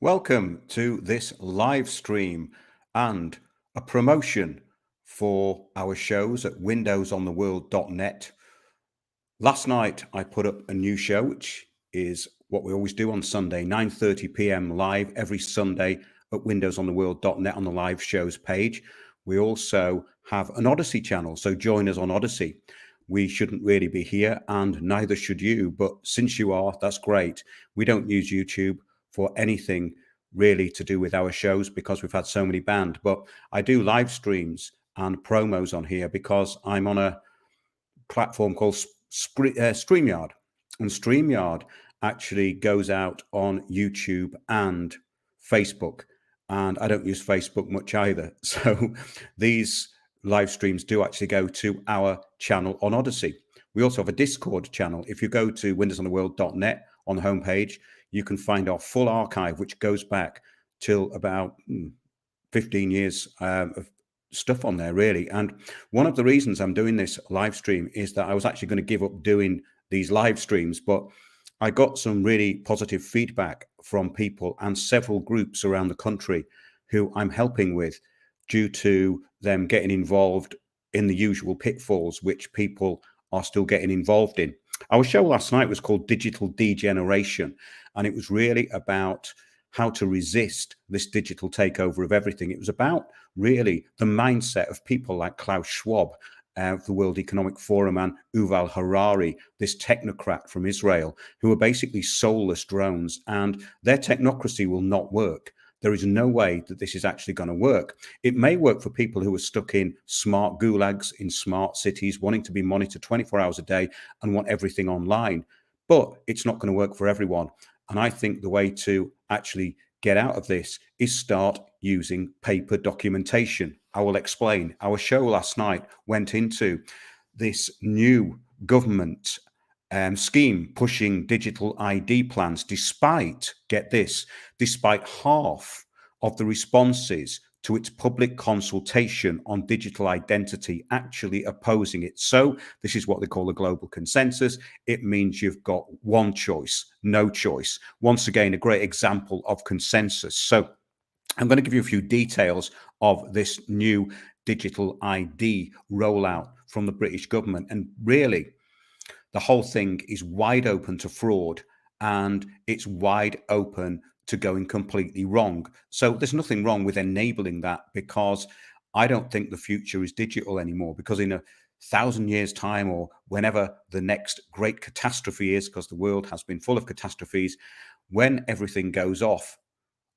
Welcome to this live stream and a promotion for our shows at windowsontheworld.net. Last night I put up a new show, which is what we always do on Sunday, 9:30 p.m. live every Sunday at windowsontheworld.net on the live shows page. We also have an Odyssey channel, so join us on Odyssey. We shouldn't really be here, and neither should you, but since you are, that's great. We don't use YouTube for anything really to do with our shows because we've had so many banned, but I do live streams and promos on here because I'm on a platform called StreamYard, and StreamYard actually goes out on YouTube and Facebook, and I don't use Facebook much either. So these live streams do actually go to our channel on Odyssey. We also have a Discord channel. If you go to windowsontheworld.net on the homepage, you can find our full archive, which goes back till about 15 years of stuff on there, really. And one of the reasons I'm doing this live stream is that I was actually going to give up doing these live streams, but I got some really positive feedback from people and several groups around the country who I'm helping with due to them getting involved in the usual pitfalls, which people are still getting involved in. Our show last night was called Digital Degeneration, and it was really about how to resist this digital takeover of everything. It was about really the mindset of people like Klaus Schwab, the World Economic Forum, and Yuval Harari, this technocrat from Israel, who are basically soulless drones, and their technocracy will not work. There is no way that this is actually going to work. It may work for people who are stuck in smart gulags in smart cities, wanting to be monitored 24 hours a day and want everything online, but it's not going to work for everyone. And I think the way to actually get out of this is start using paper documentation. I will explain. Our show last night went into this new government scheme pushing digital ID plans, despite, get this, despite half of the responses to its public consultation on digital identity actually opposing it. So this is what they call a global consensus. It means you've got one choice, no choice. Once again, a great example of consensus. So I'm going to give you a few details of this new digital ID rollout from the British government. And really, the whole thing is wide open to fraud, and it's wide open to going completely wrong. So there's nothing wrong with enabling that, because I don't think the future is digital anymore, because in 1,000 years' time, or whenever the next great catastrophe is, because the world has been full of catastrophes, when everything goes off,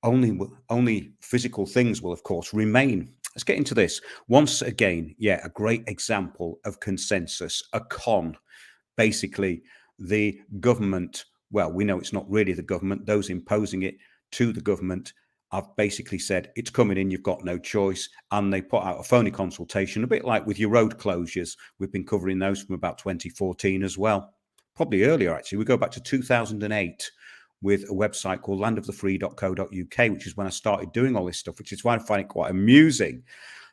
only physical things will, of course, remain. Let's get into this. Once again, yeah, a great example of consensus, a con. Basically, the government, well, we know it's not really the government, those imposing it to the government have basically said it's coming in, you've got no choice, and they put out a phony consultation, a bit like with your road closures. We've been covering those from about 2014 as well, probably earlier actually. We go back to 2008 with a website called landofthefree.co.uk, which is when I started doing all this stuff, which is why I find it quite amusing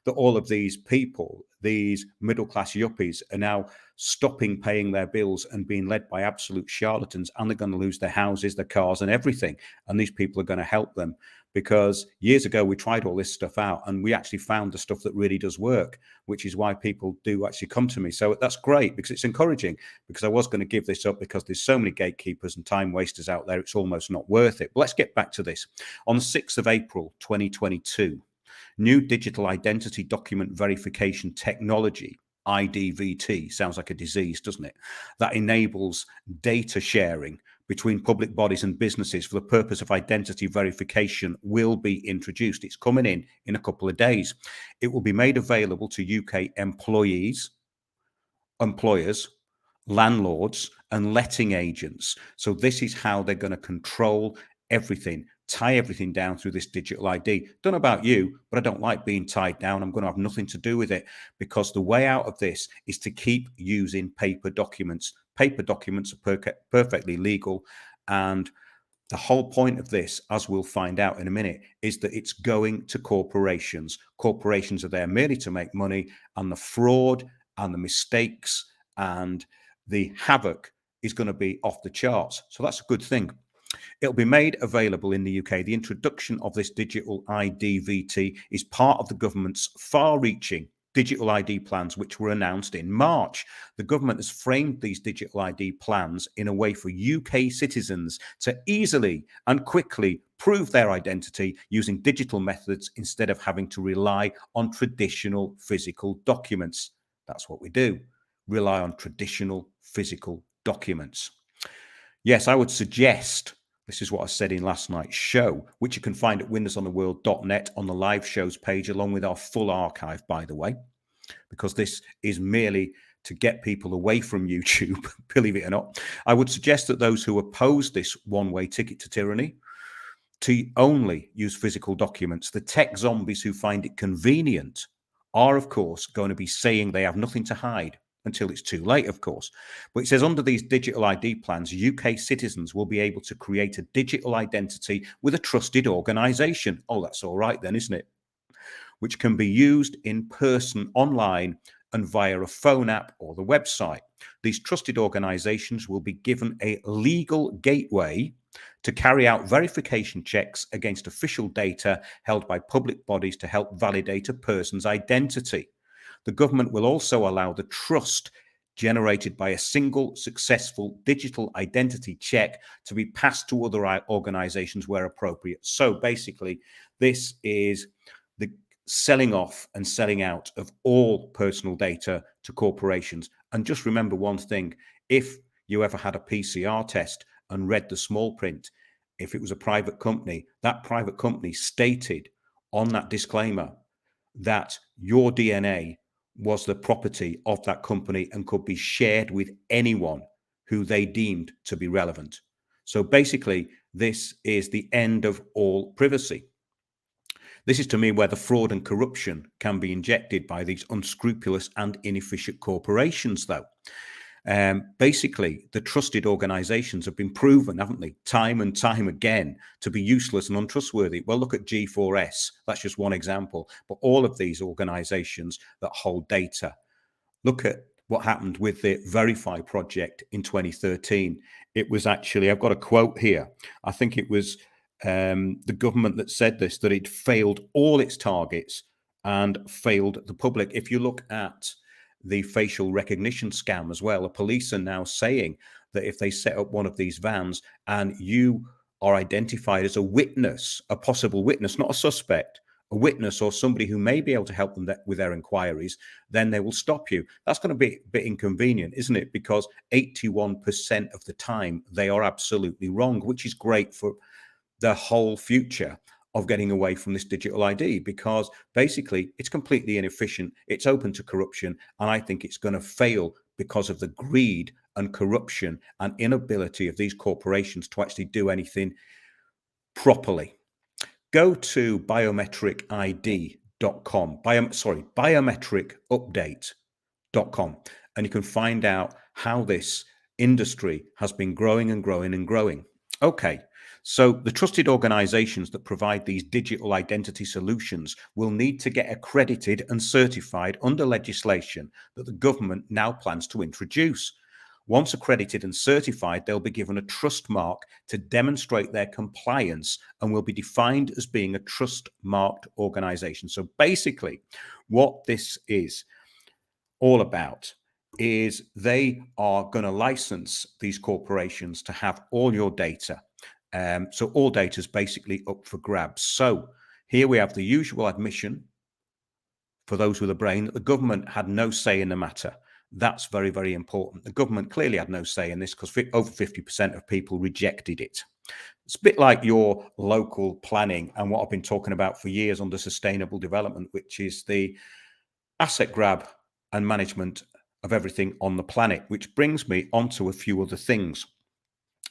that all of these people, these middle-class yuppies, are now stopping paying their bills and being led by absolute charlatans, and they're going to lose their houses, their cars, and everything. And these people are going to help them, because years ago we tried all this stuff out and we actually found the stuff that really does work, which is why people do actually come to me. So that's great, because it's encouraging, because I was going to give this up because there's so many gatekeepers and time wasters out there, it's almost not worth it. But let's get back to this. On the 6th of April 2022, new digital identity document verification technology, IDVT, sounds like a disease, doesn't it? That enables data sharing between public bodies and businesses for the purpose of identity verification will be introduced. It's coming in a couple of days. It will be made available to UK employees, employers, landlords, and letting agents. So this is how they're going to control everything, tie everything down through this digital ID. Don't know about you, but I don't like being tied down. I'm going to have nothing to do with it, because the way out of this is to keep using paper documents. Paper documents are perfectly legal, and the whole point of this, as we'll find out in a minute, is that it's going to corporations. Corporations are there merely to make money, and the fraud and the mistakes and the havoc is going to be off the charts. So that's a good thing. It'll be made available in the UK. The introduction of this digital ID VT is part of the government's far-reaching digital ID plans, which were announced in March. The government has framed these digital ID plans in a way for UK citizens to easily and quickly prove their identity using digital methods instead of having to rely on traditional physical documents. That's what we do, rely on traditional physical documents. Yes, I would suggest, this is what I said in last night's show, which you can find at windowsontheworld.net on the live shows page, along with our full archive, by the way, because this is merely to get people away from YouTube, believe it or not. I would suggest that those who oppose this one-way ticket to tyranny to only use physical documents. The tech zombies who find it convenient are, of course, going to be saying they have nothing to hide until it's too late, of course. But it says under these digital ID plans, UK citizens will be able to create a digital identity with a trusted organisation. Oh, that's all right then, isn't it? Which can be used in person, online, and via a phone app or the website. These trusted organisations will be given a legal gateway to carry out verification checks against official data held by public bodies to help validate a person's identity. The government will also allow the trust generated by a single successful digital identity check to be passed to other organizations where appropriate. So basically, this is the selling off and selling out of all personal data to corporations. And just remember one thing, if you ever had a PCR test and read the small print, if it was a private company, that private company stated on that disclaimer that your DNA was the property of that company and could be shared with anyone who they deemed to be relevant. So basically, this is the end of all privacy. This is to me where the fraud and corruption can be injected by these unscrupulous and inefficient corporations, though. Basically, the trusted organizations have been proven, haven't they, time and time again, to be useless and untrustworthy. Well, look at G4S. That's just one example. But all of these organizations that hold data, look at what happened with the Verify project in 2013. It was actually, I've got a quote here. I think it was the government that said this, that it failed all its targets and failed the public. If you look at the facial recognition scam as well, the police are now saying that if they set up one of these vans and you are identified as a witness, a possible witness, not a suspect, a witness or somebody who may be able to help them with their inquiries, then they will stop you. That's going to be a bit inconvenient, isn't it? Because 81% of the time they are absolutely wrong, which is great for the whole future of getting away from this digital ID, because basically it's completely inefficient. It's open to corruption. And I think it's going to fail because of the greed and corruption and inability of these corporations to actually do anything properly. Go to biometricid.com, biometricupdate.com, and you can find out how this industry has been growing and growing and growing. Okay. So the trusted organizations that provide these digital identity solutions will need to get accredited and certified under legislation that the government now plans to introduce. Once accredited and certified, they'll be given a trust mark to demonstrate their compliance and will be defined as being a trust marked organization. So basically, what this is all about is they are going to license these corporations to have all your data. So all data is basically up for grabs. So here we have the usual admission for those with a brain that the government had no say in the matter. That's very, very important. The government clearly had no say in this because over 50% of people rejected it. It's a bit like your local planning and what I've been talking about for years under sustainable development, which is the asset grab and management of everything on the planet, which brings me onto a few other things.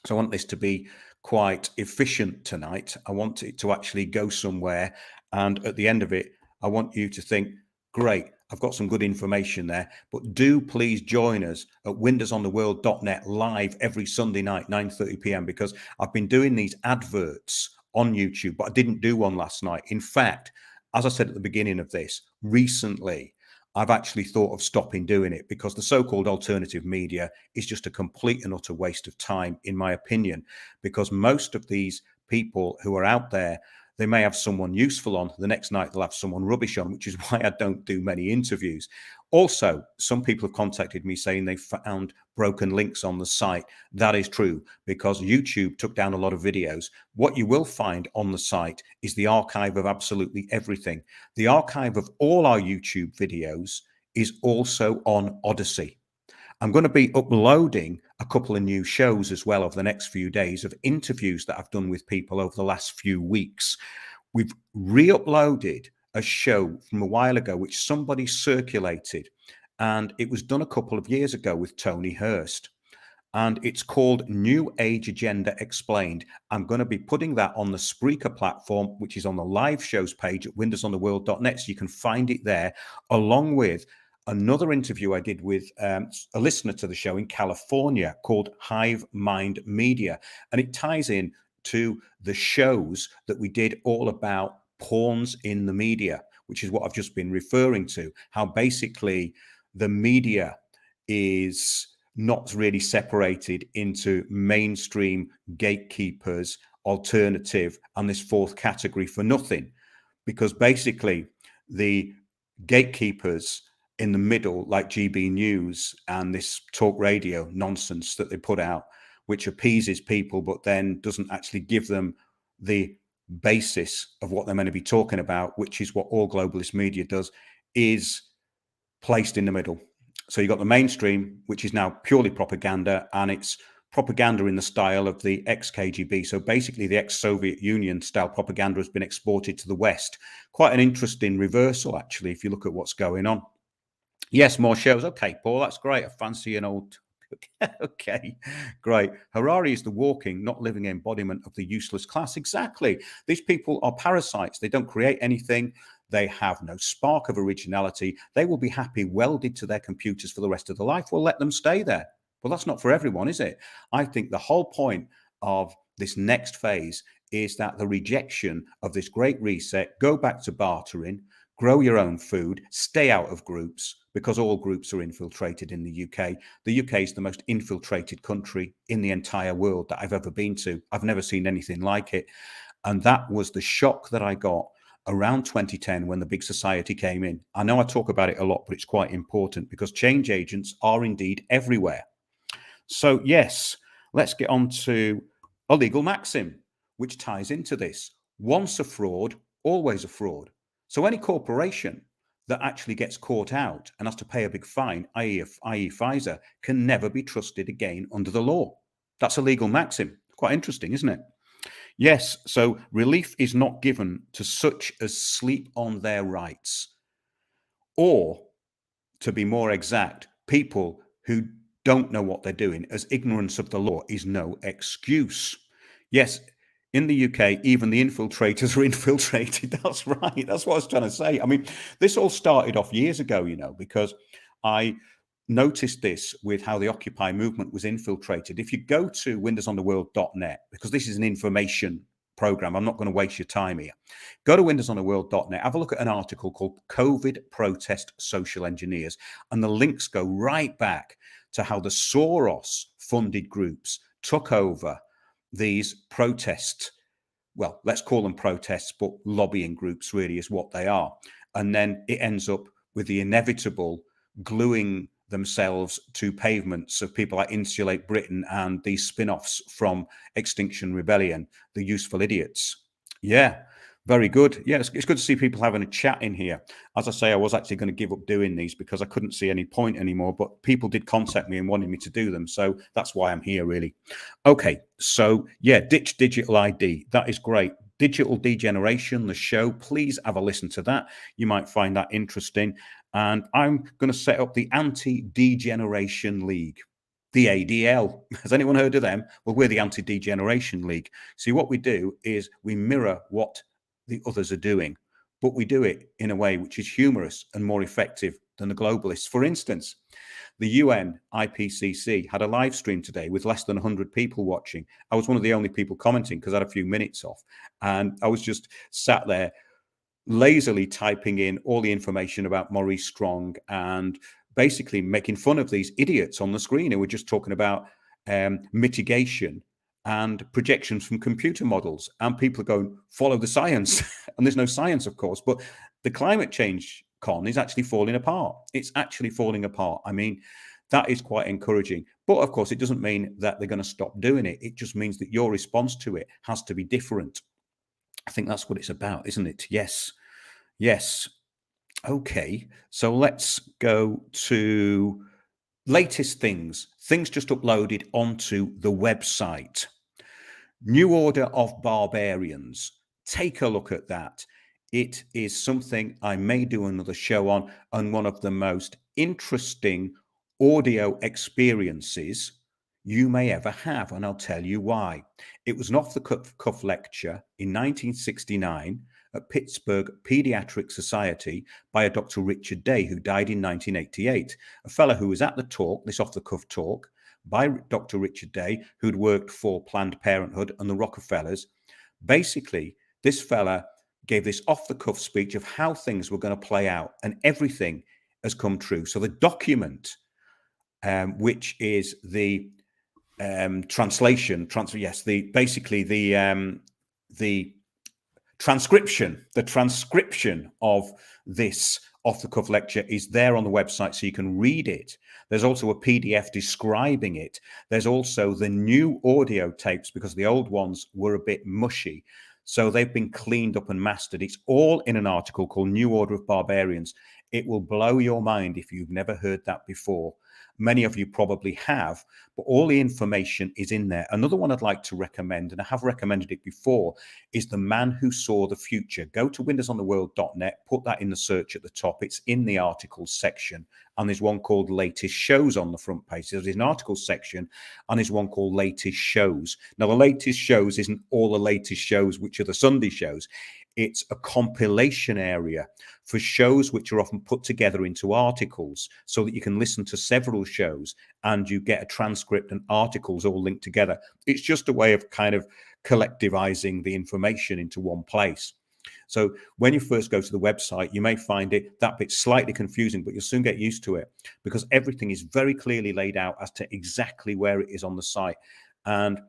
So I want this to be quite efficient tonight. I want it to actually go somewhere. And at the end of it, I want you to think, great, I've got some good information there. But do please join us at windowsontheworld.net live every Sunday night, 9:30 p.m. because I've been doing these adverts on YouTube, but I didn't do one last night. In fact, as I said at the beginning of this, recently, I've actually thought of stopping doing it, because the so-called alternative media is just a complete and utter waste of time, in my opinion, because most of these people who are out there, they may have someone useful on, the next night they'll have someone rubbish on, which is why I don't do many interviews. Also, some people have contacted me saying they found broken links on the site. That is true, because YouTube took down a lot of videos. What you will find on the site is the archive of absolutely everything. The archive of all our YouTube videos is also on Odyssey. I'm going to be uploading a couple of new shows as well over the next few days, of interviews that I've done with people over the last few weeks. We've re-uploaded a show from a while ago, which somebody circulated, and it was done a couple of years ago with Tony Hurst. And it's called New Age Agenda Explained. I'm going to be putting that on the Spreaker platform, which is on the live shows page at windowsontheworld.net. So you can find it there, along with another interview I did with a listener to the show in California called Hive Mind Media. And it ties in to the shows that we did all about pawns in the media, which is what I've just been referring to, how basically the media is not really separated into mainstream, gatekeepers, alternative, and this fourth category for nothing. Because basically the gatekeepers in the middle, like GB News and this talk radio nonsense that they put out, which appeases people but then doesn't actually give them the basis of what they're meant to be talking about, which is what all globalist media does, is placed in the middle. So you've got the mainstream, which is now purely propaganda, and it's propaganda in the style of the ex-KGB. So basically the ex-Soviet Union style propaganda has been exported to the West. Quite an interesting reversal, actually, if you look at what's going on. Yes, more shows. Okay, Paul, that's great. I fancy an old... Okay, great. Harari is the walking, not living embodiment of the useless class. Exactly. These people are parasites. They don't create anything. They have no spark of originality. They will be happy welded to their computers for the rest of their life. We'll let them stay there. Well, that's not for everyone, is it? I think the whole point of this next phase is that the rejection of this great reset, go back to bartering, grow your own food, stay out of groups, because all groups are infiltrated in the UK. The UK is the most infiltrated country in the entire world that I've ever been to. I've never seen anything like it. And that was the shock that I got around 2010 when the big society came in. I know I talk about it a lot, but it's quite important, because change agents are indeed everywhere. So yes, let's get on to a legal maxim, which ties into this. Once a fraud, always a fraud. So any corporation that actually gets caught out and has to pay a big fine, i.e. Pfizer, can never be trusted again under the law. That's a legal maxim. Quite interesting, isn't it? Yes, so relief is not given to such as sleep on their rights, or, to be more exact, people who don't know what they're doing, as ignorance of the law is no excuse. Yes, in the UK, even the infiltrators are infiltrated. That's right. That's what I was trying to say. I mean, this all started off years ago, you know, because I noticed this with how the Occupy movement was infiltrated. If you go to windowsontheworld.net, because this is an information program, I'm not going to waste your time here. Go to windowsontheworld.net, have a look at an article called COVID Protest Social Engineers, and the links go right back to how the Soros funded groups took over these protests. Well, let's call them protests, but lobbying groups really is what they are. And then it ends up with the inevitable gluing themselves to pavements of people like Insulate Britain and these spin-offs from Extinction Rebellion, the Useful Idiots. Yeah, very good. Yeah, it's good to see people having a chat in here. As I say, I was actually going to give up doing these because I couldn't see any point anymore, but people did contact me and wanted me to do them. So that's why I'm here, really. Okay, so yeah, ditch digital ID. That is great. Digital Degeneration, the show. Please have a listen to that. You might find that interesting. And I'm going to set up the Anti-Degeneration League, the ADL. Has anyone heard of them? Well, we're the Anti-Degeneration League. See, what we do is we mirror what the others are doing, but we do it in a way which is humorous and more effective than the globalists. For instance, the UN IPCC had a live stream today with less than 100 people watching. I was one of the only people commenting because I had a few minutes off, and I was just sat there lazily typing in all the information about Maurice Strong and basically making fun of these idiots on the screen who were just talking about mitigation and projections from computer models. And people are going, follow the science. And there's no science, of course, but the climate change con is actually falling apart. It's actually falling apart. I mean, that is quite encouraging. But of course, it doesn't mean that they're going to stop doing it. It just means that your response to it has to be different. I think that's what it's about, isn't it? Yes. Yes. Okay. So let's go to latest things just uploaded onto the website. New Order of Barbarians. Take a look at that. It is something I may do another show on, and one of the most interesting audio experiences you may ever have, and I'll tell you why. It was an off-the-cuff lecture in 1969 at Pittsburgh Pediatric Society by a Dr. Richard Day, who died in 1988, a fellow who was at the talk, this off-the-cuff talk, by Dr. Richard Day, who'd worked for Planned Parenthood and the Rockefellers. Basically, this fella gave this off-the-cuff speech of how things were going to play out, and everything has come true. So the document, which is the transcription of this off-the-cuff lecture is there on the website, so you can read it. There's also a PDF describing it. There's also the new audio tapes, because the old ones were a bit mushy. So they've been cleaned up and mastered. It's all in an article called New Order of Barbarians. It will blow your mind if you've never heard that before. Many of you probably have, but all the information is in there. Another one I'd like to recommend, and I have recommended it before, is The Man Who Saw the Future. Go to windowsontheworld.net, put that in the search at the top. It's in the articles section, and there's one called Latest Shows on the front page. There's an articles section, and there's one called Latest Shows. Now, the latest shows isn't all the latest shows, which are the Sunday shows. It's a compilation area for shows which are often put together into articles, so that you can listen to several shows and you get a transcript and articles all linked together. It's just a way of kind of collectivizing the information into one place. So when you first go to the website, you may find it that bit slightly confusing, but you'll soon get used to it, because everything is very clearly laid out as to exactly where it is on the site. And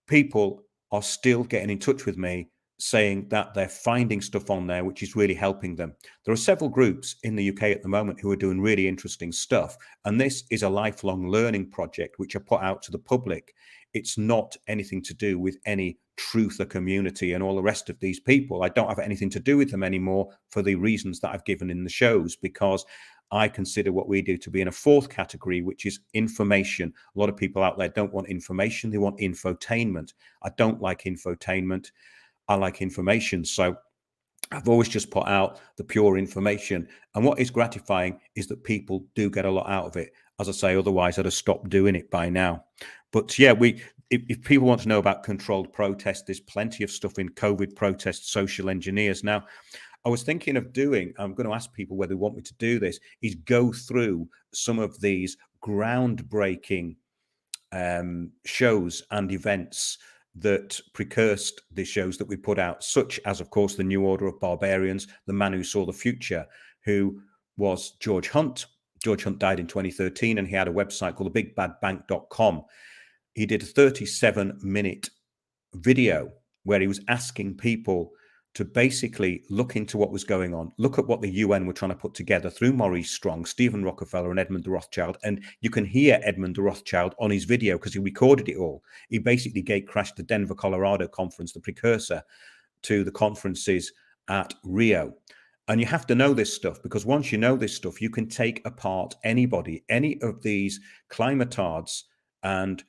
people are still getting in touch with me saying that they're finding stuff on there which is really helping them. There are several groups in the UK at the moment who are doing really interesting stuff, and this is a lifelong learning project which I put out to the public. It's not anything to do with any truther community and all the rest of these people. I don't have anything to do with them anymore for the reasons that I've given in the shows, because I consider what we do to be in a fourth category, which is information. A lot of people out there don't want information, they want infotainment. I don't like infotainment. I like information. So I've always just put out the pure information. And what is gratifying is that people do get a lot out of it. As I say, otherwise I'd have stopped doing it by now. But yeah, if people want to know about controlled protest, there's plenty of stuff in COVID protests, social engineers. Now, I was thinking of doing, I'm going to ask people whether they want me to do this, is go through some of these groundbreaking shows and events that precursed the shows that we put out, such as, of course, the New Order of Barbarians, The Man Who Saw the Future, who was George Hunt. George Hunt died in 2013, and he had a website called thebigbadbank.com. He did a 37-minute video where he was asking people to basically look into what was going on, look at what the UN were trying to put together through Maurice Strong, Stephen Rockefeller, and Edmund de Rothschild. And you can hear Edmund de Rothschild on his video because he recorded it all. He basically gate crashed the Denver, Colorado conference, the precursor to the conferences at Rio. And you have to know this stuff, because once you know this stuff, you can take apart anybody, any of these climatards and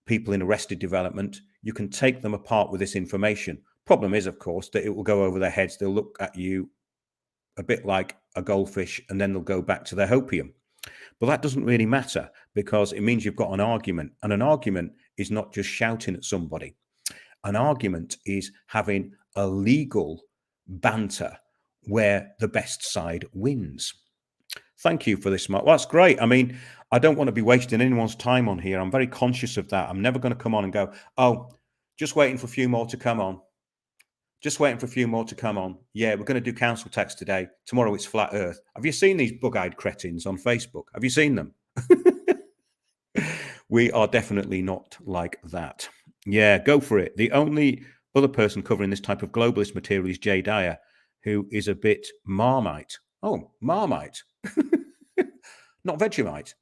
people in arrested development. You can take them apart with this information. Problem is, of course, that it will go over their heads. They'll look at you a bit like a goldfish, and then they'll go back to their hopium. But that doesn't really matter, because it means you've got an argument. And an argument is not just shouting at somebody. An argument is having a legal banter where the best side wins. Thank you for this, Mark. Well, that's great. I mean, I don't want to be wasting anyone's time on here. I'm very conscious of that. I'm never going to come on and go, oh, just waiting for a few more to come on. Just waiting for a few more to come on. Yeah, we're going to do council tax today. Tomorrow it's flat earth. Have you seen these bug-eyed cretins on Facebook? Have you seen them? We are definitely not like that. Yeah, go for it. The only other person covering this type of globalist material is Jay Dyer, who is a bit Marmite. Oh, Marmite. Not Vegemite.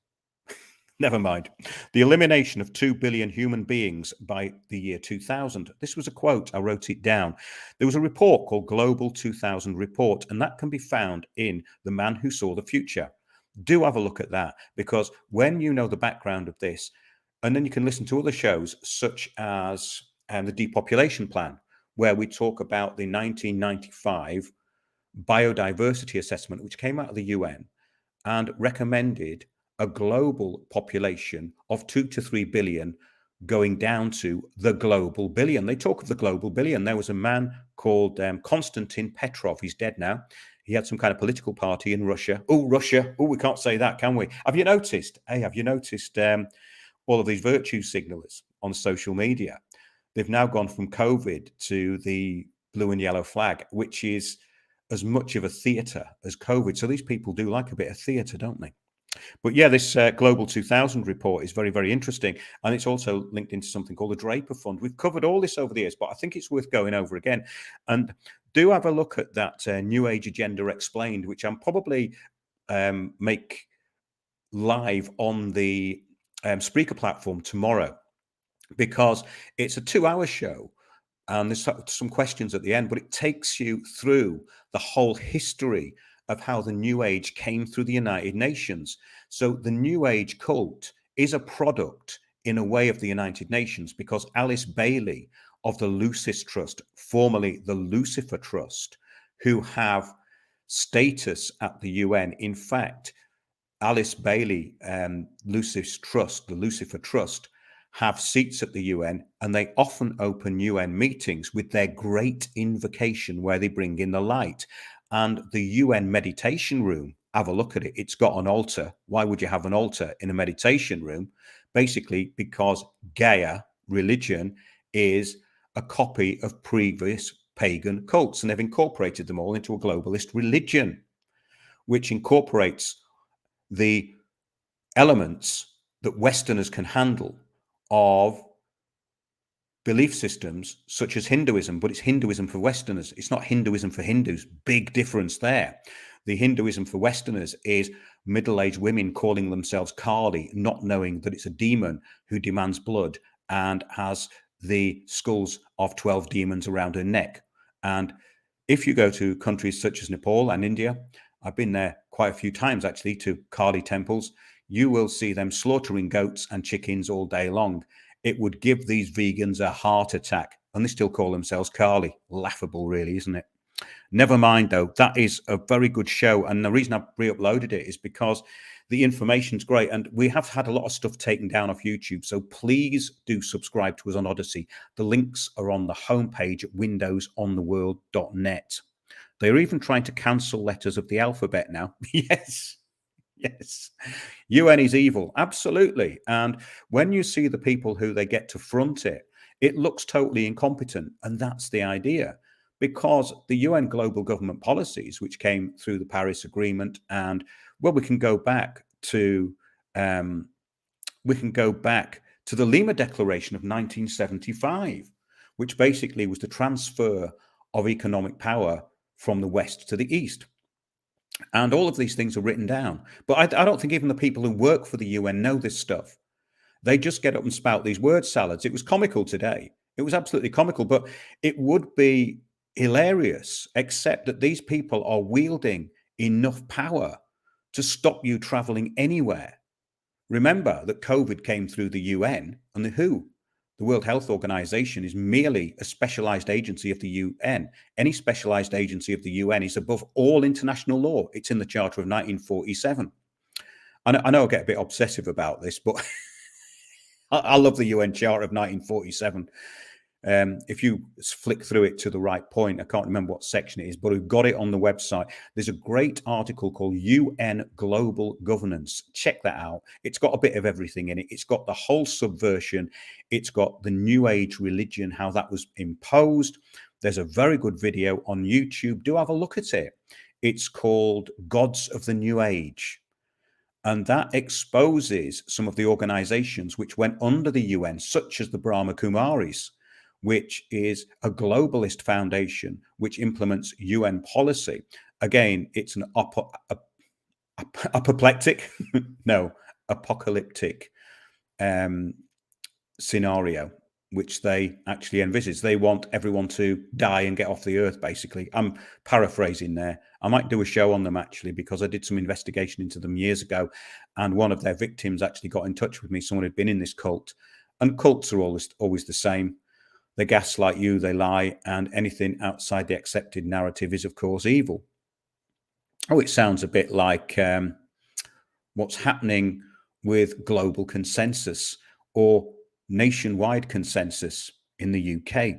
Never mind. The elimination of 2 billion human beings by the year 2000. This was a quote. I wrote it down. There was a report called Global 2000 Report, and that can be found in The Man Who Saw the Future. Do have a look at that, because when you know the background of this, and then you can listen to other shows such as the Depopulation Plan, where we talk about the 1995 biodiversity assessment, which came out of the UN and recommended a global population of 2 to 3 billion going down to the global billion. They talk of the global billion. There was a man called Konstantin Petrov. He's dead now. He had some kind of political party in Russia. Oh, Russia. Oh, we can't say that, can we? Have you noticed? Hey, have you noticed all of these virtue signalers on social media? They've now gone from COVID to the blue and yellow flag, which is as much of a theatre as COVID. So these people do like a bit of theatre, don't they? But yeah, this Global 2000 report is very, very interesting. And it's also linked into something called the Draper Fund. We've covered all this over the years, but I think it's worth going over again. And do have a look at that New Age Agenda Explained, which I'm probably make live on the Spreaker platform tomorrow, because it's a 2-hour show. And there's some questions at the end, but it takes you through the whole history of how the New Age came through the United Nations. So the New Age cult is a product, in a way, of the United Nations, because Alice Bailey of the Lucis Trust, formerly the Lucifer Trust, who have status at the UN. In fact, Alice Bailey, Lucis Trust, the Lucifer Trust, have seats at the UN, and they often open UN meetings with their great invocation where they bring in the light. And the UN meditation room, have a look at it. It's got an altar. Why would you have an altar in a meditation room? Basically, because Gaia religion is a copy of previous pagan cults, and they've incorporated them all into a globalist religion, which incorporates the elements that Westerners can handle of belief systems such as Hinduism, but it's Hinduism for Westerners. It's not Hinduism for Hindus. Big difference there. The Hinduism for Westerners is middle-aged women calling themselves Kali, not knowing that it's a demon who demands blood and has the skulls of 12 demons around her neck. And if you go to countries such as Nepal and India, I've been there quite a few times actually, to Kali temples, you will see them slaughtering goats and chickens all day long. It would give these vegans a heart attack, and they still call themselves Kali. Laughable, really, isn't it? Never mind, though. That is a very good show, and the reason I re-uploaded it is because the information's great, and we have had a lot of stuff taken down off YouTube, so please do subscribe to us on Odyssey. The links are on the homepage at windowsontheworld.net. They're even trying to cancel letters of the alphabet now. Yes. Yes, UN is evil, absolutely. And when you see the people who they get to front it, it looks totally incompetent. And that's the idea, because the UN global government policies, which came through the Paris Agreement, and well, we can go back to the Lima Declaration of 1975, which basically was the transfer of economic power from the West to the East. And all of these things are written down. But I don't think even the people who work for the UN know this stuff. They just get up and spout these word salads. It was comical today. It was absolutely comical, but it would be hilarious, except that these people are wielding enough power to stop you traveling anywhere. Remember that COVID came through the UN and the WHO. The World Health Organization is merely a specialized agency of the UN. Any specialized agency of the UN is above all international law. It's in the Charter of 1947. I know I get a bit obsessive about this, but I love the UN Charter of 1947. If you flick through it to the right point, I can't remember what section it is, but we've got it on the website. There's a great article called UN Global Governance. Check that out. It's got a bit of everything in it. It's got the whole subversion. It's got the New Age religion, how that was imposed. there's a very good video on YouTube. Do have a look at it. It's called Gods of the New Age. And that exposes some of the organizations which went under the UN, such as the Brahma Kumaris, which is a globalist foundation which implements UN policy. Again, it's an apoplectic, no, apocalyptic scenario, which they actually envisage. They want everyone to die and get off the earth, basically. I'm paraphrasing there. I might do a show on them, actually, because I did some investigation into them years ago, and one of their victims actually got in touch with me, someone who'd been in this cult. And cults are always the same. They gaslight you, they lie, and anything outside the accepted narrative is, of course, evil. Oh, it sounds a bit like what's happening with global consensus or nationwide consensus in the UK.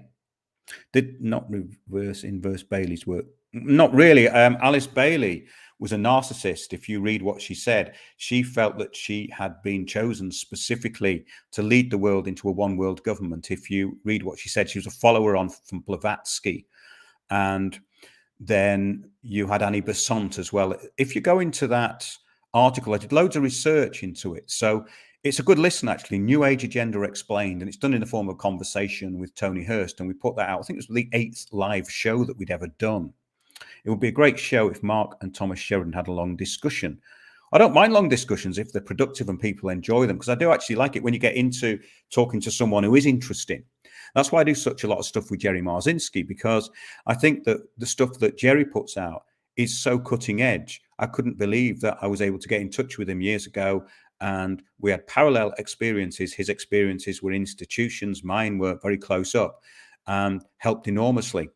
Did not reverse inverse Bailey's work. Not really. Alice Bailey was a narcissist. If you read what she said, she felt that she had been chosen specifically to lead the world into a one world government. If you read what she said, she was a follower on from Blavatsky. And then you had Annie Besant as well. If you go into that article, I did loads of research into it. So it's a good listen, actually. New Age Agenda Explained, and it's done in the form of conversation with Tony Hurst, and we put that out. I think it was the 8th live show that we'd ever done. It would be a great show if Mark and Thomas Sheridan had a long discussion. I don't mind long discussions if they're productive and people enjoy them, because I do actually like it when you get into talking to someone who is interesting. That's why I do such a lot of stuff with Jerry Marzinski, because I think that the stuff that Jerry puts out is so cutting edge. I couldn't believe that I was able to get in touch with him years ago, and we had parallel experiences. His experiences were institutions, mine were very close up, and helped enormously.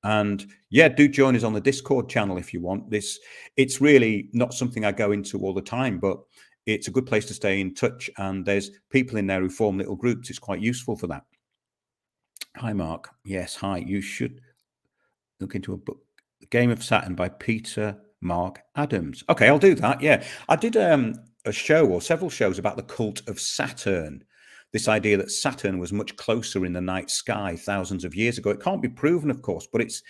And yeah, do join us on the Discord channel if you want. It's really not something I go into all the time, but it's a good place to stay in touch. And there's people in there who form little groups. It's quite useful for that. Hi, Mark. Yes, hi. You should look into a book, The Game of Saturn by Peter Mark Adams. Okay, I'll do that. Yeah, I did a show or several shows about the cult of Saturn. This idea that Saturn was much closer in the night sky thousands of years ago. It can't be proven, of course, but it's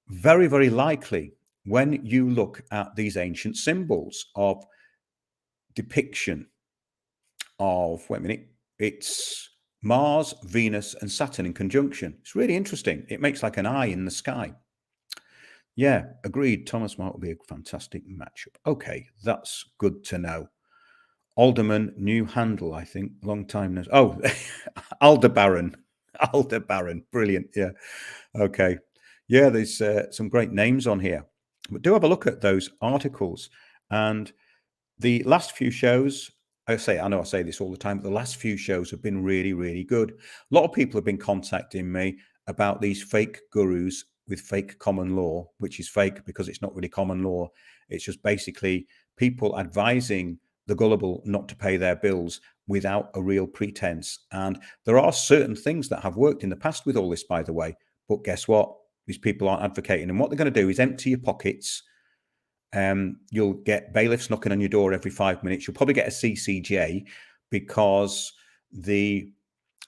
very, very likely when you look at these ancient symbols of depiction of, wait a minute, it's Mars, Venus, and Saturn in conjunction. It's really interesting. It makes like an eye in the sky. Yeah, agreed. Thomas Mark will be a fantastic matchup. Okay, that's good to know. Alderman, new handle, I think. Long time no. Oh, Aldebaran. Aldebaran. Brilliant. Yeah. Okay. Yeah, there's some great names on here. But do have a look at those articles. And the last few shows, I know I say this all the time, but the last few shows have been really, really good. A lot of people have been contacting me about these fake gurus with fake common law, which is fake because it's not really common law. It's just basically people advising the gullible not to pay their bills without a real pretense. And there are certain things that have worked in the past with all this, by the way. But guess what? These people aren't advocating. And what they're going to do is empty your pockets. You'll get bailiffs knocking on your door every 5 minutes. You'll probably get a CCJ because the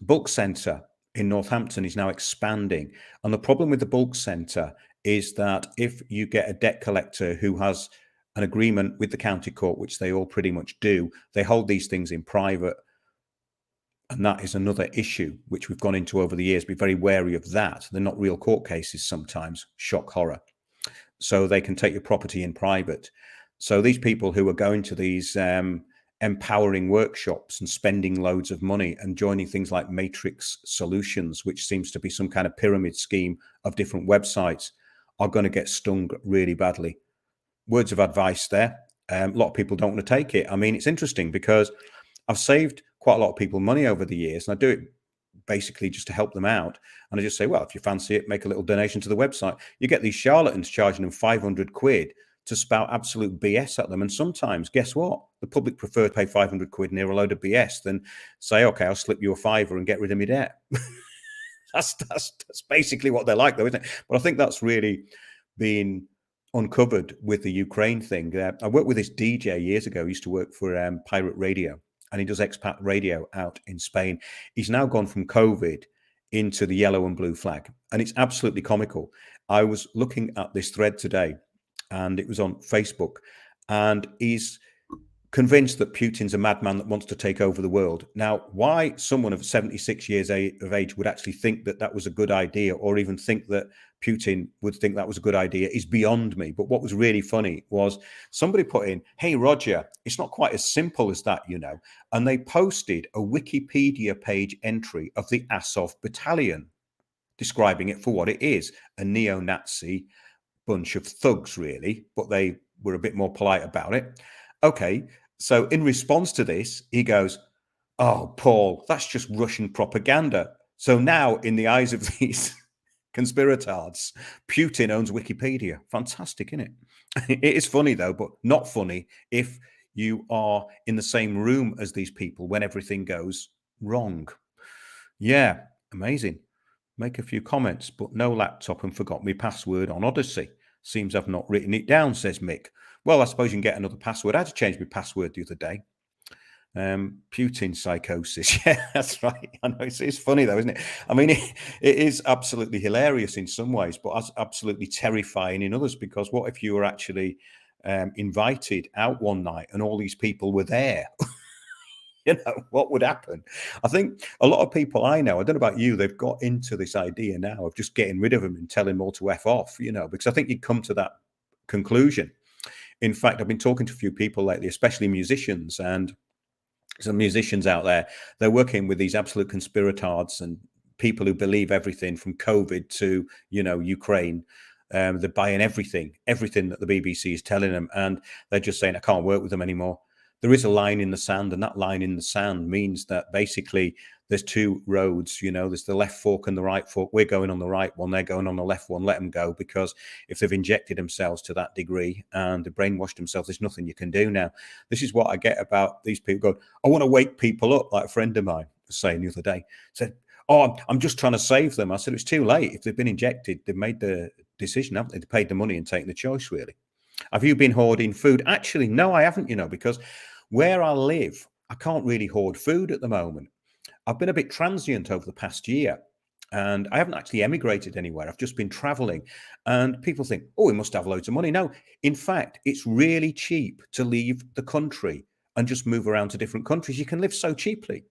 bulk centre in Northampton is now expanding. And the problem with the bulk centre is that if you get a debt collector who has an agreement with the county court, which they all pretty much do, they hold these things in private. And that is another issue which we've gone into over the years. Be very wary of that. They're not real court cases sometimes. Shock horror. So they can take your property in private. So these people who are going to these empowering workshops and spending loads of money and joining things like Matrix Solutions, which seems to be some kind of pyramid scheme of different websites, are going to get stung really badly. Words of advice there. A lot of people don't want to take it. I mean, it's interesting because I've saved quite a lot of people money over the years, and I do it basically just to help them out. And I just say, well, if you fancy it, make a little donation to the website. You get these charlatans charging them 500 quid to spout absolute BS at them. And sometimes, guess what? The public prefer to pay 500 quid and hear a load of BS than say, okay, I'll slip you a fiver and get rid of my debt. That's basically what they're like, though, isn't it? But I think that's really been uncovered with the Ukraine thing. I worked with this DJ years ago. He used to work for Pirate Radio, and he does expat radio out in Spain. He's now gone from COVID into the yellow and blue flag. And it's absolutely comical. I was looking at this thread today, and it was on Facebook, and he's convinced that Putin's a madman that wants to take over the world. Now, why someone of 76 years of age would actually think that that was a good idea, or even think that Putin would think that was a good idea, is beyond me. But what was really funny was somebody put in, "Hey, Roger, it's not quite as simple as that, you know." And they posted a Wikipedia page entry of the Azov Battalion, describing it for what it is, a neo-Nazi bunch of thugs, really, but they were a bit more polite about it. Okay, so in response to this, he goes, "Oh, Paul, that's just Russian propaganda." So now, in the eyes of these conspiratards, Putin owns Wikipedia. Fantastic, isn't it? It is funny, though, but not funny if you are in the same room as these people when everything goes wrong. Yeah, amazing. Make a few comments, but no laptop and forgot my password on Odyssey. Seems I've not written it down, says Mick. Well, I suppose you can get another password. I had to change my password the other day. Putin psychosis. Yeah, that's right. I know it's funny though, isn't it? I mean, it is absolutely hilarious in some ways, but absolutely terrifying in others, because what if you were actually invited out one night and all these people were there? You know, what would happen? I think a lot of people I know, I don't know about you, they've got into this idea now of just getting rid of them and telling them all to F off, you know, because I think you'd come to that conclusion. In fact, I've been talking to a few people lately, especially musicians, and some musicians out there, they're working with these absolute conspiratards and people who believe everything from COVID to, you know, Ukraine. They're buying everything that the BBC is telling them, and they're just saying, I can't work with them anymore. There is a line in the sand, and that line in the sand means that basically there's two roads, you know, there's the left fork and the right fork. We're going on the right one, they're going on the left one. Let them go, because if they've injected themselves to that degree and they've brainwashed themselves, there's nothing you can do now. This is what I get about these people going, I want to wake people up, like a friend of mine was saying the other day, said, oh, I'm just trying to save them. I said, it's too late. If they've been injected, they've made the decision, haven't they? They paid the money and taken the choice, really. Have you been hoarding food? Actually, no, I haven't, you know, because where I live, I can't really hoard food at the moment. I've been a bit transient over the past year, and I haven't actually emigrated anywhere. I've just been traveling, and people think, oh, we must have loads of money. No, in fact, it's really cheap to leave the country and just move around to different countries. You can live so cheaply.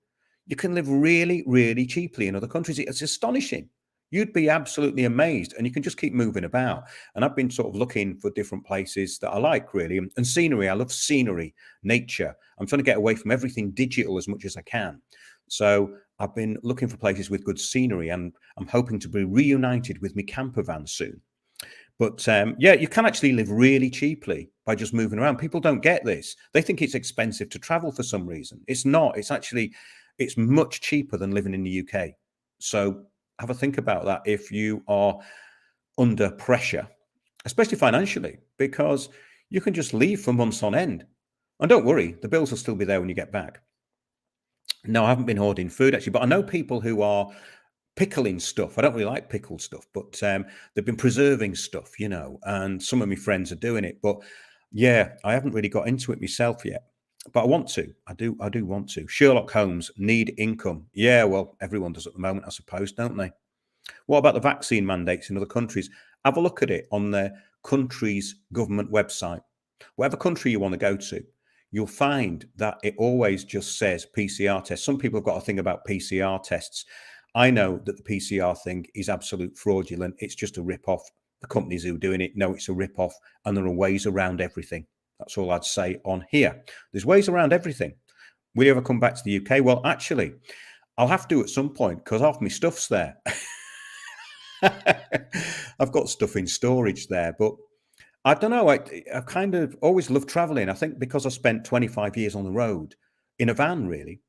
You can live really, really cheaply in other countries. It's astonishing. You'd be absolutely amazed, and you can just keep moving about. And I've been sort of looking for different places that I like, really, and scenery. I love scenery, nature. I'm trying to get away from everything digital as much as I can. So I've been looking for places with good scenery, and I'm hoping to be reunited with my camper van soon. But yeah, you can actually live really cheaply by just moving around. People don't get this. They think it's expensive to travel for some reason. It's not. It's actually, it's much cheaper than living in the UK. So have a think about that if you are under pressure, especially financially, because you can just leave for months on end. And don't worry, the bills will still be there when you get back. No, I haven't been hoarding food actually, but I know people who are pickling stuff. I don't really like pickled stuff, but they've been preserving stuff, you know, and some of my friends are doing it. But yeah, I haven't really got into it myself yet. But I want to. I do want to. Sherlock Holmes, need income. Yeah, well, everyone does at the moment, I suppose, don't they? What about the vaccine mandates in other countries? Have a look at it on their country's government website. Whatever country you want to go to, you'll find that it always just says PCR test. Some people have got a thing about PCR tests. I know that the PCR thing is absolute fraudulent. It's just a rip-off. The companies who are doing it know it's a rip-off, and there are ways around everything. That's all I'd say on here. There's ways around everything. Will you ever come back to the UK? Well, actually, I'll have to at some point, because half my stuff's there. I've got stuff in storage there, but I don't know. I kind of always loved traveling. I think because I spent 25 years on the road in a van, really.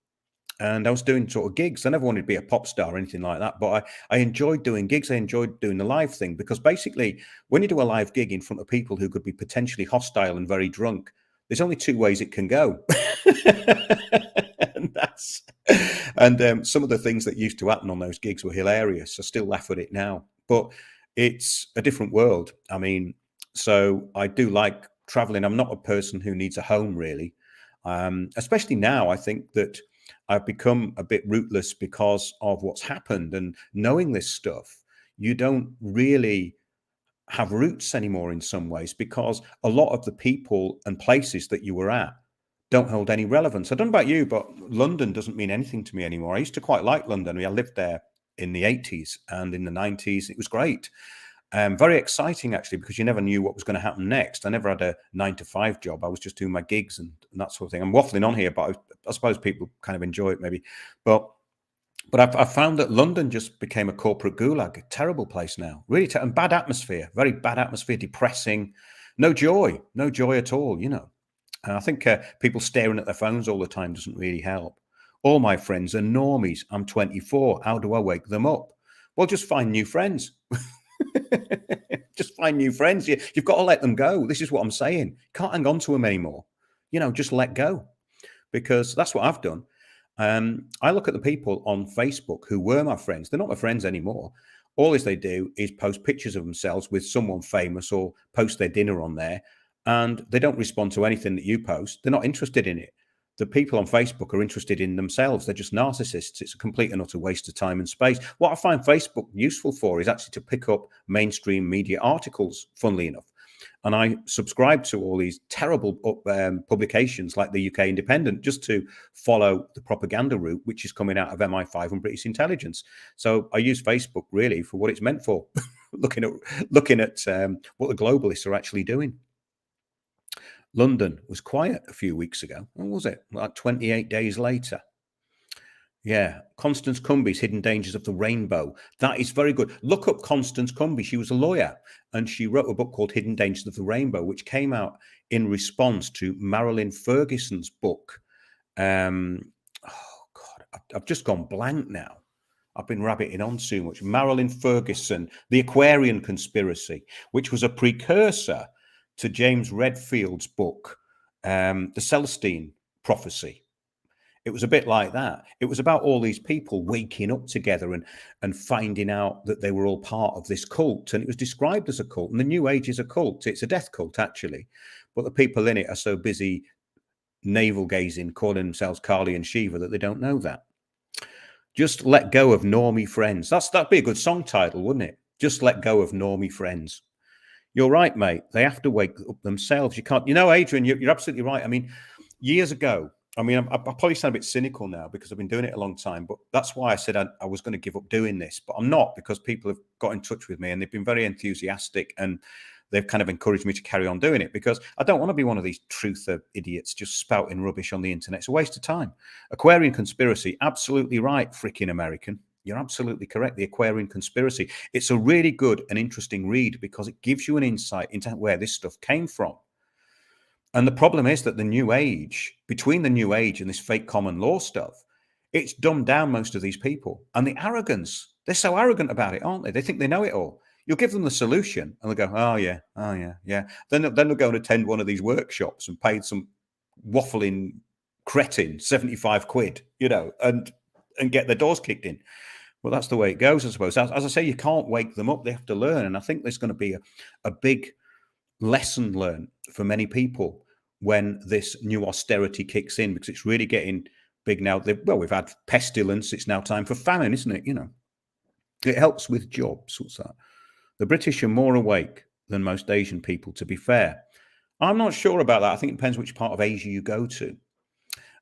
And I was doing sort of gigs. I never wanted to be a pop star or anything like that, but I enjoyed doing gigs. I enjoyed doing the live thing, because basically when you do a live gig in front of people who could be potentially hostile and very drunk, there's only two ways it can go. and some of the things that used to happen on those gigs were hilarious. I still laugh at it now, but it's a different world. I mean, so I do like traveling. I'm not a person who needs a home, really. Especially now, I think that I've become a bit rootless because of what's happened. And knowing this stuff, you don't really have roots anymore in some ways, because a lot of the people and places that you were at don't hold any relevance. I don't know about you, but London doesn't mean anything to me anymore. I used to quite like London. I mean, I lived there in the 80s and in the 90s. It was great. Very exciting, actually, because you never knew what was going to happen next. I never had a 9-to-5 job. I was just doing my gigs and that sort of thing. I'm waffling on here, but I suppose people kind of enjoy it maybe. But I've found that London just became a corporate gulag, a terrible place now, really, and bad atmosphere, very bad atmosphere, depressing, no joy at all, you know. And I think people staring at their phones all the time doesn't really help. All my friends are normies. I'm 24. How do I wake them up? Well, just find new friends. Just find new friends. You've got to let them go. This is what I'm saying. Can't hang on to them anymore. You know, just let go, because that's what I've done. I look at the people on Facebook who were my friends. They're not my friends anymore. All they do is post pictures of themselves with someone famous or post their dinner on there, and they don't respond to anything that you post. They're not interested in it. The people on Facebook are interested in themselves. They're just narcissists. It's a complete and utter waste of time and space. What I find Facebook useful for is actually to pick up mainstream media articles, funnily enough. And I subscribe to all these terrible publications like the UK Independent, just to follow the propaganda route, which is coming out of MI5 and British intelligence. So I use Facebook really for what it's meant for, looking at what the globalists are actually doing. London was quiet a few weeks ago. When was it? Like 28 days later. Yeah, Constance Cumby's Hidden Dangers of the Rainbow. That is very good. Look up Constance Cumby. She was a lawyer, and she wrote a book called Hidden Dangers of the Rainbow, which came out in response to Marilyn Ferguson's book. Oh, God, I've just gone blank now. I've been rabbiting on too much. Marilyn Ferguson, The Aquarian Conspiracy, which was a precursor to James Redfield's book, The Celestine Prophecy. It was a bit like that. It was about all these people waking up together and finding out that they were all part of this cult. And it was described as a cult. And the New Age is a cult. It's a death cult, actually. But the people in it are so busy navel gazing, calling themselves Kali and Shiva, that they don't know that. Just let go of normie friends. That'd be a good song title, wouldn't it? Just let go of normie friends. You're right, mate. They have to wake up themselves. You can't, you know, Adrian, you're absolutely right. I mean, years ago, I mean, I probably sound a bit cynical now because I've been doing it a long time, but that's why I said I was going to give up doing this. But I'm not, because people have got in touch with me and they've been very enthusiastic, and they've kind of encouraged me to carry on doing it, because I don't want to be one of these truther idiots just spouting rubbish on the internet. It's a waste of time. Aquarian Conspiracy, absolutely right, freaking American. You're absolutely correct. The Aquarian Conspiracy. It's a really good and interesting read because it gives you an insight into where this stuff came from. And the problem is that the New Age, between the New Age and this fake common law stuff, it's dumbed down most of these people. And the arrogance, they're so arrogant about it, aren't they? They think they know it all. You'll give them the solution and they'll go, oh, yeah. Then they'll go and attend one of these workshops and pay some waffling cretin 75 quid, you know, and get their doors kicked in. Well, that's the way it goes, I suppose. As I say, you can't wake them up. They have to learn. And I think there's going to be a big lesson learned for many people when this new austerity kicks in, because it's really getting big now. Well, we've had pestilence. It's now time for famine, isn't it? You know, it helps with jobs. What's that? The British are more awake than most Asian people, to be fair. I'm not sure about that. I think it depends which part of Asia you go to.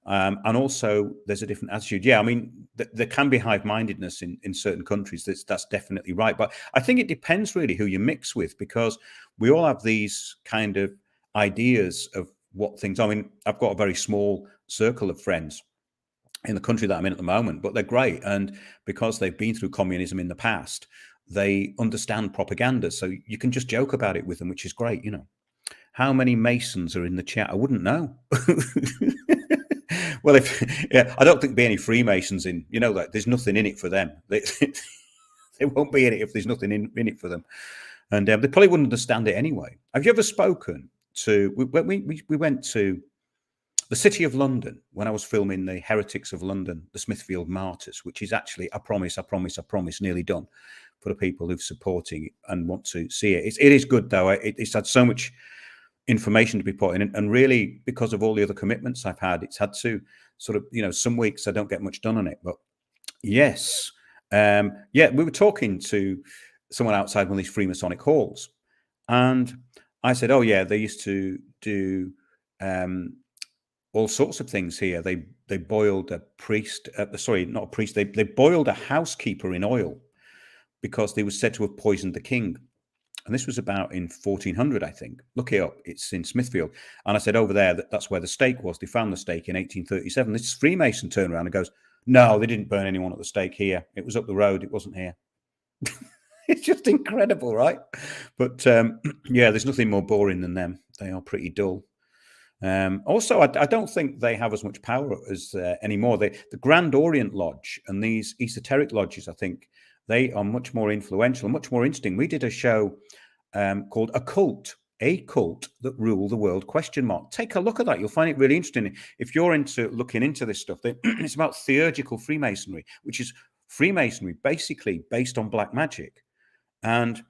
And also, there's a different attitude. Yeah, I mean, there can be hive-mindedness in certain countries. That's definitely right. But I think it depends really who you mix with, because we all have these kind of ideas of what things. I mean, I've got a very small circle of friends in the country that I'm in at the moment, but they're great. And because they've been through communism in the past, they understand propaganda. So you can just joke about it with them, which is great, you know. How many Masons are in the chat? I wouldn't know. Well, I don't think there'd be any Freemasons in, you know, that there's nothing in it for them. They won't be in it if there's nothing in it for them. And they probably wouldn't understand it anyway. Have you ever spoken to, we went to the City of London when I was filming the Heretics of London, the Smithfield Martyrs, which is actually, I promise, nearly done for the people who've supporting it and want to see it. It is good, though. It's had so much information to be put in, and really, because of all the other commitments I've had, it's had to sort of, you know, some weeks I don't get much done on it, but yes. Yeah, we were talking to someone outside one of these Freemasonic halls, and I said, "Oh yeah, they used to do all sorts of things here. They boiled a priest, sorry, not a priest. They boiled a housekeeper in oil because they were said to have poisoned the king." And this was about in 1400, I think. Look it up. It's in Smithfield. And I said, over there, that's where the stake was. They found the stake in 1837. This Freemason turned around and goes, "No, they didn't burn anyone at the stake here. It was up the road. It wasn't here." It's just incredible, right? But yeah, there's nothing more boring than them. They are pretty dull. Also, I don't think they have as much power as anymore. The Grand Orient Lodge and these esoteric lodges, I think, they are much more influential and much more interesting. We did a show called A Cult that rule the world, ? Take a look at that. You'll find it really interesting. If you're into looking into this stuff, it's about theurgical Freemasonry, which is Freemasonry basically based on black magic. And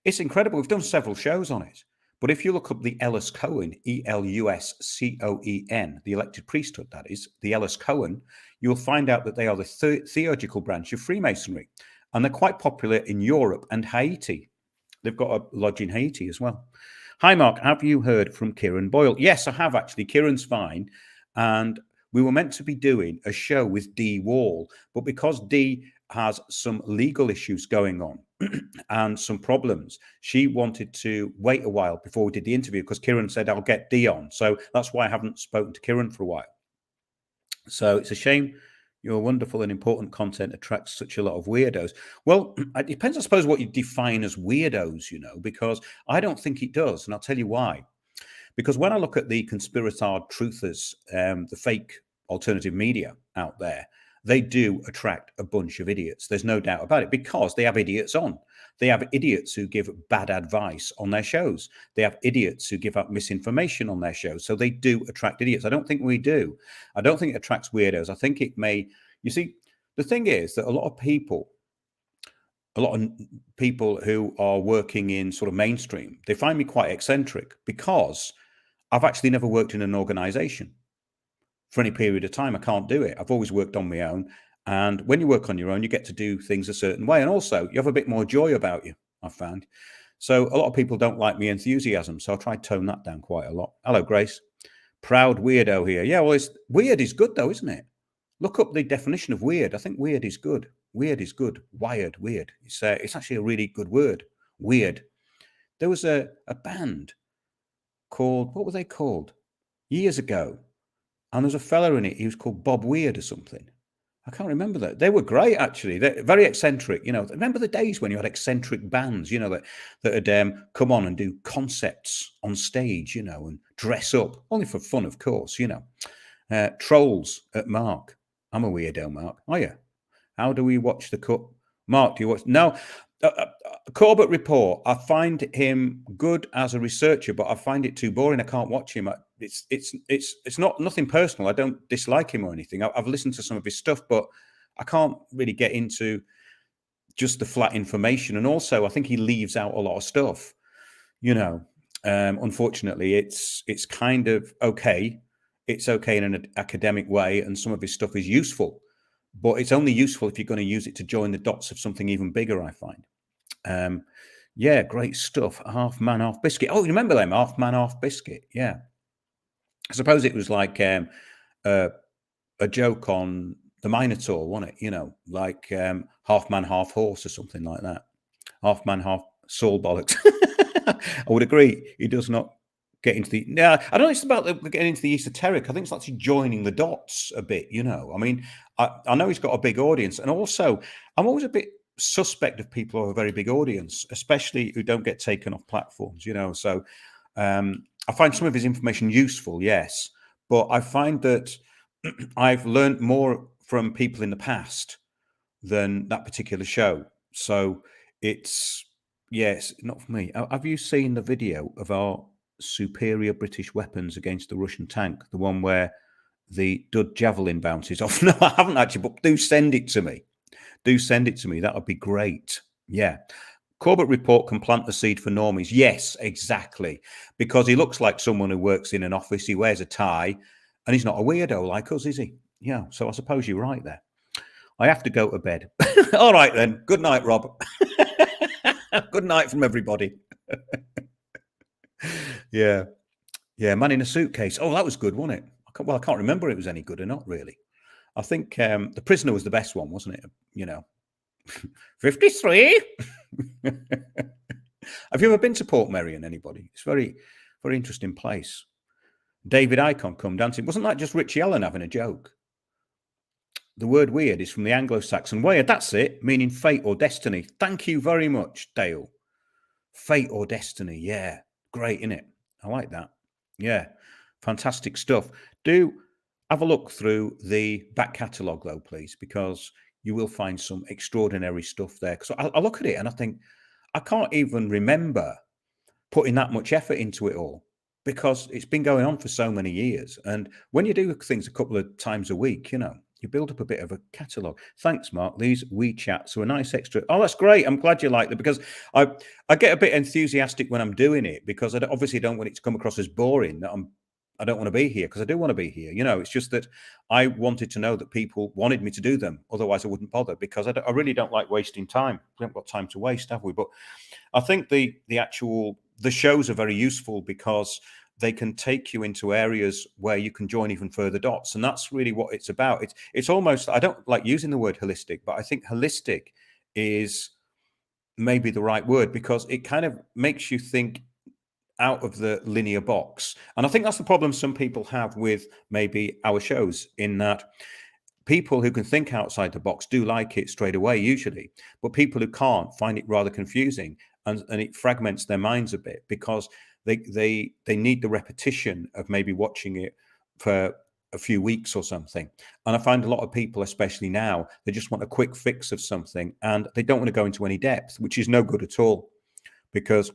it's incredible. We've done several shows on it. But if you look up the Ellis Cohen, Eluscoen, the elected priesthood, that is, the Ellis Cohen, you'll find out that they are the theurgical branch of Freemasonry. And they're quite popular in Europe and Haiti. They've got a lodge in Haiti as well. Hi, Mark. Have you heard from Kieran Boyle? Yes, I have, actually. Kieran's fine. And we were meant to be doing a show with Dee Wall. But because Dee has some legal issues going on and some problems, she wanted to wait a while before we did the interview because Kieran said, "I'll get Dee on." So that's why I haven't spoken to Kieran for a while. So it's a shame your wonderful and important content attracts such a lot of weirdos. Well, it depends, I suppose, what you define as weirdos, you know, because I don't think it does. And I'll tell you why. Because when I look at the conspiratard truthers, the fake alternative media out there, they do attract a bunch of idiots. There's no doubt about it, because they have idiots on. They have idiots who give bad advice on their shows. They have idiots who give out misinformation on their shows. So they do attract idiots. I don't think we do. I don't think it attracts weirdos. I think it may, you see, the thing is that a lot of people who are working in sort of mainstream, they find me quite eccentric because I've actually never worked in an organization for any period of time. I can't do it. I've always worked on my own. And when you work on your own, you get to do things a certain way. And also you have a bit more joy about you, I've found. So a lot of people don't like my enthusiasm. So I try to tone that down quite a lot. Hello, Grace. Proud weirdo here. Yeah, well, weird is good though, isn't it? Look up the definition of weird. I think weird is good. Weird is good. Wired, weird. It's actually a really good word. Weird. There was a band called, what were they called? Years ago. And there was a fella in it. He was called Bob Weird or something. I can't remember that. They were great, actually. They're very eccentric. You know, remember the days when you had eccentric bands, you know, that had come on and do concepts on stage, you know, and dress up, only for fun, of course, you know. Trolls at Mark. I'm a weirdo, Mark. Are you? How do we watch the cut? Mark, do you watch? No. Corbett Report. I find him good as a researcher, but I find it too boring. I can't watch him. It's not nothing personal. I don't dislike him or anything. I've listened to some of his stuff, but I can't really get into just the flat information. And also, I think he leaves out a lot of stuff. You know, unfortunately, it's kind of okay. It's okay in an academic way, and some of his stuff is useful. But it's only useful if you're going to use it to join the dots of something even bigger, I find. Yeah, great stuff. Half man, half biscuit. Oh, you remember them? Half man, half biscuit. Yeah. I suppose it was like a joke on the Minotaur, wasn't it? You know, like half man, half horse or something like that. Half man, half Saul bollocks. I would agree. He does not get into the... Yeah, I don't know, it's about getting into the esoteric. I think it's actually joining the dots a bit, you know. I mean, I know he's got a big audience. And also, I'm always a bit suspect of people who have a very big audience, especially who don't get taken off platforms, you know. So I find some of his information useful, yes. But I find that I've learned more from people in the past than that particular show. So it's, yes, not for me. Have you seen the video of our superior British weapons against the Russian tank, the one where the dud javelin bounces off? No, I haven't actually, but do send it to me. Do send it to me. That would be great. Yeah. Corbett Report can plant the seed for normies. Yes, exactly. Because he looks like someone who works in an office. He wears a tie and he's not a weirdo like us, is he? Yeah, so I suppose you're right there. I have to go to bed. All right then. Good night, Rob. Good night from everybody. Yeah. Yeah, Man in a Suitcase. Oh, that was good, wasn't it? I can't remember if it was any good or not, really. I think The Prisoner was the best one, wasn't it? 53. Have you ever been to Port Merion, anybody? It's very, very interesting place. David Icon come dancing. Wasn't that just Richie Allen having a joke? The word weird is from the Anglo-Saxon weird. That's it, meaning fate or destiny. Thank you very much, Dale. Fate or destiny. Yeah, great, isn't it? I like that. Yeah, fantastic stuff. Do have a look through the back catalogue, though, please, because you will find some extraordinary stuff there. Because I look at it and I think, I can't even remember putting that much effort into it all, because it's been going on for so many years. And when you do things a couple of times a week, you build up a bit of a catalogue. Thanks, Mark. These wee chats are a nice extra. Oh, that's great. I'm glad you like them, because I get a bit enthusiastic when I'm doing it, because I obviously don't want it to come across as boring, that I don't want to be here, because I do want to be here. It's just that I wanted to know that people wanted me to do them. Otherwise, I wouldn't bother, because I really don't like wasting time. We haven't got time to waste, have we? But I think the shows are very useful, because they can take you into areas where you can join even further dots. And that's really what it's about. It's almost, I don't like using the word holistic, but I think holistic is maybe the right word, because it kind of makes you think out of the linear box. And I think that's the problem some people have with maybe our shows, in that people who can think outside the box do like it straight away, usually, but people who can't find it rather confusing, and it fragments their minds a bit, because they need the repetition of maybe watching it for a few weeks or something. And I find a lot of people, especially now, they just want a quick fix of something, and they don't want to go into any depth, which is no good at all. Because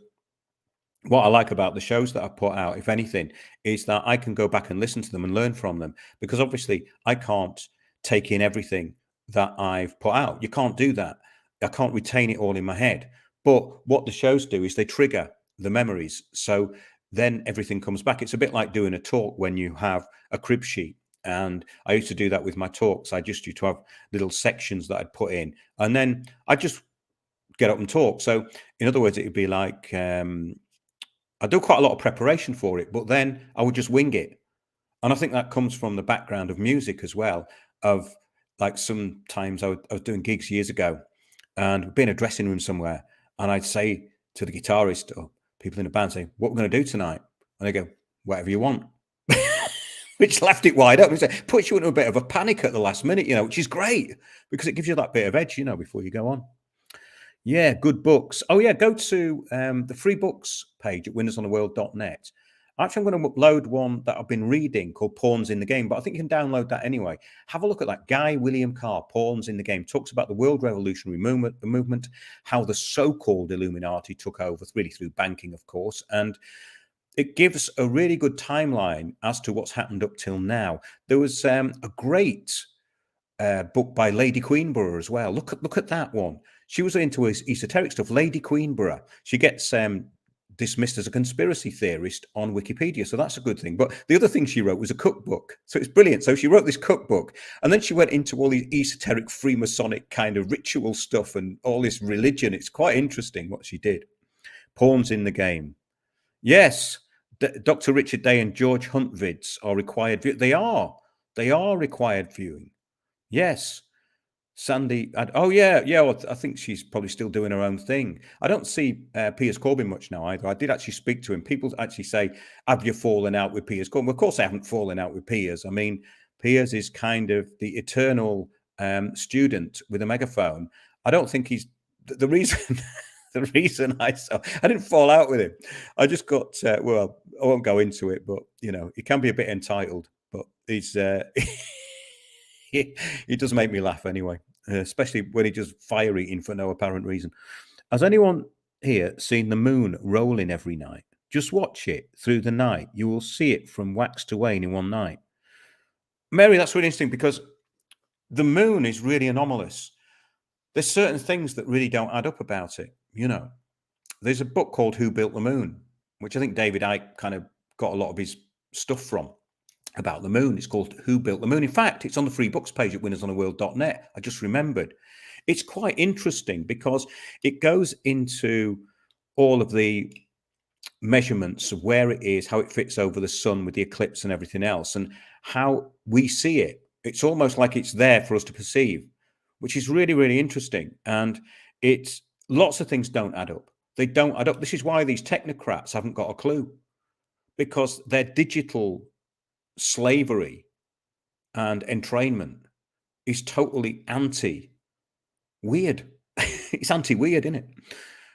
what I like about the shows that I put out, if anything, is that I can go back and listen to them and learn from them, because obviously I can't take in everything that I've put out. You can't do that. I can't retain it all in my head. But what the shows do is they trigger the memories. So then everything comes back. It's a bit like doing a talk when you have a crib sheet. And I used to do that with my talks. I just used to have little sections that I'd put in, and then I just get up and talk. So in other words, it would be like, I do quite a lot of preparation for it, but then I would just wing it. And I think that comes from the background of music as well. Of like, sometimes I was doing gigs years ago, and we'd be in a dressing room somewhere, and I'd say to the guitarist or people in the band, say, "What we're going to do tonight?" And they go, "Whatever you want," which left it wide open. It puts you into a bit of a panic at the last minute, which is great, because it gives you that bit of edge, before you go on. Yeah, good books. Oh, yeah, go to the free books page at windowsontheworld.net. Actually, I'm going to upload one that I've been reading called Pawns in the Game, but I think you can download that anyway. Have a look at that. Guy William Carr, Pawns in the Game, talks about the world revolutionary movement, how the so-called Illuminati took over, really through banking, of course, and it gives a really good timeline as to what's happened up till now. There was a great book by Lady Queenborough as well. Look at that one. She was into esoteric stuff. Lady Queenborough. She gets dismissed as a conspiracy theorist on Wikipedia, so that's a good thing. But the other thing she wrote was a cookbook, so it's brilliant. So she wrote this cookbook, and then she went into all these esoteric Freemasonic kind of ritual stuff and all this religion. It's quite interesting what she did. Pawns in the Game. Yes, Dr. Richard Day and George Hunt vids are required. They are required viewing. Yes. Sandy, well, I think she's probably still doing her own thing. I don't see Piers Corbyn much now either. I did actually speak to him. People actually say, "Have you fallen out with Piers Corbyn?" Well, of course I haven't fallen out with Piers. I mean, Piers is kind of the eternal student with a megaphone. I don't think he's the reason. The reason I didn't fall out with him. I just got well, I won't go into it, but he can be a bit entitled, but he's he does make me laugh anyway, especially when he does fire eating for no apparent reason. Has anyone here seen the moon rolling every night? Just watch it through the night. You will see it from wax to wane in one night. Mary, that's really interesting, because the moon is really anomalous. There's certain things that really don't add up about it. There's a book called Who Built the Moon, which I think David Icke kind of got a lot of his stuff from. about the moon. It's called Who Built the Moon. In fact, it's on the free books page at winnersontheworld.net. I just remembered. It's quite interesting because it goes into all of the measurements of where it is, how it fits over the sun with the eclipse and everything else, and how we see it. It's almost like it's there for us to perceive, which is really, really interesting. And it's lots of things don't add up. They don't add up. This is why these technocrats haven't got a clue, because their digital slavery and entrainment is totally anti-weird. It's anti-weird, isn't it?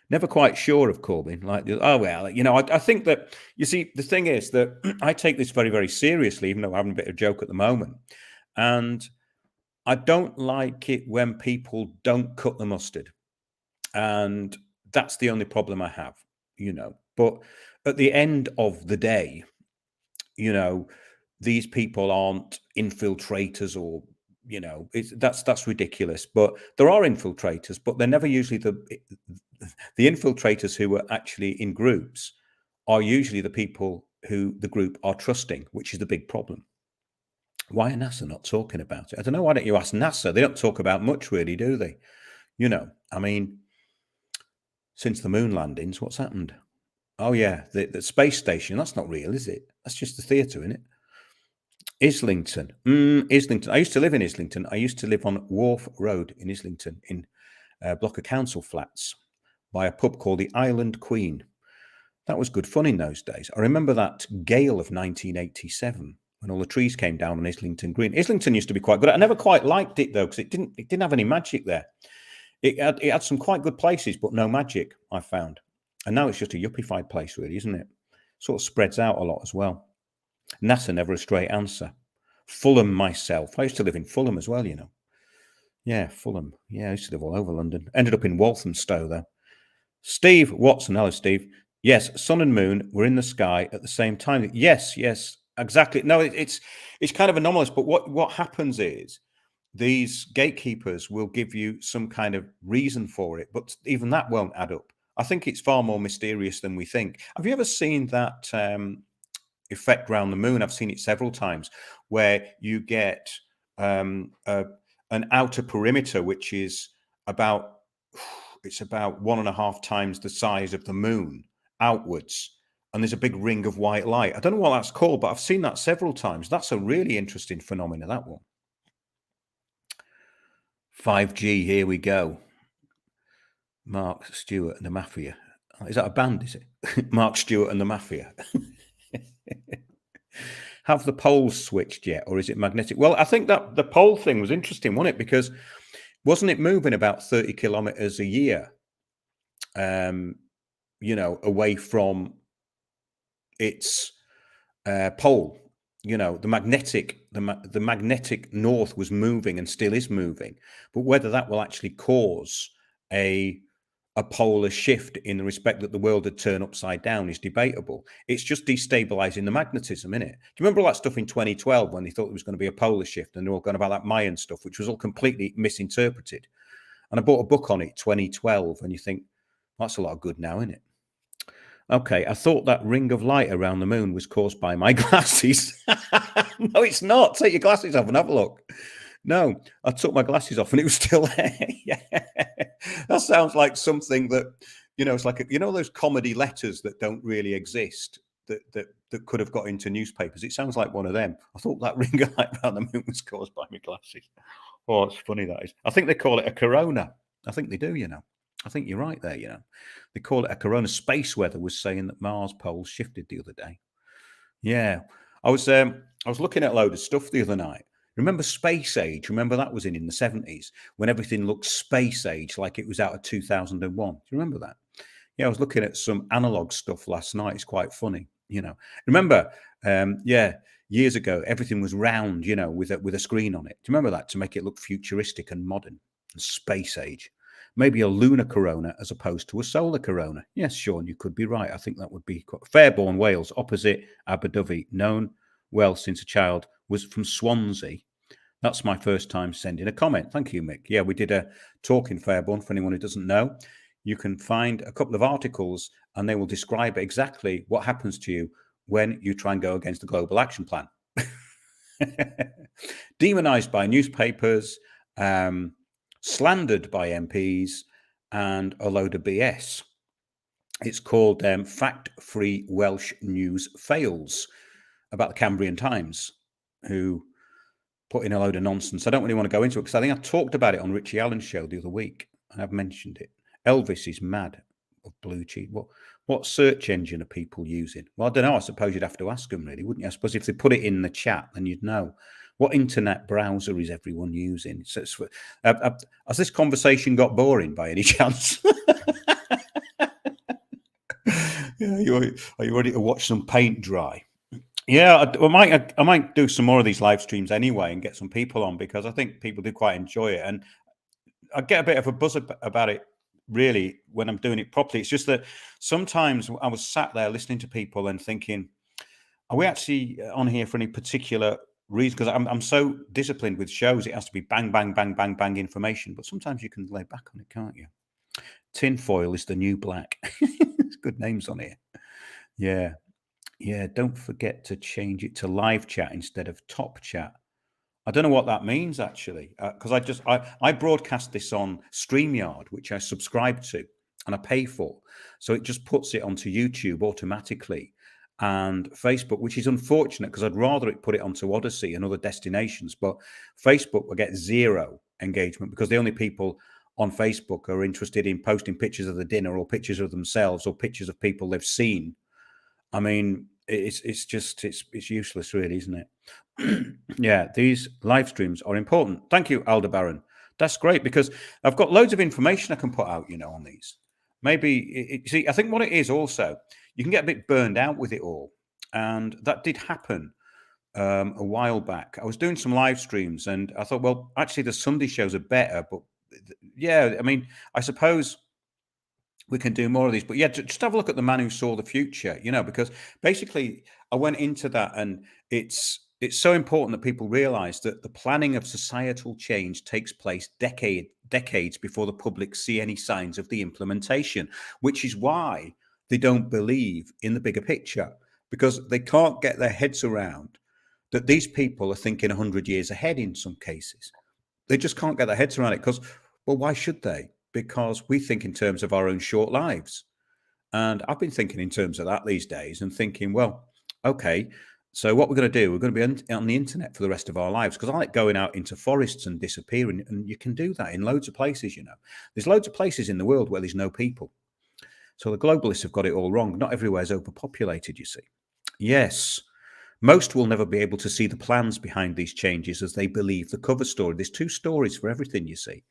Never quite sure of Corbyn. Like, oh, well, you know, I think that, you see, the thing is that I take this very, very seriously, even though I'm having a bit of a joke at the moment. And I don't like it when people don't cut the mustard. And that's the only problem I have, you know. But at the end of the day, you know, these people aren't infiltrators or, you know, that's ridiculous. But there are infiltrators, but they're never usually the infiltrators who are actually in groups are usually the people who the group are trusting, which is the big problem. Why are NASA not talking about it? I don't know. Why don't you ask NASA? They don't talk about much, really, do they? You know, I mean, since the moon landings, what's happened? Oh, yeah, the space station. That's not real, is it? That's just the theatre, isn't it? Islington. Islington. I used to live in Islington. I used to live on Wharf Road in Islington in a block of council flats by a pub called the Island Queen. That was good fun in those days. I remember that gale of 1987 when all the trees came down on Islington Green. Islington used to be quite good. I never quite liked it though, because it didn't have any magic there. It had some quite good places, but no magic, I found. And now it's just a yuppified place, really, isn't it? Sort of spreads out a lot as well. NASA, never a straight answer. Fulham myself. I used to live in Fulham as well, you know. Yeah, Fulham. Yeah, I used to live all over London. Ended up in Walthamstow, though. Steve Watson. Hello, Steve. Yes, sun and moon were in the sky at the same time. Yes, exactly. No, it's kind of anomalous. But what happens is these gatekeepers will give you some kind of reason for it, but even that won't add up. I think it's far more mysterious than we think. Have you ever seen that effect around the moon? I've seen it several times, where you get an outer perimeter, which is about 1.5 times the size of the moon outwards, and there's a big ring of white light. I don't know what that's called, but I've seen that several times. That's a really interesting phenomenon, that one. 5G, here we go. Mark Stewart and the Mafia. Is that a band, is it? Mark Stewart and the Mafia. Have the poles switched yet, or is it magnetic? Well, I think that the pole thing was interesting, wasn't it? Because wasn't it moving about 30 kilometers a year, you know, away from its pole? You know, the magnetic north was moving and still is moving, but whether that will actually cause a polar shift in the respect that the world had turned upside down is debatable. It's just destabilizing the magnetism, innit? Do you remember all that stuff in 2012 when they thought there was going to be a polar shift and they're all going about that Mayan stuff, which was all completely misinterpreted? And I bought a book on it, 2012, and you think, that's a lot of good now, isn't it? Okay, I thought that ring of light around the moon was caused by my glasses. No, it's not. Take your glasses off and have a look. No, I took my glasses off and it was still there. Yeah. That sounds like something that, you know, it's like, you know, those comedy letters that don't really exist that could have got into newspapers. It sounds like one of them. I thought that ring of light around the moon was caused by my glasses. Oh, it's funny, that is. I think they call it a corona. I think they do, you know. I think you're right there, you know. They call it a corona. Space Weather was saying that Mars poles shifted the other day. Yeah. I was looking at a load of stuff the other night. Remember Space Age? Remember that was in the 70s when everything looked space age, like it was out of 2001. Do you remember that? Yeah, I was looking at some analog stuff last night. It's quite funny, you know. Remember, years ago, everything was round, you know, with a screen on it. Do you remember that? To make it look futuristic and modern and space age. Maybe a lunar corona as opposed to a solar corona. Yes, Sean, you could be right. I think that would be quite... Fairborn, Wales, opposite Abu Dhabi. Known well since a child, was from Swansea. That's my first time sending a comment. Thank you, Mick. Yeah, we did a talk in Fairborn. For anyone who doesn't know, you can find a couple of articles and they will describe exactly what happens to you when you try and go against the Global Action Plan. demonized by newspapers, slandered by MPs, and a load of BS. It's called Fact-Free Welsh News Fails, about the Cambrian Times, who put in a load of nonsense. I don't really want to go into it because I think I talked about it on Richie Allen's show the other week, and I've mentioned it. Elvis is mad of blue cheese. What search engine are people using? Well, I don't know. I suppose you'd have to ask them, really, wouldn't you? I suppose if they put it in the chat, then you'd know. What internet browser is everyone using? Has this conversation got boring by any chance? Yeah, are you ready to watch some paint dry? Yeah, I might do some more of these live streams anyway and get some people on, because I think people do quite enjoy it, and I get a bit of a buzz about it really when I'm doing it properly. It's just that sometimes I was sat there listening to people and thinking, are we actually on here for any particular reason? Because I'm so disciplined with shows, it has to be bang, bang, bang, bang, bang information. But sometimes you can lay back on it, can't you? Tinfoil is the new black. It's good names on here. Yeah. Yeah, don't forget to change it to live chat instead of top chat. I don't know what that means, actually, because I broadcast this on StreamYard, which I subscribe to and I pay for. So it just puts it onto YouTube automatically and Facebook, which is unfortunate because I'd rather it put it onto Odyssey and other destinations. But Facebook will get zero engagement because the only people on Facebook are interested in posting pictures of the dinner or pictures of themselves or pictures of people they've seen. I mean, it's useless, really, isn't it? Yeah, these live streams are important. Thank you, Aldebaran. That's great, because I've got loads of information I can put out, on these. Maybe, see, I think what it is also, you can get a bit burned out with it all. And that did happen a while back. I was doing some live streams and I thought, well, actually the Sunday shows are better. But yeah, I mean, I suppose we can do more of these. But yeah, just have a look at The Man Who Saw the Future, because basically I went into that, and it's so important that people realize that the planning of societal change takes place decades before the public see any signs of the implementation, which is why they don't believe in the bigger picture, because they can't get their heads around that these people are thinking 100 years ahead in some cases. They just can't get their heads around it because, well, why should they? Because we think in terms of our own short lives. And I've been thinking in terms of that these days and thinking, well, okay, so what we're going to do, we're going to be on the internet for the rest of our lives, because I like going out into forests and disappearing. And you can do that in loads of places, There's loads of places in the world where there's no people. So the globalists have got it all wrong. Not everywhere is overpopulated, you see. Yes. Most will never be able to see the plans behind these changes as they believe the cover story. There's two stories for everything, you see.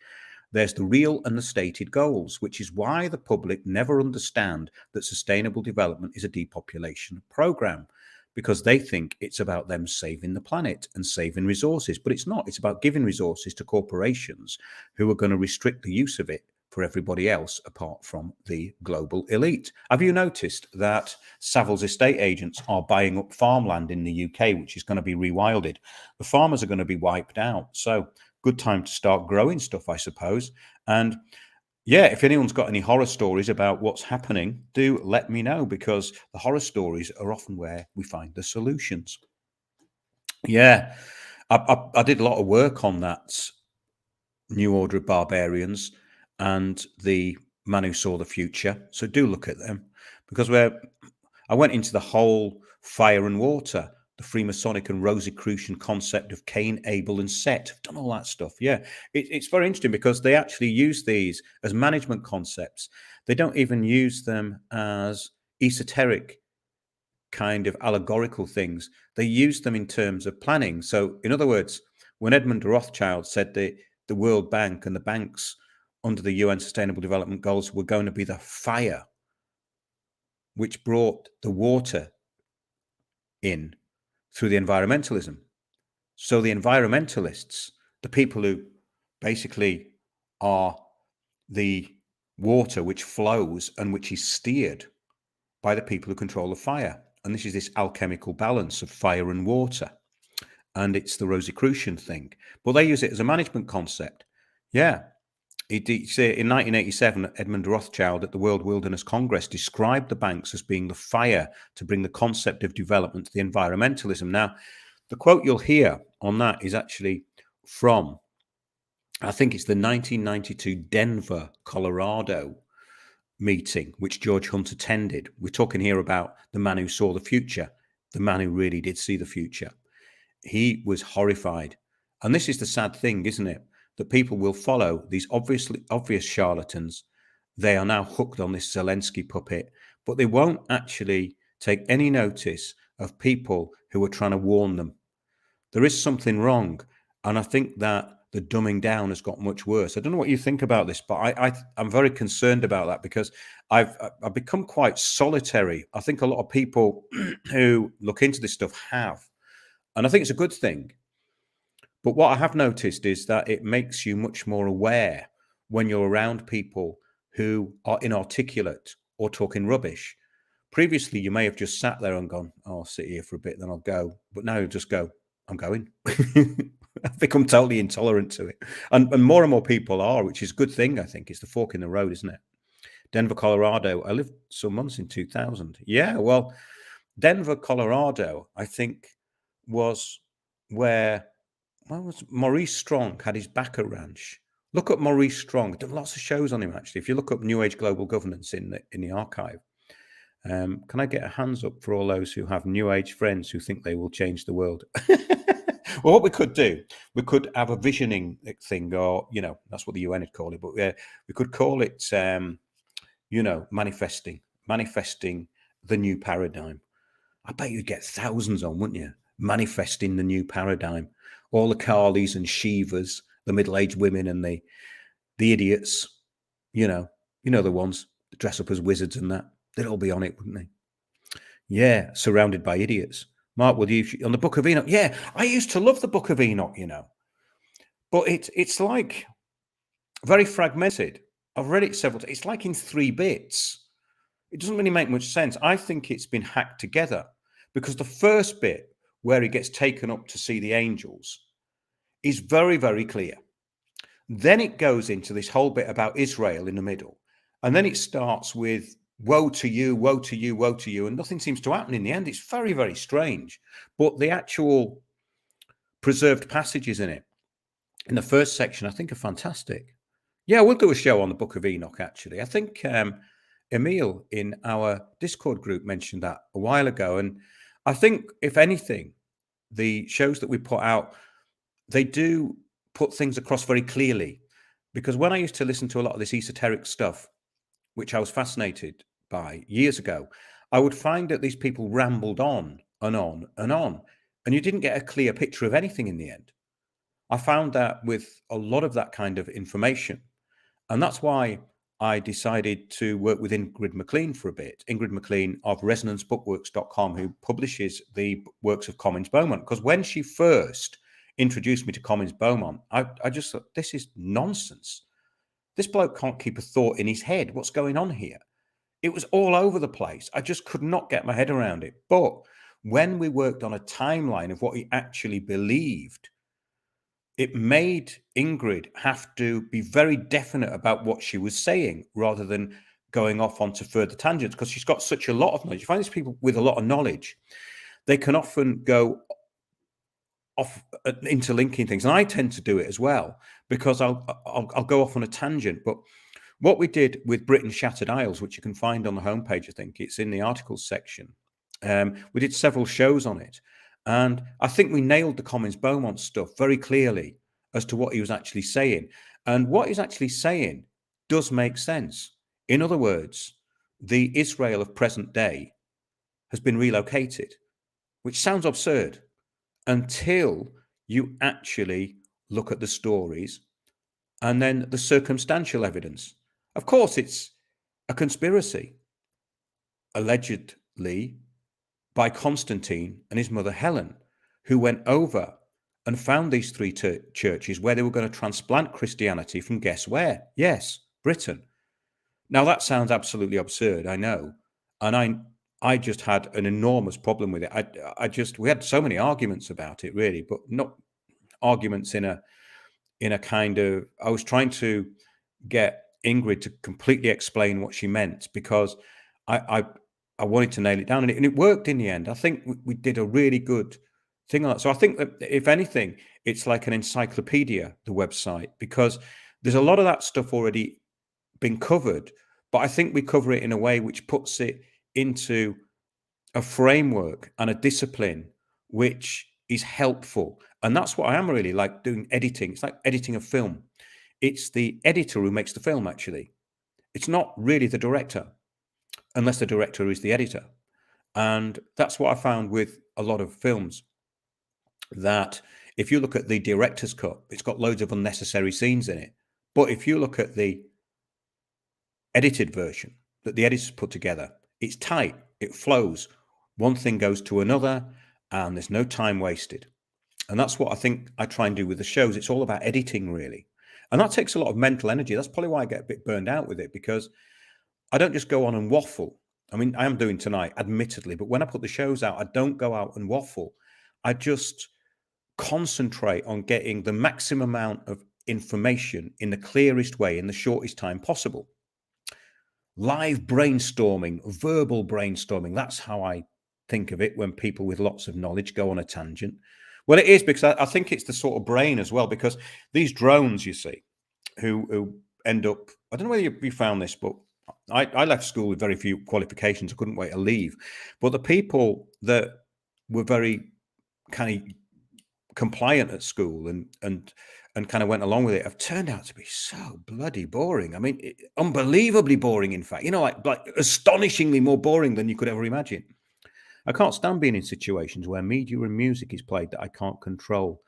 There's the real and the stated goals, which is why the public never understand that sustainable development is a depopulation program, because they think it's about them saving the planet and saving resources. But it's not. It's about giving resources to corporations who are going to restrict the use of it for everybody else apart from the global elite. Have you noticed that Savills estate agents are buying up farmland in the UK, which is going to be rewilded? The farmers are going to be wiped out. So good time to start growing stuff, I suppose. And yeah, if anyone's got any horror stories about what's happening, do let me know, because the horror stories are often where we find the solutions. Yeah, I did a lot of work on that New Order of Barbarians and the Man Who Saw the Future. So do look at them, because I went into the whole fire and water, the Freemasonic and Rosicrucian concept of Cain, Abel, and Set. I've done all that stuff. Yeah, it's very interesting because they actually use these as management concepts. They don't even use them as esoteric kind of allegorical things. They use them in terms of planning. So, in other words, when Edmund Rothschild said the World Bank and the banks under the UN Sustainable Development Goals were going to be the fire which brought the water in through the environmentalism. So the environmentalists, the people who basically are the water which flows and which is steered by the people who control the fire. And this is this alchemical balance of fire and water. And it's the Rosicrucian thing. But they use it as a management concept. Yeah. In 1987, Edmund Rothschild at the World Wilderness Congress described the banks as being the fire to bring the concept of development to the environmentalism. Now, The quote you'll hear on that is actually from, I think it's the 1992 Denver, Colorado meeting, which George Hunt attended. We're talking here about the man who saw the future, the man who really did see the future. He was horrified. And this is the sad thing, isn't it? That people will follow these obvious charlatans. They are now hooked on this Zelensky puppet, but they won't actually take any notice of people who are trying to warn them. There is something wrong. And I think that the dumbing down has got much worse. I don't know what you think about this, but I'm very concerned about that because I've become quite solitary. I think a lot of people who look into this stuff have. And I think it's a good thing. But what I have noticed is that it makes you much more aware when you're around people who are inarticulate or talking rubbish. Previously, you may have just sat there and gone, oh, I'll sit here for a bit, then I'll go. But now you just go, I'm going. I've become totally intolerant to it. And more people are, which is a good thing, I think. It's the fork in the road, isn't it? Denver, Colorado. I lived some months in 2000. Yeah, well, Denver, Colorado, I think, was where was Maurice Strong had his Backer Ranch. Look up Maurice Strong. I've done lots of shows on him, actually. If you look up New Age Global Governance in the archive. Can I get a hands up for all those who have New Age friends who think they will change the world? Well, what we could do, we could have a visioning thing, or, that's what the UN would call it, but we could call it, manifesting the new paradigm. I bet you'd get thousands on, wouldn't you? Manifesting the new paradigm. All the Carlies and Shivas, the middle-aged women and the idiots, the ones that dress up as wizards and that, they'd all be on it, wouldn't they? Yeah, surrounded by idiots. Mark, would you on the Book of Enoch? Yeah, I used to love the Book of Enoch, but it's like very fragmented. I've read it several times. It's like in 3 bits. It doesn't really make much sense. I think it's been hacked together because the first bit where he gets taken up to see the angels is very, very clear. Then it goes into this whole bit about Israel in the middle. And then it starts with woe to you, woe to you, woe to you. And nothing seems to happen in the end. It's very, very strange. But the actual preserved passages in it, in the first section, I think are fantastic. Yeah, we'll do a show on the Book of Enoch, actually. I think Emil in our Discord group mentioned that a while ago. And I think, if anything, the shows that we put out, they do put things across very clearly. Because when I used to listen to a lot of this esoteric stuff, which I was fascinated by years ago, I would find that these people rambled on and on and on, and you didn't get a clear picture of anything in the end. I found that with a lot of that kind of information. And that's why I decided to work with Ingrid McLean for a bit. Ingrid McLean of ResonanceBookworks.com, who publishes the works of Comins Beaumont. Because when she first introduced me to Comins Beaumont, I just thought, this is nonsense. This bloke can't keep a thought in his head. What's going on here? It was all over the place. I just could not get my head around it. But when we worked on a timeline of what he actually believed, it made Ingrid have to be very definite about what she was saying rather than going off onto further tangents, because she's got such a lot of knowledge. You find these people with a lot of knowledge, they can often go off interlinking things. And I tend to do it as well, because I'll go off on a tangent. But what we did with Britain's Shattered Isles, which you can find on the homepage, I think it's in the articles section. We did several shows on it. And I think we nailed the Comins Beaumont stuff very clearly as to what he was actually saying. And what he's actually saying does make sense. In other words, the Israel of present day has been relocated, which sounds absurd until you actually look at the stories and then the circumstantial evidence. Of course, it's a conspiracy, allegedly, by Constantine and his mother Helen, who went over and found these 3 churches where they were going to transplant Christianity from guess where? Yes, Britain. Now that sounds absolutely absurd, I know. And I just had an enormous problem with it. We had so many arguments about it, really, but not arguments in a kind of, I was trying to get Ingrid to completely explain what she meant, because I wanted to nail it down, and it worked in the end. I think we did a really good thing like that. So I think that if anything, it's like an encyclopedia, the website, because there's a lot of that stuff already been covered, but I think we cover it in a way which puts it into a framework and a discipline which is helpful. And that's what I am really like doing editing. It's like editing a film. It's the editor who makes the film, actually. It's not really the director, unless the director is the editor. And that's what I found with a lot of films, that if you look at the director's cut, it's got loads of unnecessary scenes in it. But if you look at the edited version that the editors put together, it's tight, it flows. One thing goes to another, and there's no time wasted. And that's what I think I try and do with the shows. It's all about editing, really. And that takes a lot of mental energy. That's probably why I get a bit burned out with it, because I don't just go on and waffle. I mean, I am doing tonight, admittedly, but when I put the shows out, I don't go out and waffle. I just concentrate on getting the maximum amount of information in the clearest way in the shortest time possible. Live brainstorming, verbal brainstorming. That's how I think of it when people with lots of knowledge go on a tangent. Well, it is, because I think it's the sort of brain as well, because these drones, you see, who end up, I don't know whether you found this, but I left school with very few qualifications. I couldn't wait to leave. But the people that were very kind of compliant at school and kind of went along with it have turned out to be so bloody boring. I mean, unbelievably boring, in fact, like astonishingly more boring than you could ever imagine. I can't stand being in situations where media and music is played that I can't control.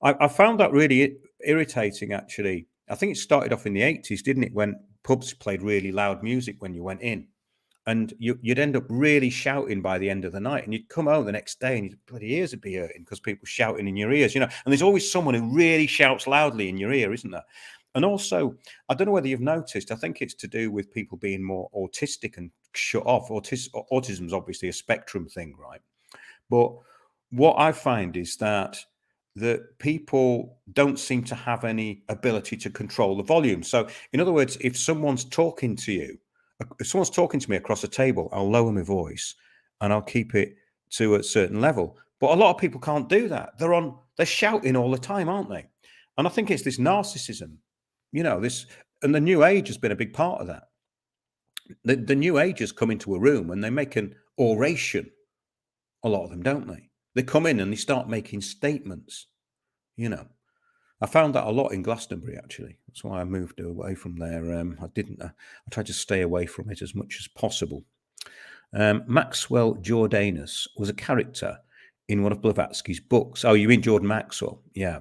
I found that really irritating, actually. I think it started off in the 80s, didn't it, when pubs played really loud music when you went in. And you'd end up really shouting by the end of the night, and you'd come home the next day and your bloody ears would be hurting because people shouting in your ears, And there's always someone who really shouts loudly in your ear, isn't there? And also, I don't know whether you've noticed, I think it's to do with people being more autistic and shut off. Autism is obviously a spectrum thing, right? But what I find is that people don't seem to have any ability to control the volume. So, in other words, if someone's talking to you, if someone's talking to me across a table, I'll lower my voice and I'll keep it to a certain level. But a lot of people can't do that. They're shouting all the time, aren't they? And I think it's this narcissism, this, and the new age has been a big part of that. The new agers come into a room and they make an oration. A lot of them, don't they? They come in and they start making statements. I found that a lot in Glastonbury, actually. That's why I moved away from there. I tried to stay away from it as much as possible. Maxwell Jordanus was a character in one of Blavatsky's books. Oh, you mean Jordan Maxwell? Yeah.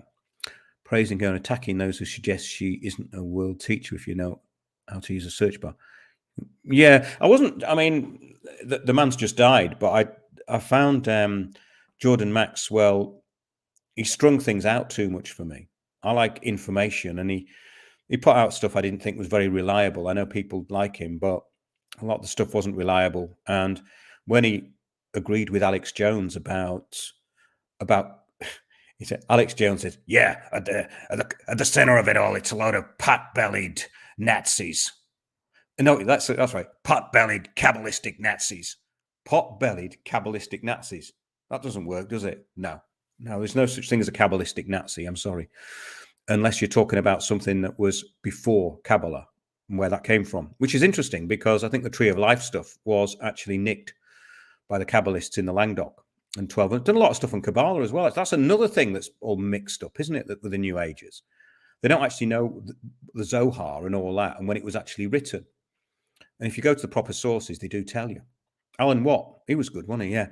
Praising her and attacking those who suggest she isn't a world teacher if you know how to use a search bar. Yeah, I mean, the man's just died, but I found Jordan Maxwell, he strung things out too much for me. I like information, and he put out stuff I didn't think was very reliable. I know people like him, but a lot of the stuff wasn't reliable. And when he agreed with Alex Jones about he said, Alex Jones says, yeah, at the center of it all, it's a load of pot-bellied Nazis. No, that's right. Pot-bellied Kabbalistic Nazis. Pot-bellied Kabbalistic Nazis. That doesn't work, does it? No, there's no such thing as a Kabbalistic Nazi. I'm sorry. Unless you're talking about something that was before Kabbalah and where that came from, which is interesting because I think the Tree of Life stuff was actually nicked by the Kabbalists in the Languedoc and 12. I've done a lot of stuff on Kabbalah as well. That's another thing that's all mixed up, isn't it, with the New Ages? They don't actually know the Zohar and all that and when it was actually written. And if you go to the proper sources, they do tell you. Alan Watt, he was good, wasn't he? Yeah.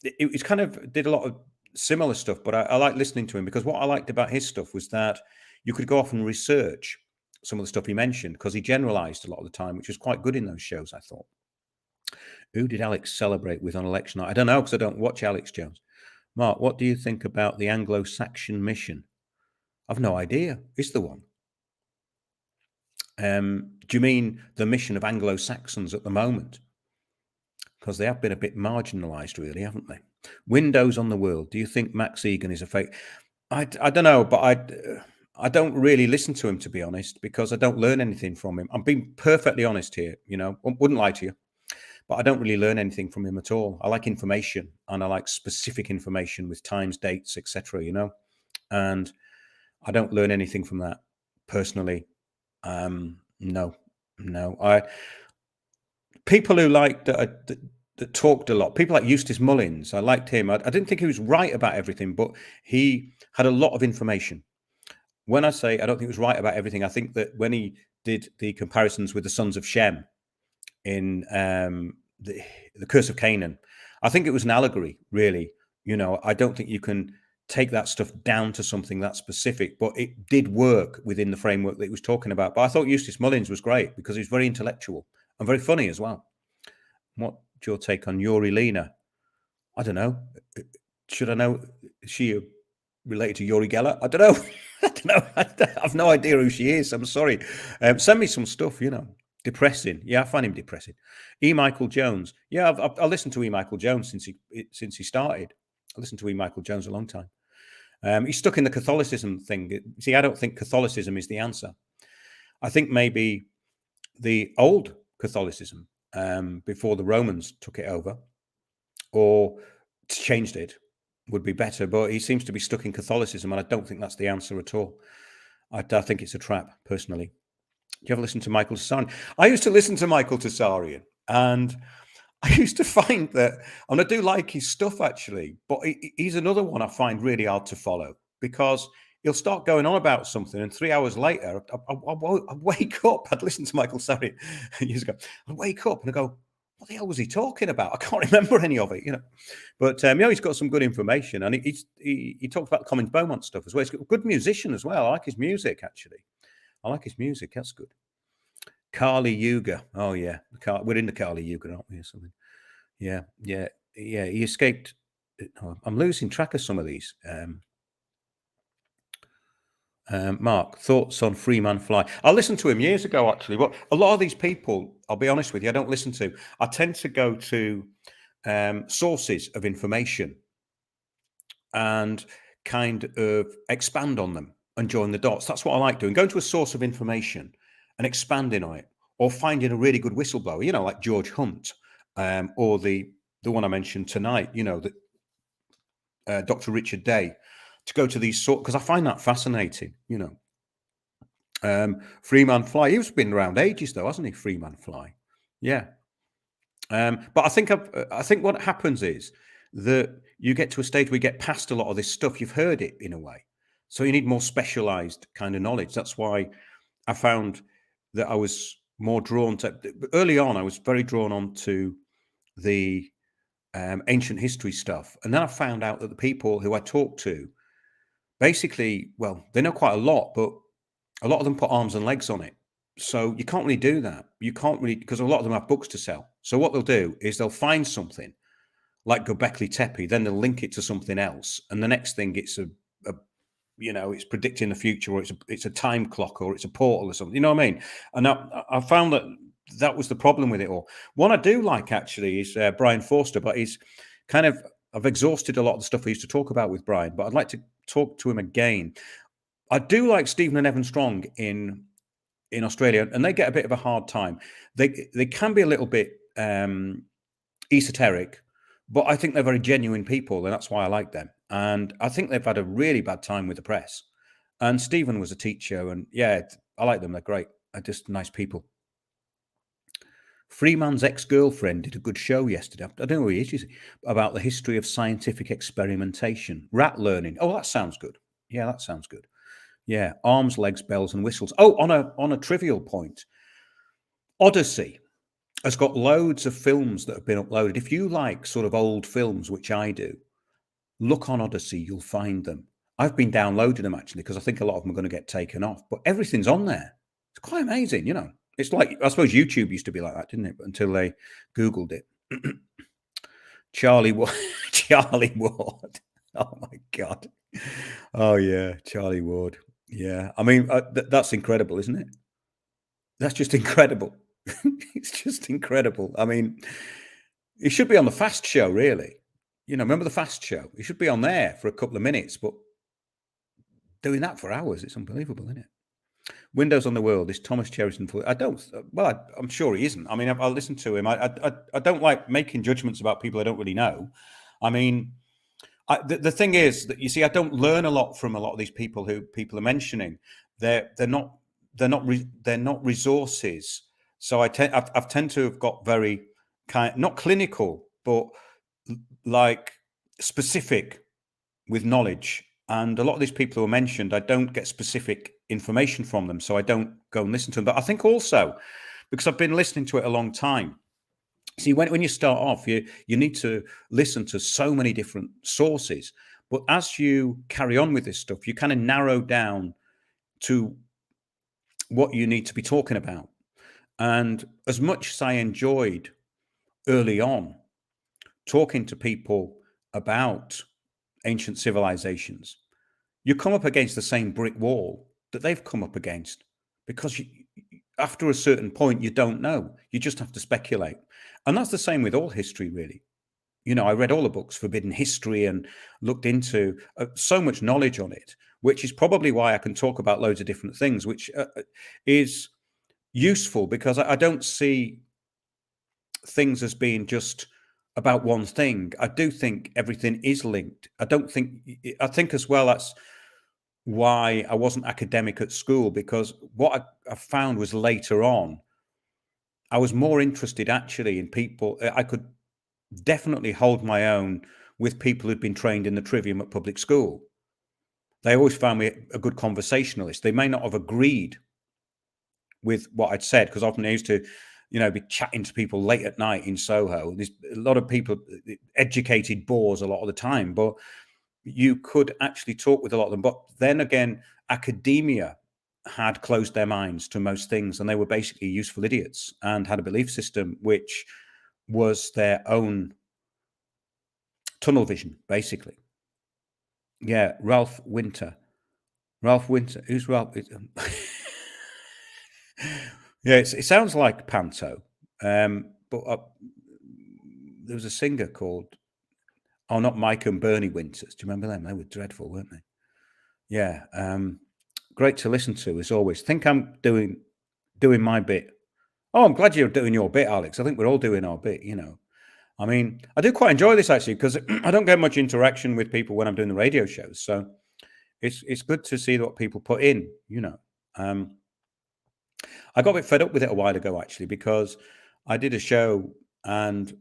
It kind of did a lot of similar stuff, but I like listening to him because what I liked about his stuff was that you could go off and research some of the stuff he mentioned because he generalized a lot of the time, which was quite good in those shows, I thought. Who did Alex celebrate with on election night? I don't know because I don't watch Alex Jones. Mark, what do you think about the Anglo-Saxon mission? I've no idea. Is there one? Do you mean the mission of Anglo-Saxons at the moment? Because they have been a bit marginalized, really, haven't they? Windows on the World. Do you think Max Egan is a fake? I don't know, but I don't really listen to him, to be honest, because I don't learn anything from him. I'm being perfectly honest here, wouldn't lie to you. but I don't really learn anything from him at all. I like information, and I like specific information with times, dates, etc. And I don't learn anything from that personally. No. People who liked that talked a lot. People like Eustace Mullins. I liked him. I didn't think he was right about everything, but he had a lot of information. When I say I don't think he was right about everything, I think that when he did the comparisons with the sons of Shem in the Curse of Canaan, I think it was an allegory, really. I don't think you can take that stuff down to something that specific, but it did work within the framework that he was talking about. But I thought Eustace Mullins was great because he's very intellectual and very funny as well. What's your take on Yuri Lena? I don't know. Should I know? Is she related to Yuri Geller? I don't know. I don't know. I have no idea who she is. I'm sorry. Send me some stuff, Depressing. Yeah, I find him depressing. E. Michael Jones. Yeah, I've listened to E. Michael Jones since he started. I listened to E. Michael Jones a long time. He's stuck in the Catholicism thing. See, I don't think Catholicism is the answer. I think maybe the old Catholicism, before the Romans took it over or changed it, would be better. But he seems to be stuck in Catholicism, and I don't think that's the answer at all. I think it's a trap, personally. Do you ever listen to Michael Tsarian? I used to listen to Michael Tsarian, and I used to find that, and I do like his stuff actually, but he's another one I find really hard to follow, because he'll start going on about something, and 3 hours later, I wake up. I'd listened to Michael Tsarian years ago. I wake up and I go, what the hell was he talking about? I can't remember any of it, But he's got some good information, and he talks about the Cummins Beaumont stuff as well. He's a good musician as well. I like his music, actually. I like his music. That's good. Kali Yuga. Oh yeah, we're in the Kali Yuga, aren't we, or something? Yeah. He escaped. I'm losing track of some of these. Mark, thoughts on Freeman Fly? I listened to him years ago, actually. But a lot of these people, I'll be honest with you, I don't listen to. I tend to go to sources of information and kind of expand on them and join the dots. That's what I like doing. Going to a source of information and expanding on it, or finding a really good whistleblower, like George Hunt, or the one I mentioned tonight, that Dr. Richard Day, to go to these because I find that fascinating, Freeman Fly. He's been around ages, though, hasn't he? Freeman Fly, yeah. But I think what happens is that you get to a stage where you get past a lot of this stuff. You've heard it in a way, so you need more specialized kind of knowledge. That's why I found that I was more drawn to, early on, I was very drawn on to the ancient history stuff. And then I found out that the people who I talked to, basically, well, they know quite a lot, but a lot of them put arms and legs on it. So you can't really do that. You can't really, because a lot of them have books to sell. So what they'll do is they'll find something like Göbekli Tepe, then they'll link it to something else. And the next thing, it's it's predicting the future, or it's a time clock, or it's a portal or something. You know what I mean? And I found that was the problem with it all. One I do like, actually, is Brian Forster, but he's kind of, I've exhausted a lot of the stuff I used to talk about with Brian, but I'd like to talk to him again. I do like Stephen and Evan Strong in Australia, and they get a bit of a hard time. They can be a little bit esoteric, but I think they're very genuine people, and that's why I like them. And I think they've had a really bad time with the press. And Stephen was a teacher, and yeah, I like them. They're great. They're just nice people. Freeman's ex-girlfriend did a good show yesterday. I don't know who he is, about the history of scientific experimentation, rat learning. Oh, that sounds good. Yeah, that sounds good. Yeah, arms, legs, bells, and whistles. Oh, on a trivial point, Odyssey has got loads of films that have been uploaded. If you like sort of old films, which I do, look on Odyssey, you'll find them. I've been downloading them, actually, because I think a lot of them are going to get taken off, but everything's on there. It's quite amazing, It's like, I suppose YouTube used to be like that, didn't it? Until they Googled it. Charlie Ward. Charlie Ward. Oh, my God. Oh, yeah. Charlie Ward. Yeah. I mean, that's incredible, isn't it? That's just incredible. It's just incredible. I mean, it should be on the Fast Show, really. Remember the Fast Show? It should be on there for a couple of minutes, but doing that for hours, it's unbelievable, isn't it? Windows on the World is Thomas Cherryton. I don't. Well, I'm sure he isn't. I mean, I'll listen to him. I don't like making judgments about people I don't really know. I mean, the thing is that, you see, I don't learn a lot from a lot of these people who people are mentioning. They're not resources. So I've tend to have got very not clinical, but like specific with knowledge. And a lot of these people who are mentioned, I don't get specific information from them, so I don't go and listen to them. But I think also because I've been listening to it a long time. See, when you start off, you need to listen to so many different sources. But as you carry on with this stuff, you kind of narrow down to what you need to be talking about. And as much as I enjoyed early on talking to people about ancient civilizations, you come up against the same brick wall that they've come up against, because after a certain point, you don't know. You just have to speculate. And that's the same with all history, really. You know, I read all the books, Forbidden History, and looked into so much knowledge on it, which is probably why I can talk about loads of different things, which is useful, because I don't see things as being just about one thing. I do think everything is linked. I think as well that's why I wasn't academic at school, because what I found was later on, I was more interested actually in people. I could definitely hold my own with people who'd been trained in the trivium at public school. They always found me a good conversationalist. They may not have agreed with what I'd said, because often I used to, be chatting to people late at night in Soho. There's a lot of people, educated bores a lot of the time, but you could actually talk with a lot of them. But then again, academia had closed their minds to most things, and they were basically useful idiots and had a belief system which was their own tunnel vision, basically. Yeah, Ralph Winter. Who's Ralph? Yeah, it sounds like Panto, but there was a singer called, not Mike and Bernie Winters. Do you remember them? They were dreadful, weren't they? Yeah, great to listen to as always. Think I'm doing my bit. Oh, I'm glad you're doing your bit, Alex. I think we're all doing our bit. I mean, I do quite enjoy this actually, because I don't get much interaction with people when I'm doing the radio shows. So it's good to see what people put in. I got a bit fed up with it a while ago actually, because I did a show and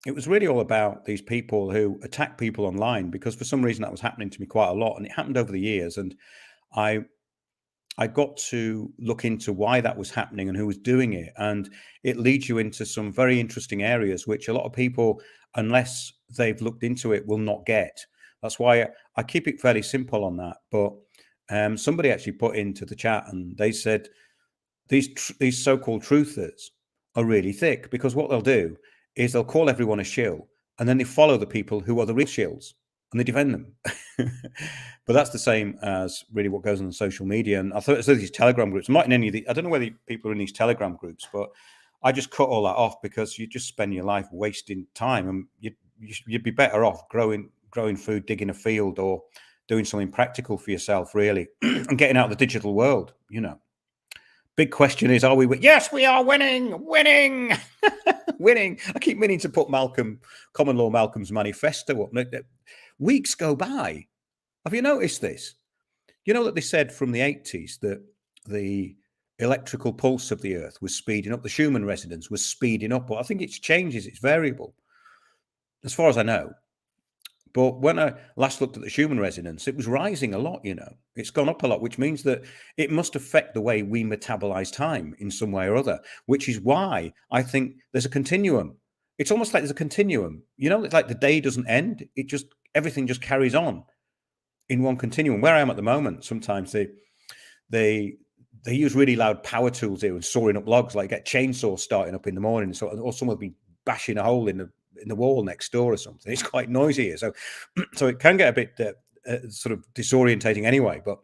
it was really all about these people who attack people online, because for some reason that was happening to me quite a lot, and it happened over the years. And I got to look into why that was happening and who was doing it. And it leads you into some very interesting areas, which a lot of people, unless they've looked into it, will not get. That's why I keep it fairly simple on that. But somebody actually put into the chat and they said, these so-called truthers are really thick, because what they'll do is they'll call everyone a shill, and then they follow the people who are the real shills and they defend them. But that's the same as really what goes on social media. And I thought it's these Telegram groups. I'm not in any of the, I don't know whether people are in these Telegram groups, but I just cut all that off, because you just spend your life wasting time, and you'd be better off growing food, digging a field, or doing something practical for yourself, really, and getting out of the digital world. Big question is, are we? Yes, we are winning. Winning. I keep meaning to put Common Law Malcolm's manifesto up. Weeks go by. Have you noticed this? You know that they said from the 80s that the electrical pulse of the Earth was speeding up. The Schumann resonance was speeding up. But I think it changes. It's variable, as far as I know. But when I last looked at the Schumann resonance, it was rising a lot, It's gone up a lot, which means that it must affect the way we metabolize time in some way or other, which is why I think there's a continuum. It's almost like there's a continuum. It's like the day doesn't end. Everything just carries on in one continuum. Where I am at the moment, sometimes they use really loud power tools here and sawing up logs, like get chainsaws starting up in the morning. So, or someone will be bashing a hole in the wall next door or something. It's quite noisy here, so it can get a bit sort of disorientating anyway. But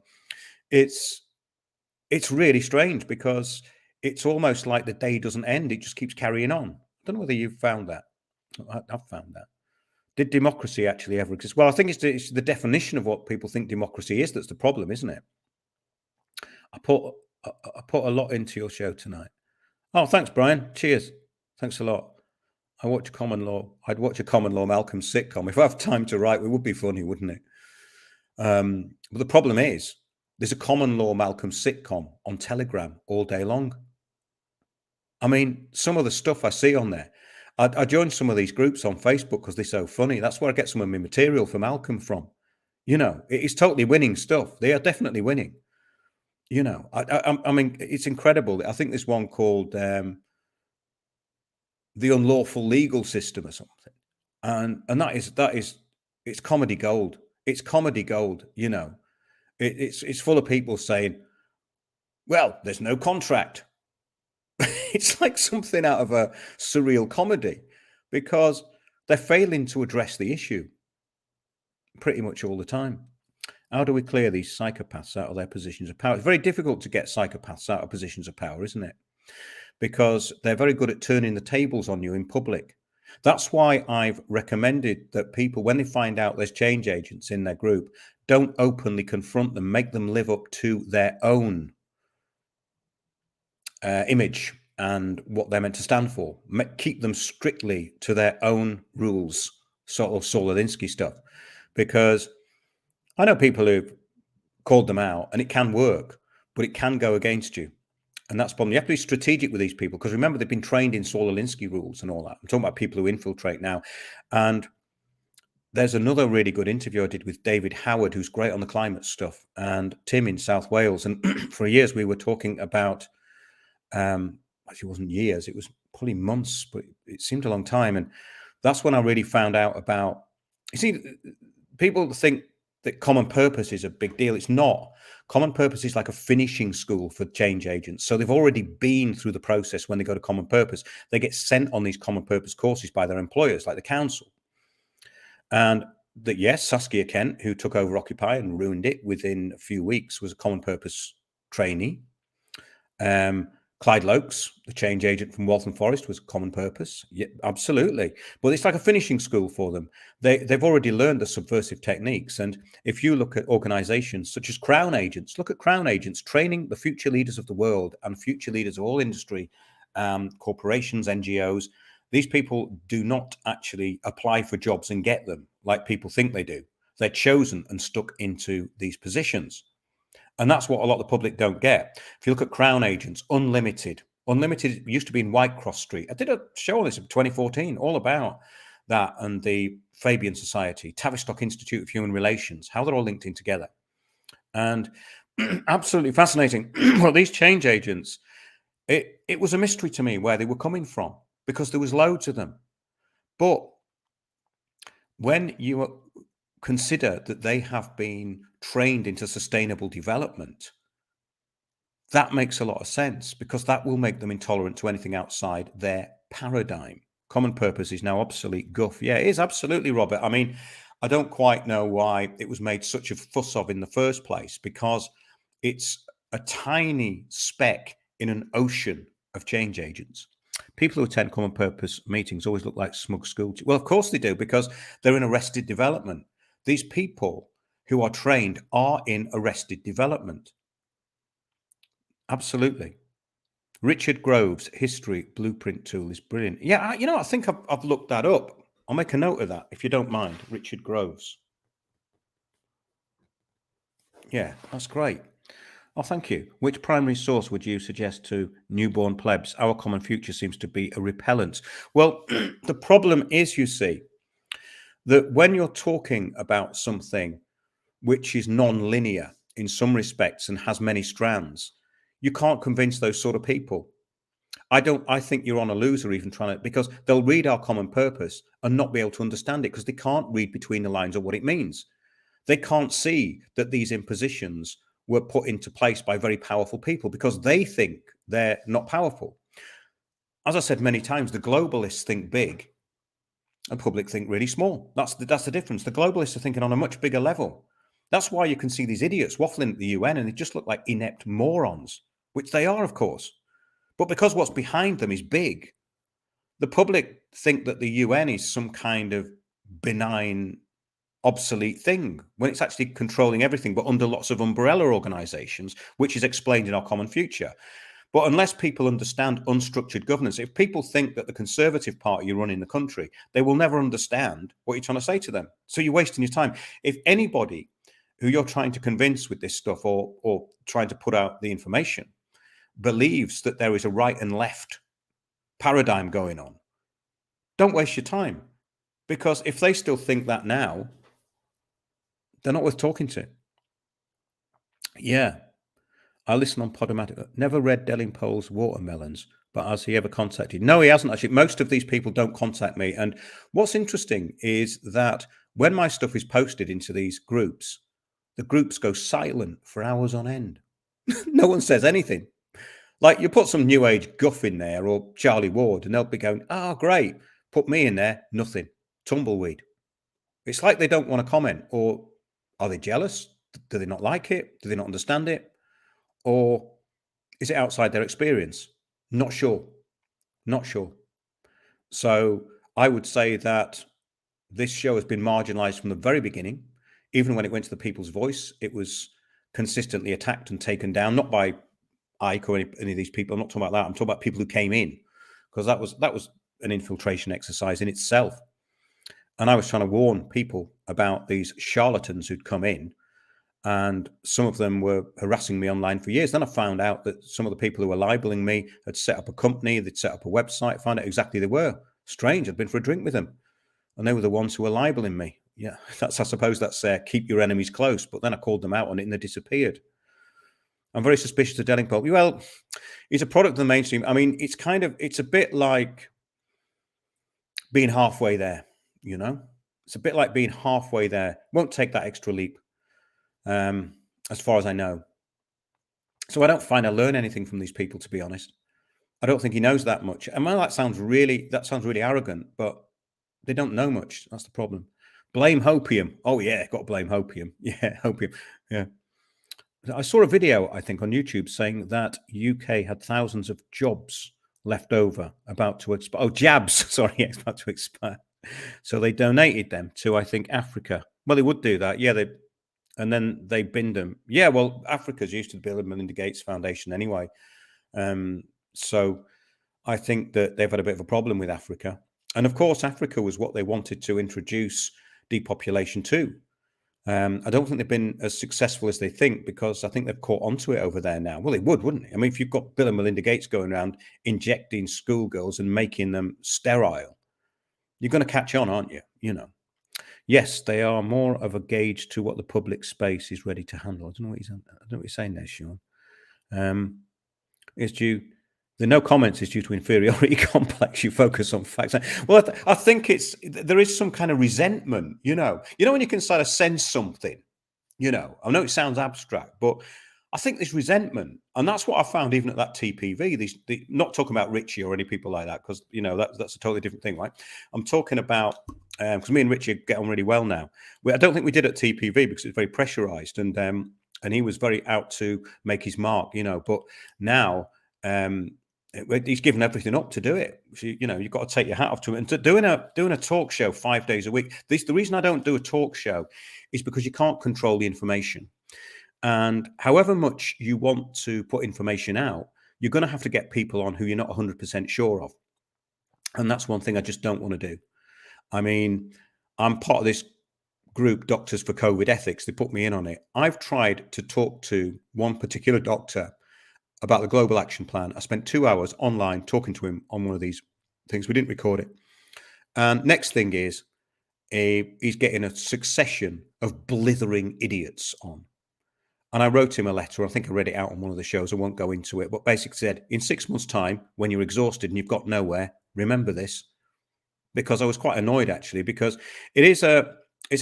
it's really strange, because it's almost like the day doesn't end; it just keeps carrying on. I don't know whether you've found that. I've found that. Did democracy actually ever exist? Well, I think it's the definition of what people think democracy is that's the problem, isn't it? I put I put a lot into your show tonight. Oh, thanks, Brian. Cheers. Thanks a lot. I watch common law. I'd watch a common law Malcolm sitcom. If I have time to write, it would be funny, wouldn't it? But the problem is, there's a common law Malcolm sitcom on Telegram all day long. I mean, some of the stuff I see on there, I joined some of these groups on Facebook because they're so funny. That's where I get some of my material for Malcolm from. You know, it's totally winning stuff. They are definitely winning. You know, I mean, it's incredible. I think there's one called The Unlawful Legal System or something, and that is it's comedy gold. It's comedy gold. You know, it's full of people saying, "Well, there's no contract." It's like something out of a surreal comedy because they're failing to address the issue pretty much all the time. How do we clear these psychopaths out of their positions of power? It's very difficult to get psychopaths out of positions of power, isn't it? Because they're very good at turning the tables on you in public. That's why I've recommended that people, when they find out there's change agents in their group, don't openly confront them, make them live up to their own image and what they're meant to stand for. Keep them strictly to their own rules, sort of Saul Alinsky stuff. Because I know people who've called them out and it can work, but it can go against you. And that's the problem. You have to be strategic with these people because remember, they've been trained in Saul Alinsky rules and all that. I'm talking about people who infiltrate now. And there's another really good interview I did with David Howard, who's great on the climate stuff, and Tim in South Wales. And for years, we were talking about, actually, it wasn't years, it was probably months, but it seemed a long time. And that's when I really found out about, you see, people think that common purpose is a big deal. It's not. Common purpose is like a finishing school for change agents. So they've already been through the process when they go to common purpose. They get sent on these common purpose courses by their employers, like the council. And that, yes, Saskia Kent, who took over Occupy and ruined it within a few weeks, was a common purpose trainee. Clyde Lokes, the change agent from Waltham Forest, was common purpose. Yeah, absolutely. But it's like a finishing school for them. They've already learned the subversive techniques. And if you look at organizations such as Crown Agents, look at Crown Agents training the future leaders of the world and future leaders of all industry, corporations, NGOs. These people do not actually apply for jobs and get them like people think they do. They're chosen and stuck into these positions. And that's what a lot of the public don't get. If you look at Crown Agents, Unlimited used to be in Whitecross Street. I did a show on this in 2014, all about that and the Fabian Society, Tavistock Institute of Human Relations, how they're all linked in together. And absolutely fascinating. Well, these change agents, it was a mystery to me where they were coming from because there was loads of them. But when you consider that they have been trained into sustainable development, that makes a lot of sense because that will make them intolerant to anything outside their paradigm. Common purpose is now obsolete guff. Yeah, it is absolutely, Robert. I mean, I don't quite know why it was made such a fuss of in the first place because it's a tiny speck in an ocean of change agents. People who attend common purpose meetings always look like smug school. Well, of course they do because they're in arrested development. These people who are trained are in arrested development. Absolutely. Richard Grove's history blueprint tool is brilliant. Yeah, I think I've looked that up. I'll make a note of that if you don't mind. Richard Grove's. Yeah, that's great. Oh, thank you. Which primary source would you suggest to newborn plebs? Our common future seems to be a repellent. Well, the problem is, you see, that when you're talking about something which is non-linear in some respects and has many strands, you can't convince those sort of people. I think you're on a loser even trying to, because they'll read our common purpose and not be able to understand it because they can't read between the lines of what it means. They can't see that these impositions were put into place by very powerful people because they think they're not powerful. As I said many times, the globalists think big and public think really small. That's the difference. The globalists are thinking on a much bigger level. That's why you can see these idiots waffling at the UN and they just look like inept morons, which they are, of course. But because what's behind them is big, the public think that the UN is some kind of benign obsolete thing when it's actually controlling everything, but under lots of umbrella organizations, which is explained in Our Common Future. But unless people understand unstructured governance, if people think that the Conservative Party running the country, they will never understand what you're trying to say to them. So you're wasting your time. If anybody who you're trying to convince with this stuff or trying to put out the information believes that there is a right and left paradigm going on, don't waste your time. Because if they still think that now, they're not worth talking to. Yeah. I listen on Podomatic. Never read Delingpole's Watermelons, but has he ever contacted? No, he hasn't actually. Most of these people don't contact me. And what's interesting is that when my stuff is posted into these groups, the groups go silent for hours on end. No one says anything. Like you put some new age guff in there or Charlie Ward and they'll be going, oh, great. Put me in there. Nothing. Tumbleweed. It's like they don't want to comment. Or are they jealous? Do they not like it? Do they not understand it? Or is it outside their experience? Not sure. Not sure. So I would say that this show has been marginalized from the very beginning. Even when it went to the People's Voice, it was consistently attacked and taken down, not by Ike or any of these people. I'm not talking about that. I'm talking about people who came in, because that was an infiltration exercise in itself. And I was trying to warn people about these charlatans who'd come in, and some of them were harassing me online for years. Then I found out that some of the people who were libeling me had set up a company, they'd set up a website, found out exactly they were. Strange, I'd been for a drink with them, and they were the ones who were libeling me. Yeah, I suppose that's keep your enemies close. But then I called them out on it and they disappeared. I'm very suspicious of Delingpole. Well, he's a product of the mainstream. I mean, it's a bit like being halfway there, you know? It's a bit like being halfway there. Won't take that extra leap. As far as I know. So I don't find I learn anything from these people, to be honest. I don't think he knows that much. And well, that sounds really arrogant, but they don't know much. That's the problem. Blame hopium. Oh yeah, got to blame hopium. Yeah, hopium. Yeah. I saw a video, I think, on YouTube saying that UK had thousands of jobs left over about to expire. Oh, jabs. Sorry, yeah, about to expire. So they donated them to, I think, Africa. Well, they would do that. Yeah, and then they binned them. Yeah, well, Africa's used to the Bill and Melinda Gates Foundation anyway. So I think that they've had a bit of a problem with Africa. And of course, Africa was what they wanted to introduce depopulation to. I don't think they've been as successful as they think, because I think they've caught onto it over there now. Well, they would, wouldn't they? I mean, if you've got Bill and Melinda Gates going around injecting schoolgirls and making them sterile, you're going to catch on, aren't you? You know. Yes, they are more of a gauge to what the public space is ready to handle. I don't know what you're saying there, Sean. It's due. The no comments is due to inferiority complex. You focus on facts. Well, I think there is some kind of resentment. You know when you can sort of sense something. You know, I know it sounds abstract, but I think there's resentment, and that's what I found even at that TPV. Not talking about Richie or any people like that, because you know that's a totally different thing, right? I'm talking about because me and Richie get on really well now. I don't think we did at TPV because it's very pressurized, and he was very out to make his mark, you know. But now he's given everything up to do it. So, you know, you've got to take your hat off to him. And to doing a talk show 5 days a week. The reason I don't do a talk show is because you can't control the information. And however much you want to put information out, you're going to have to get people on who you're not 100% sure of. And that's one thing I just don't want to do. I mean, I'm part of this group, Doctors for COVID Ethics. They put me in on it. I've tried to talk to one particular doctor about the Global Action Plan. I spent 2 hours online talking to him on one of these things. We didn't record it. And next thing is he's getting a succession of blithering idiots on. And I wrote him a letter. I think I read it out on one of the shows. I won't go into it, but basically said, in 6 months' time, when you're exhausted and you've got nowhere, remember this. Because I was quite annoyed, actually, because it's a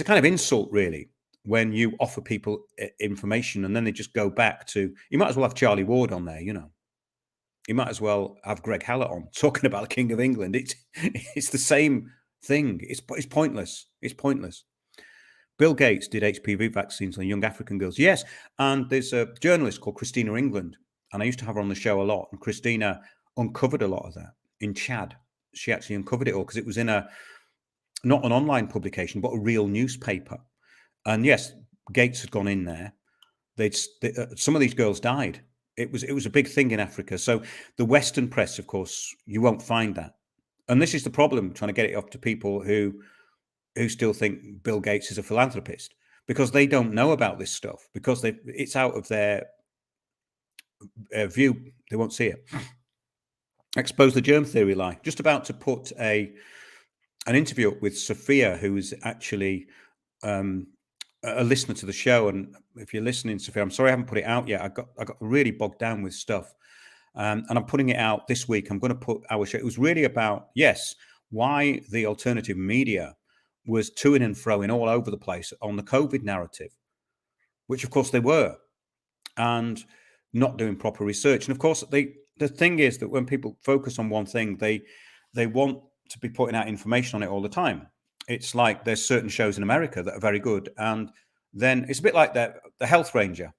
kind of insult, really, when you offer people information and then they just go back to, you might as well have Charlie Ward on there, you know. You might as well have Greg Hallett on talking about the King of England. It's the same thing. It's pointless. It's pointless. Bill Gates did HPV vaccines on young African girls. Yes. And there's a journalist called Christina England. And I used to have her on the show a lot. And Christina uncovered a lot of that in Chad. She actually uncovered it all because it was in not an online publication, but a real newspaper. And yes, Gates had gone in there. Some of these girls died. It was a big thing in Africa. So the Western press, of course, you won't find that. And this is the problem, trying to get it up to people who still think Bill Gates is a philanthropist, because they don't know about this stuff, because it's out of their view. They won't see it. Expose the germ theory lie. Just about to put an interview up with Sophia, who is actually a listener to the show. And if you're listening, Sophia, I'm sorry I haven't put it out yet. I got really bogged down with stuff, and I'm putting it out this week. I'm going to put our show. It was really about, yes, why the alternative media was toing and froing all over the place on the COVID narrative, which of course they were, and not doing proper research. And of course, the thing is that when people focus on one thing, they want to be putting out information on it all the time. It's like there's certain shows in America that are very good, and then it's a bit like the Health Ranger.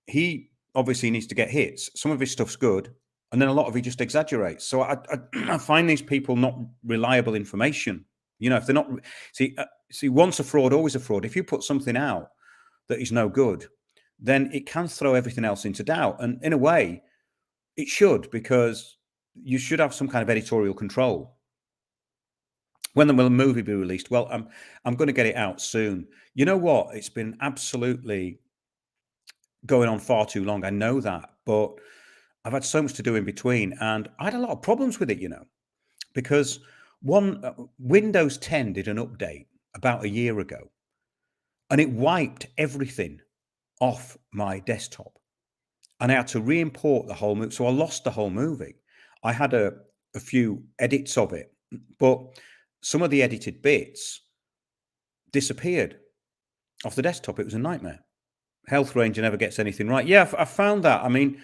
He obviously needs to get hits. Some of his stuff's good, and then a lot of it just exaggerates. So I find these people not reliable information. You know, if they're not see, once a fraud, always a fraud. If you put something out that is no good, then it can throw everything else into doubt. And in a way, it should, because you should have some kind of editorial control. When will a movie be released? Well, I'm going to get it out soon. You know what? It's been absolutely going on far too long. I know that, but I've had so much to do in between, and I had a lot of problems with it, you know, because Windows 10 did an update about a year ago, and it wiped everything off my desktop, and I had to re-import the whole movie. So I lost the whole movie. I had a few edits of it, but some of the edited bits disappeared off the desktop. It was a nightmare. Health Ranger never gets anything right. Yeah, I found that. I mean,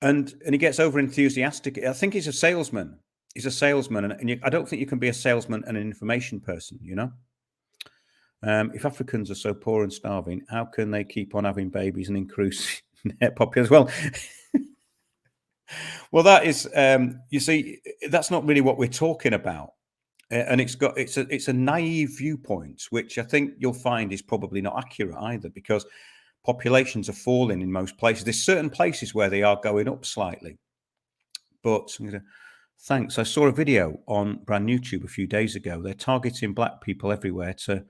and he gets over enthusiastic. I think he's a salesman. He's a salesman, and I don't think you can be a salesman and an information person, you know? If Africans are so poor and starving, how can they keep on having babies and increase their population? Well, well, that is, you see, that's not really what we're talking about. And it's a naive viewpoint, which I think you'll find is probably not accurate either, because populations are falling in most places. There's certain places where they are going up slightly. But thanks. I saw a video on brand new tube a few days ago. They're targeting black people everywhere to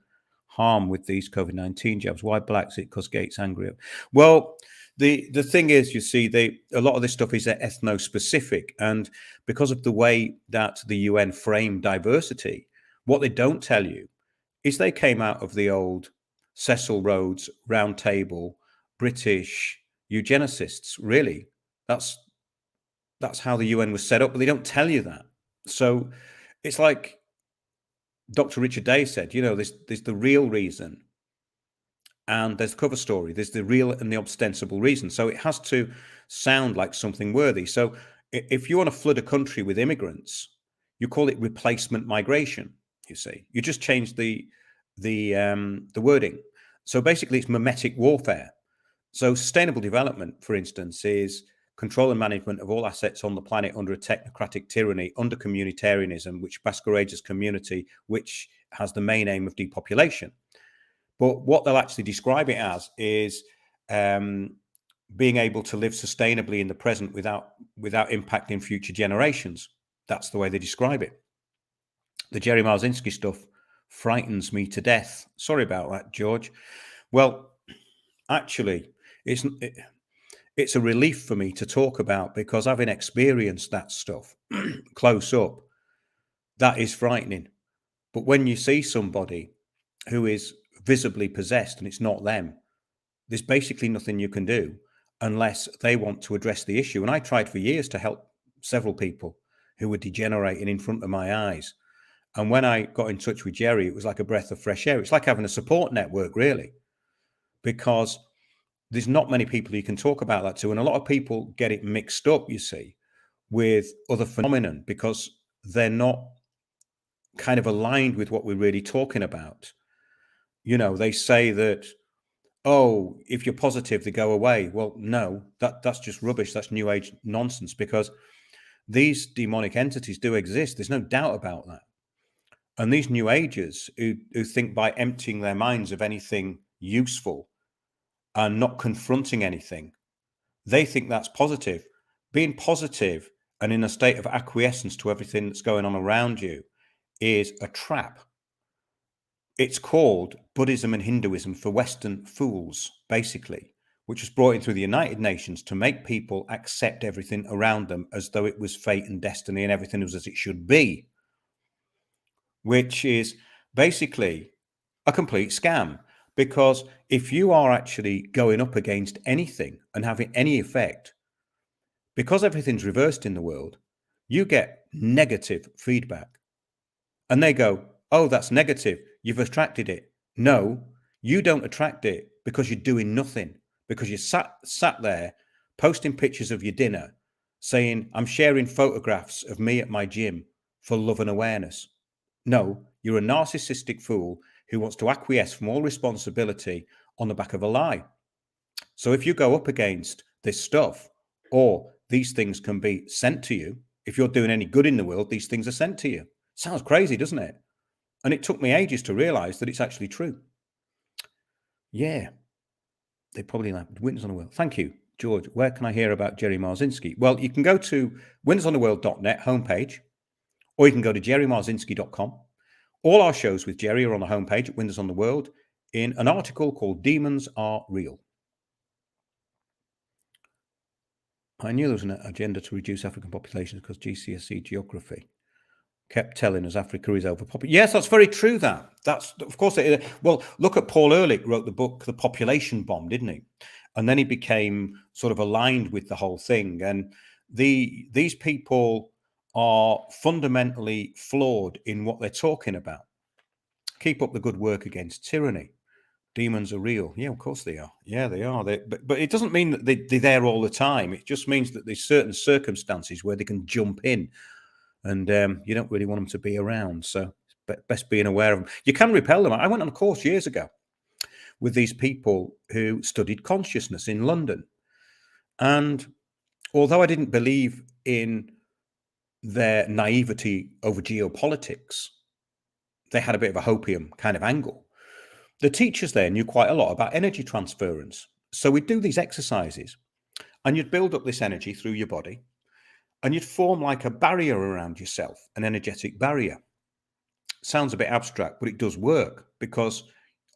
harm with these COVID-19 jabs. Why blacks? It because Gates angry. Well, the thing is, you see, a lot of this stuff is ethno-specific, and because of the way that the UN framed diversity, what they don't tell you is they came out of the old Cecil Rhodes Round Table British eugenicists. Really, that's how the UN was set up, but they don't tell you that. So it's like Dr. Richard Day said, you know, there's the real reason, and there's the cover story. There's the real and the ostensible reason. So it has to sound like something worthy. So if you want to flood a country with immigrants, you call it replacement migration. You see, you just change the wording. So basically, it's mimetic warfare. So sustainable development, for instance, is control and management of all assets on the planet under a technocratic tyranny, under communitarianism, which masquerades as community, which has the main aim of depopulation. But what they'll actually describe it as is being able to live sustainably in the present without impacting future generations. That's the way they describe it. The Jerry Marzinski stuff frightens me to death. Sorry about that, George. Well, actually, it's a relief for me to talk about, because having experienced that stuff close up, that is frightening. But when you see somebody who is visibly possessed and it's not them, there's basically nothing you can do unless they want to address the issue. And I tried for years to help several people who were degenerating in front of my eyes. And when I got in touch with Jerry, it was like a breath of fresh air. It's like having a support network, really, because there's not many people you can talk about that to. And a lot of people get it mixed up, you see, with other phenomenon, because they're not kind of aligned with what we're really talking about. You know, they say that, oh, if you're positive, they go away. Well, no, that's just rubbish. That's new age nonsense, because these demonic entities do exist. There's no doubt about that. And these new agers who think by emptying their minds of anything useful and not confronting anything, they think that's positive. Being positive and in a state of acquiescence to everything that's going on around you is a trap. It's called Buddhism and Hinduism for Western fools, basically, which was brought in through the United Nations to make people accept everything around them as though it was fate and destiny and everything was as it should be, which is basically a complete scam. Because if you are actually going up against anything and having any effect, because everything's reversed in the world, you get negative feedback. And they go, oh, that's negative. You've attracted it. No, you don't attract it because you're doing nothing, because you sat there posting pictures of your dinner saying, I'm sharing photographs of me at my gym for love and awareness. No, you're a narcissistic fool who wants to acquiesce from all responsibility on the back of a lie. So if you go up against this stuff, or these things can be sent to you, if you're doing any good in the world, these things are sent to you. Sounds crazy, doesn't it? And it took me ages to realize that it's actually true. Yeah, they probably like Winters on the World. Thank you, George. Where can I hear about Jerry Marzinski? Well, you can go to wintersontheworld.net homepage, or you can go to jerrymarzinski.com. All our shows with Jerry are on the homepage at Winters on the World in an article called Demons Are Real. I knew there was an agenda to reduce African populations because GCSE geography kept telling us Africa is overpopulated. Yes, that's very true. That's of course. Well, look at Paul Ehrlich wrote the book The Population Bomb, didn't he? And then he became sort of aligned with the whole thing. And these people are fundamentally flawed in what they're talking about. Keep up the good work against tyranny. Demons are real. Yeah, of course they are. Yeah, they are. But it doesn't mean that they're there all the time. It just means that there's certain circumstances where they can jump in. And you don't really want them to be around. So best being aware of them. You can repel them. I went on a course years ago with these people who studied consciousness in London. And although I didn't believe in their naivety over geopolitics, they had a bit of a hopium kind of angle. The teachers there knew quite a lot about energy transference. So we'd do these exercises and you'd build up this energy through your body. And you'd form like a barrier around yourself, an energetic barrier. Sounds a bit abstract, but it does work because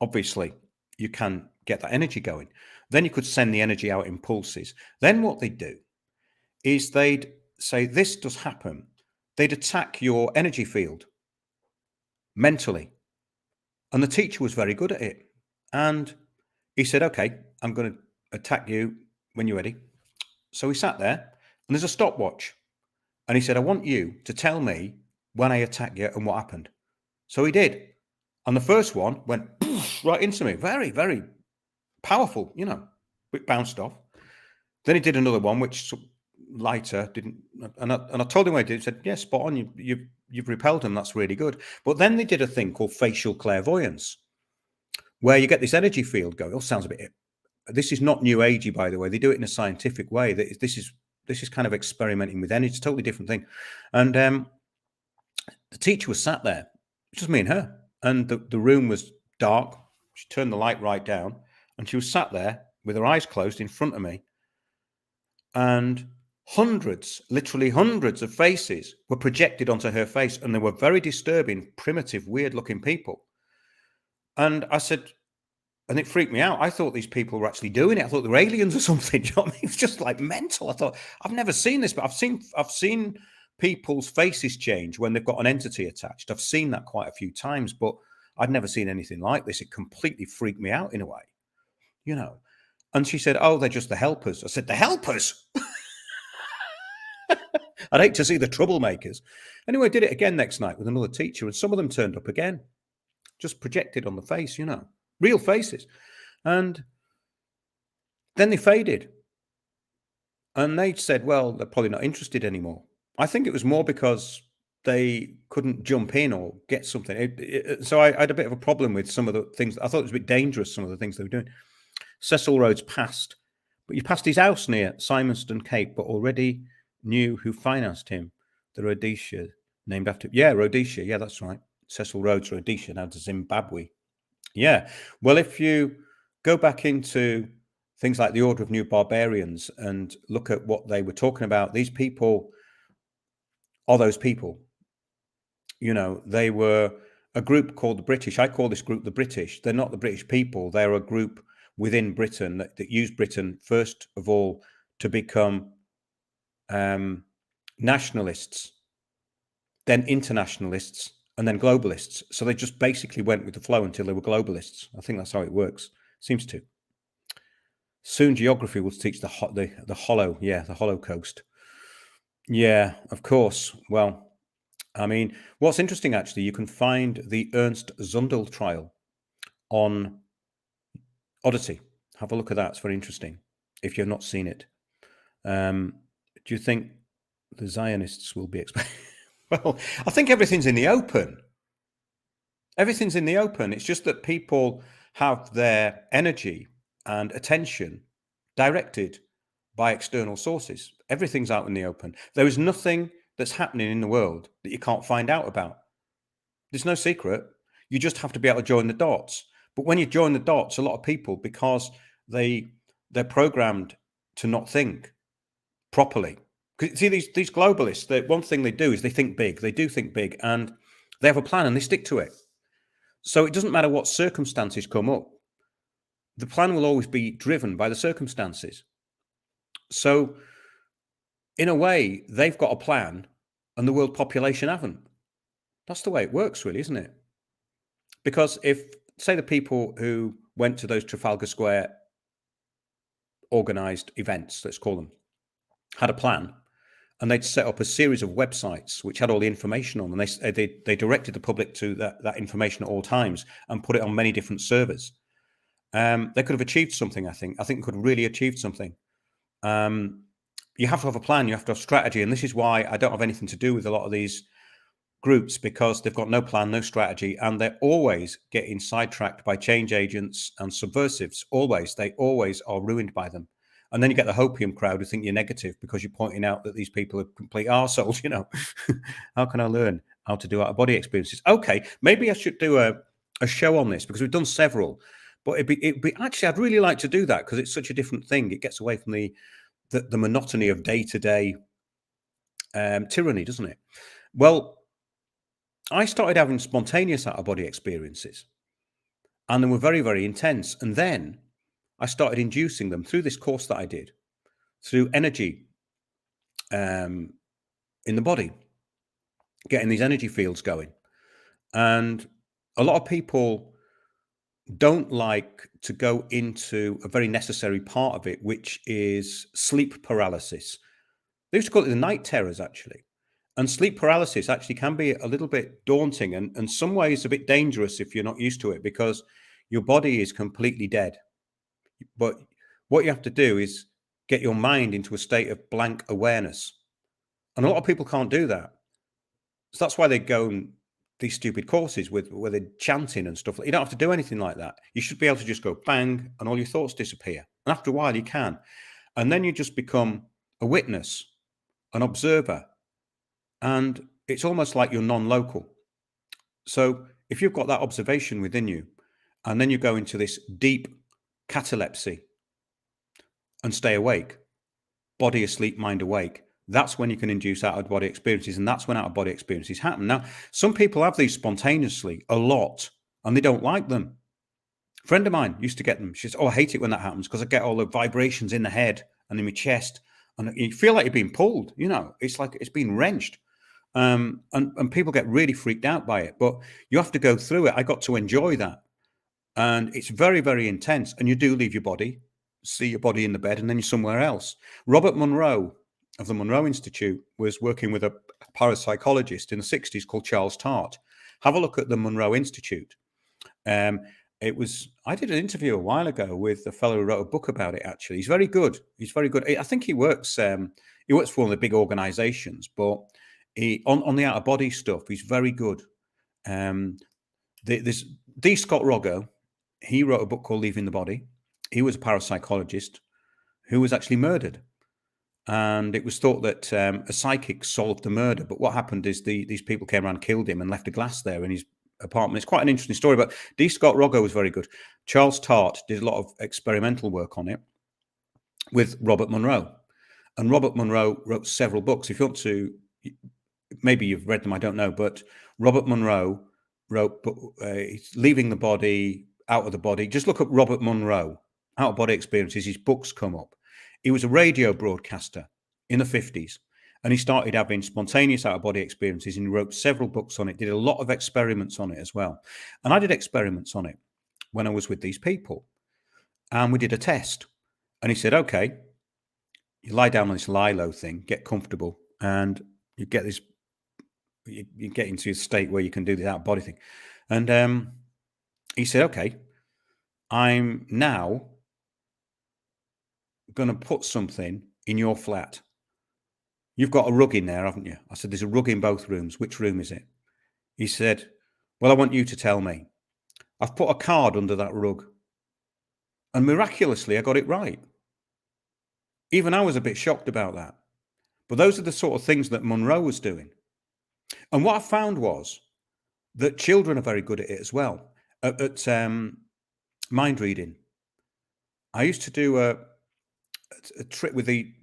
obviously you can get that energy going. Then you could send the energy out in pulses. Then what they'd do is they'd say, this does happen. They'd attack your energy field mentally. And the teacher was very good at it. And he said, okay, I'm going to attack you when you're ready. So he sat there and there's a stopwatch. And he said, I want you to tell me when I attack you and what happened. So he did. And the first one went right into me. Very, very powerful, it bounced off. Then he did another one, which lighter, didn't. And I told him what I did. He said, yeah, spot on. You've repelled him. That's really good. But then they did a thing called facial clairvoyance, where you get this energy field going. Oh, sounds a bit. This is not new agey, by the way. They do it in a scientific way. This is kind of experimenting with energy. It's a totally different thing. And the teacher was sat there, just me and her. And the room was dark. She turned the light right down. And she was sat there with her eyes closed in front of me. And hundreds, literally hundreds of faces were projected onto her face. And they were very disturbing, primitive, weird-looking people. And I said... And it freaked me out. I thought these people were actually doing it. I thought they were aliens or something. You know what I mean? It was just like mental. I thought, I've never seen this, but I've seen people's faces change when they've got an entity attached. I've seen that quite a few times, but I'd never seen anything like this. It completely freaked me out in a way, And she said, oh, they're just the helpers. I said, the helpers? I'd hate to see the troublemakers. Anyway, I did it again next night with another teacher, and some of them turned up again, just projected on the face, real faces. And then they faded. And they said, well, they're probably not interested anymore. I think it was more because they couldn't jump in or get something. So I had a bit of a problem with some of the things. I thought it was a bit dangerous, some of the things they were doing. Cecil Rhodes passed, but you passed his house near Simonston Cape, but already knew who financed him. The Rhodesia, named after, Rhodesia. Yeah, that's right. Cecil Rhodes, Rhodesia, now to Zimbabwe. Yeah. Well, if you Go back into things like the Order of New Barbarians and look at what they were talking about. These people are those people. You know, they were a group called the British. I call this group the British. They're not the British people. They're a group within Britain that used Britain, first of all, to become nationalists, then internationalists, and then globalists. So they just basically went with the flow until they were globalists. I think that's how it works. Seems to. Soon geography will teach the hollow coast. Yeah, of course. Well, I mean, what's interesting, actually, you can find the Ernst Zundel trial on Odyssey. Have a look at that. It's very interesting if you've not seen it. Do you think the Zionists will be Well, I think everything's in the open. Everything's in the open. It's just that people have their energy and attention directed by external sources. Everything's out in the open. There is nothing that's happening in the world that you can't find out about. There's no secret. You just have to be able to join the dots. But when you join the dots, a lot of people, because they're programmed to not think properly. See, these globalists, one thing they do is they think big. They do think big, and they have a plan and they stick to it. So it doesn't matter what circumstances come up. The plan will always be driven by the circumstances. So in a way, they've got a plan and the world population haven't. That's the way it works, really, isn't it? Because if, say, the people who went to those Trafalgar Square organized events, let's call them, had a plan, and they'd set up a series of websites which had all the information on them, and they directed the public to that information at all times and put it on many different servers. They could have achieved something, I think. I think they could have really achieved something. You have to have a plan, you have to have strategy, and this is why I don't have anything to do with a lot of these groups, because they've got no plan, no strategy, and they're always getting sidetracked by change agents and subversives. They always are ruined by them. And then you get the hopium crowd who think you're negative because you're pointing out that these people are complete arseholes, you know. How can I learn how to do out-of-body experiences? Okay, maybe I should do a show on this, because we've done several. But it'd be actually, I'd really like to do that, because it's such a different thing. It gets away from the monotony of day-to-day tyranny, doesn't it? Well, I started having spontaneous out-of-body experiences, and they were very, very intense. And then I started inducing them through this course that I did, through energy in the body, getting these energy fields going. And a lot of people don't like to go into a very necessary part of it, which is sleep paralysis. They used to call it the night terrors, actually. And sleep paralysis actually can be a little bit daunting, and in some ways a bit dangerous if you're not used to it, because your body is completely dead. But what you have to do is get your mind into a state of blank awareness. And a lot of people can't do that. So that's why they go on these stupid courses where they're chanting and stuff. You don't have to do anything like that. You should be able to just go bang and all your thoughts disappear. And after a while you can. And then you just become a witness, an observer. And it's almost like you're non-local. So if you've got that observation within you, and then you go into this deep catalepsy and stay awake, body asleep, mind awake, that's when you can induce out-of-body experiences, and that's when out-of-body experiences happen. Now, some people have these spontaneously a lot, and they don't like them. A friend of mine used to get them. She says, "Oh, I hate it when that happens, because I get all the vibrations in the head and in my chest, and you feel like you're being pulled. You know, it's like it's being wrenched." And people get really freaked out by it, but you have to go through it. I got to enjoy that. And it's very, very intense. And you do leave your body, see your body in the bed, and then you're somewhere else. Robert Monroe of the Monroe Institute was working with a parapsychologist in the 60s called Charles Tart. Have a look at the Monroe Institute. I did an interview a while ago with a fellow who wrote a book about it, actually. He's very good. He's very good. I think he works for one of the big organizations, but on the out-of-body stuff, he's very good. There's D. Scott Roggo. He wrote a book called Leaving the Body. He was a parapsychologist who was actually murdered. And it was thought that a psychic solved the murder. But what happened is these people came around, killed him, and left a glass there in his apartment. It's quite an interesting story, but D. Scott Roggo was very good. Charles Tart did a lot of experimental work on it with Robert Monroe. And Robert Monroe wrote several books. If you want to, maybe you've read them, I don't know, but Robert Monroe wrote Leaving the Body, Out of the Body. Just look up Robert Monroe, Out of Body Experiences. His books come up. He was a radio broadcaster in the 50s, and he started having spontaneous out of body experiences, and he wrote several books on it, did a lot of experiments on it as well. And I did experiments on it when I was with these people, and we did a test. And he said, okay, you lie down on this lie-low thing, get comfortable, and you get this, you get into a state where you can do the out-of-body thing. And he said, okay, I'm now going to put something in your flat. You've got a rug in there, haven't you? I said, there's a rug in both rooms. Which room is it? He said, well, I want you to tell me. I've put a card under that rug. And miraculously, I got it right. Even I was a bit shocked about that. But those are the sort of things that Monroe was doing. And what I found was that children are very good at it as well, at mind reading. I used to do a trick with the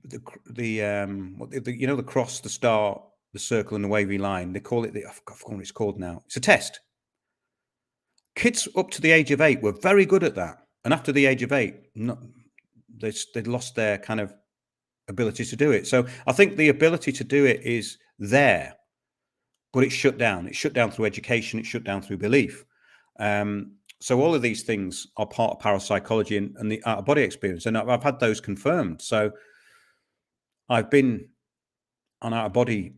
cross, the star, the circle, and the wavy line. They call it I've forgotten what it's called now. It's a test. Kids up to the age of 8 were very good at that, and after the age of 8, they'd lost their kind of ability to do it. So I think the ability to do it is there, but it's shut down. It's shut down through education. It's shut down through belief. So all of these things are part of parapsychology and the out-of-body experience. And I've had those confirmed. So I've been on out-of-body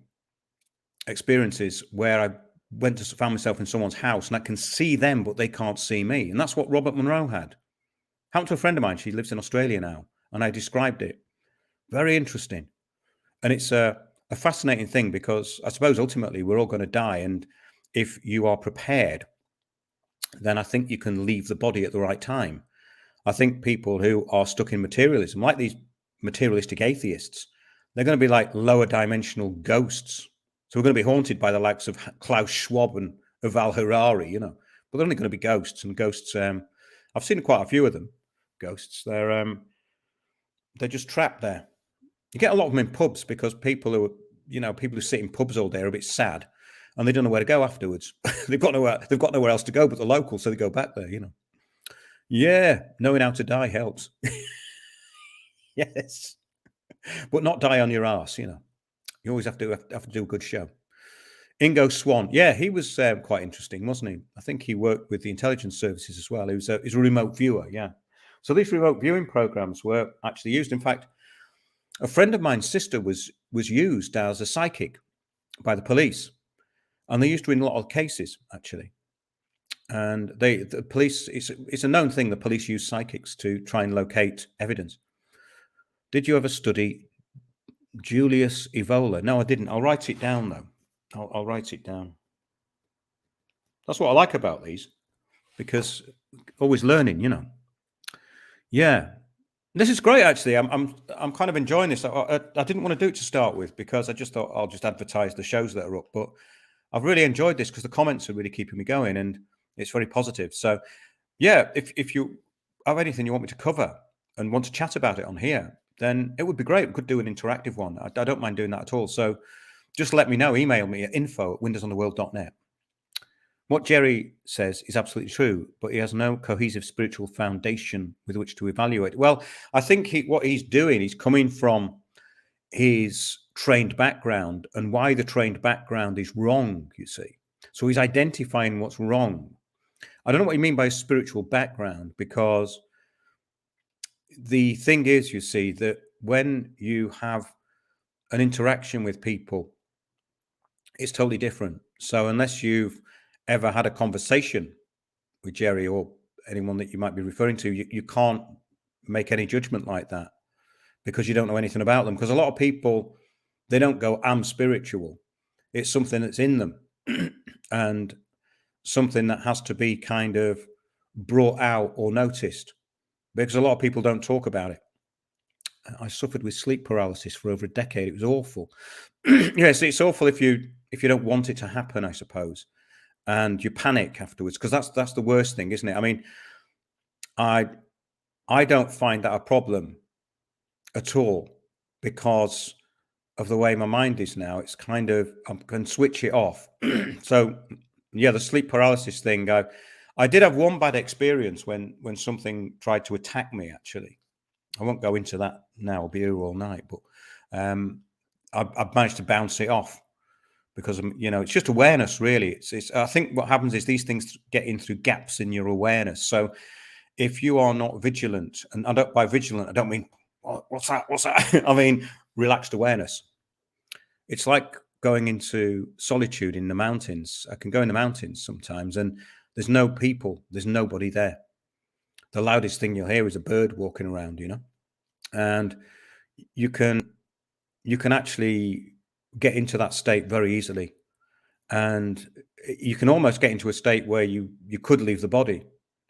experiences where I found myself in someone's house and I can see them, but they can't see me. And that's what Robert Monroe had. Happened to a friend of mine. She lives in Australia now. And I described it. Very interesting. And it's a fascinating thing because I suppose ultimately we're all going to die. And if you are prepared, then I think you can leave the body at the right time. I think people who are stuck in materialism, like these materialistic atheists, they're going to be like lower dimensional ghosts. So we're going to be haunted by the likes of Klaus Schwab and Yuval Harari, but they're only going to be ghosts. And ghosts, I've seen quite a few of them, ghosts. They're just trapped there. You get a lot of them in pubs because people who sit in pubs all day are a bit sad. And they don't know where to go afterwards. They've got nowhere else to go but the local, so they go back there, Yeah, knowing how to die helps. Yes. But not die on your arse, You always have to do a good show. Ingo Swan. Yeah, he was quite interesting, wasn't he? I think he worked with the intelligence services as well. He was a remote viewer, yeah. So these remote viewing programs were actually used. In fact, a friend of mine's sister was used as a psychic by the police. And they used to in a lot of cases, actually. And the police, it's a known thing, the police use psychics to try and locate evidence. Did you ever study Julius Evola? No, I didn't. I'll write it down, though. I'll write it down. That's what I like about these, because always learning, Yeah. This is great, actually. I'm kind of enjoying this. I didn't want to do it to start with because I just thought I'll just advertise the shows that are up, but I've really enjoyed this because the comments are really keeping me going and it's very positive. So yeah, if you have anything you want me to cover and want to chat about it on here, then it would be great. We could do an interactive one. I don't mind doing that at all. So just let me know. Email me at info@windowsontheworld.net. What Jerry says is absolutely true, but he has no cohesive spiritual foundation with which to evaluate. Well, I think what he's doing, he's coming from his trained background and why the trained background is wrong, you see. So he's identifying what's wrong. I don't know what you mean by spiritual background, because the thing is, you see, that when you have an interaction with people, it's totally different. So unless you've ever had a conversation with Jerry or anyone that you might be referring to, you can't make any judgment like that because you don't know anything about them. Because a lot of people, they don't go, I'm spiritual. It's something that's in them and something that has to be kind of brought out or noticed, because a lot of people don't talk about it. I suffered with sleep paralysis for over a decade. It was awful. Yes, it's awful if you don't want it to happen, I suppose. and you panic afterwards, because that's the worst thing, isn't it? I mean, I don't find that a problem at all, because of the way my mind is now. It's kind of, I can switch it off. So yeah, the sleep paralysis thing. I did have one bad experience when something tried to attack me. Actually, I won't go into that now. I'll be here all night, but I've managed to bounce it off, because it's just awareness, really. It's I think what happens is these things get in through gaps in your awareness. So if you are not vigilant, and by vigilant I don't mean what's that? I mean relaxed awareness. It's like going into solitude in the mountains. I can go in the mountains sometimes, and there's no people, there's nobody there. The loudest thing you'll hear is a bird walking around, and you can actually get into that state very easily, and you can almost get into a state where you could leave the body.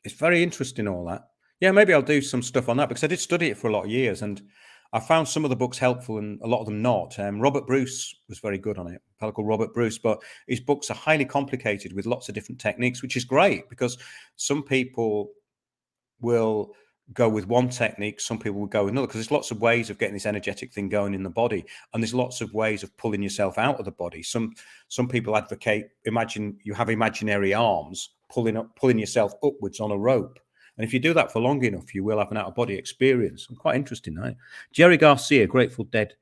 It's very interesting, all that. Yeah, maybe I'll do some stuff on that, because I did study it for a lot of years, and I found some of the books helpful and a lot of them not. Robert Bruce was very good on it, a fellow called Robert Bruce, but his books are highly complicated with lots of different techniques, which is great, because some people will go with one technique, some people will go with another, because there's lots of ways of getting this energetic thing going in the body, and there's lots of ways of pulling yourself out of the body. Some people advocate, imagine you have imaginary arms pulling yourself upwards on a rope. And if you do that for long enough, you will have an out-of-body experience. Quite interesting, right? Jerry Garcia, Grateful Dead,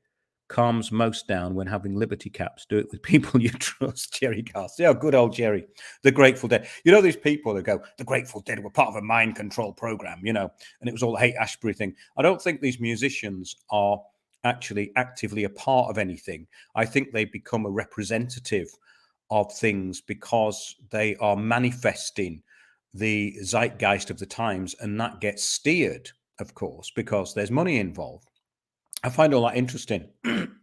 calms most down when having liberty caps. Do it with people you trust. Jerry Garcia. Oh, good old Jerry. The Grateful Dead. These people that go, the Grateful Dead were part of a mind control program, and it was all the Haight-Ashbury thing. I don't think these musicians are actually actively a part of anything. I think they become a representative of things because they are manifesting the zeitgeist of the times, and that gets steered, of course, because there's money involved. I find all that interesting,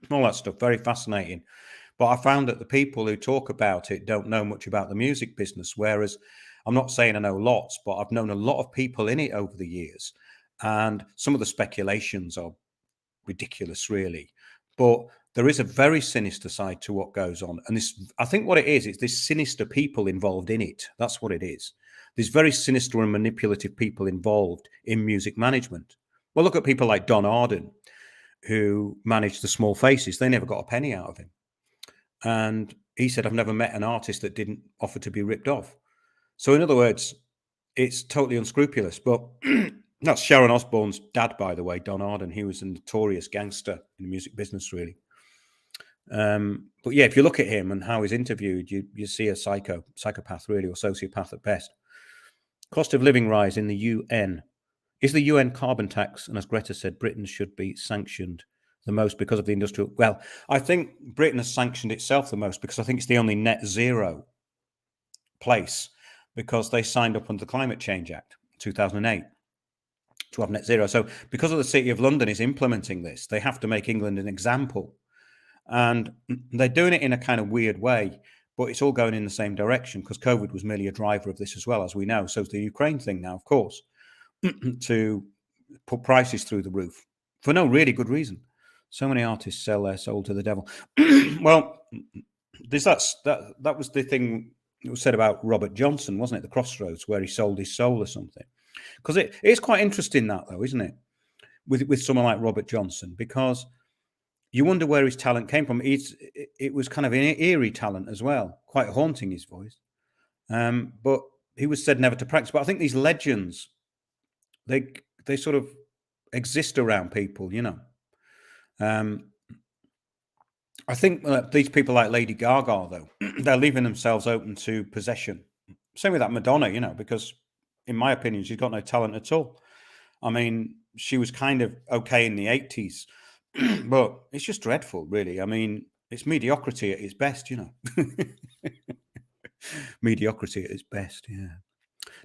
all that stuff very fascinating. But I found that the people who talk about it don't know much about the music business, whereas I'm not saying I know lots, but I've known a lot of people in it over the years. And some of the speculations are ridiculous, really. But there is a very sinister side to what goes on. And this, I think what it is, it's this sinister people involved in it. That's what it is. There's very sinister and manipulative people involved in music management. Well, look at people like Don Arden, who managed the Small Faces. They never got a penny out of him. And he said, I've never met an artist that didn't offer to be ripped off. So in other words, it's totally unscrupulous. But that's Sharon Osbourne's dad, by the way, Don Arden. He was a notorious gangster in the music business, really. But yeah, if you look at him and how he's interviewed, you see a psychopath, really, or sociopath at best. Cost of living rise in the UN. Is the UN carbon tax, and as Greta said, Britain should be sanctioned the most because of the industrial... Well, I think Britain has sanctioned itself the most because I think it's the only net zero place, because they signed up under the Climate Change Act 2008 to have net zero. So because of the City of London is implementing this, they have to make England an example. And they're doing it in a kind of weird way, but it's all going in the same direction, because COVID was merely a driver of this as well, as we know. So it's the Ukraine thing now, of course, to put prices through the roof for no really good reason. So many artists sell their soul to the devil. Well, that was the thing that was said about Robert Johnson, wasn't it? The Crossroads, where he sold his soul or something. Because it is quite interesting, that, though, isn't it? With someone like Robert Johnson, because you wonder where his talent came from. It was kind of an eerie talent as well, quite haunting, his voice. But he was said never to practice. But I think these legends, they sort of exist around people, I think these people like Lady Gaga, though, they're leaving themselves open to possession. Same with that Madonna, because in my opinion, she's got no talent at all. I mean, she was kind of okay in the 80s, but it's just dreadful, really. I mean, it's mediocrity at its best, Mediocrity at its best, yeah.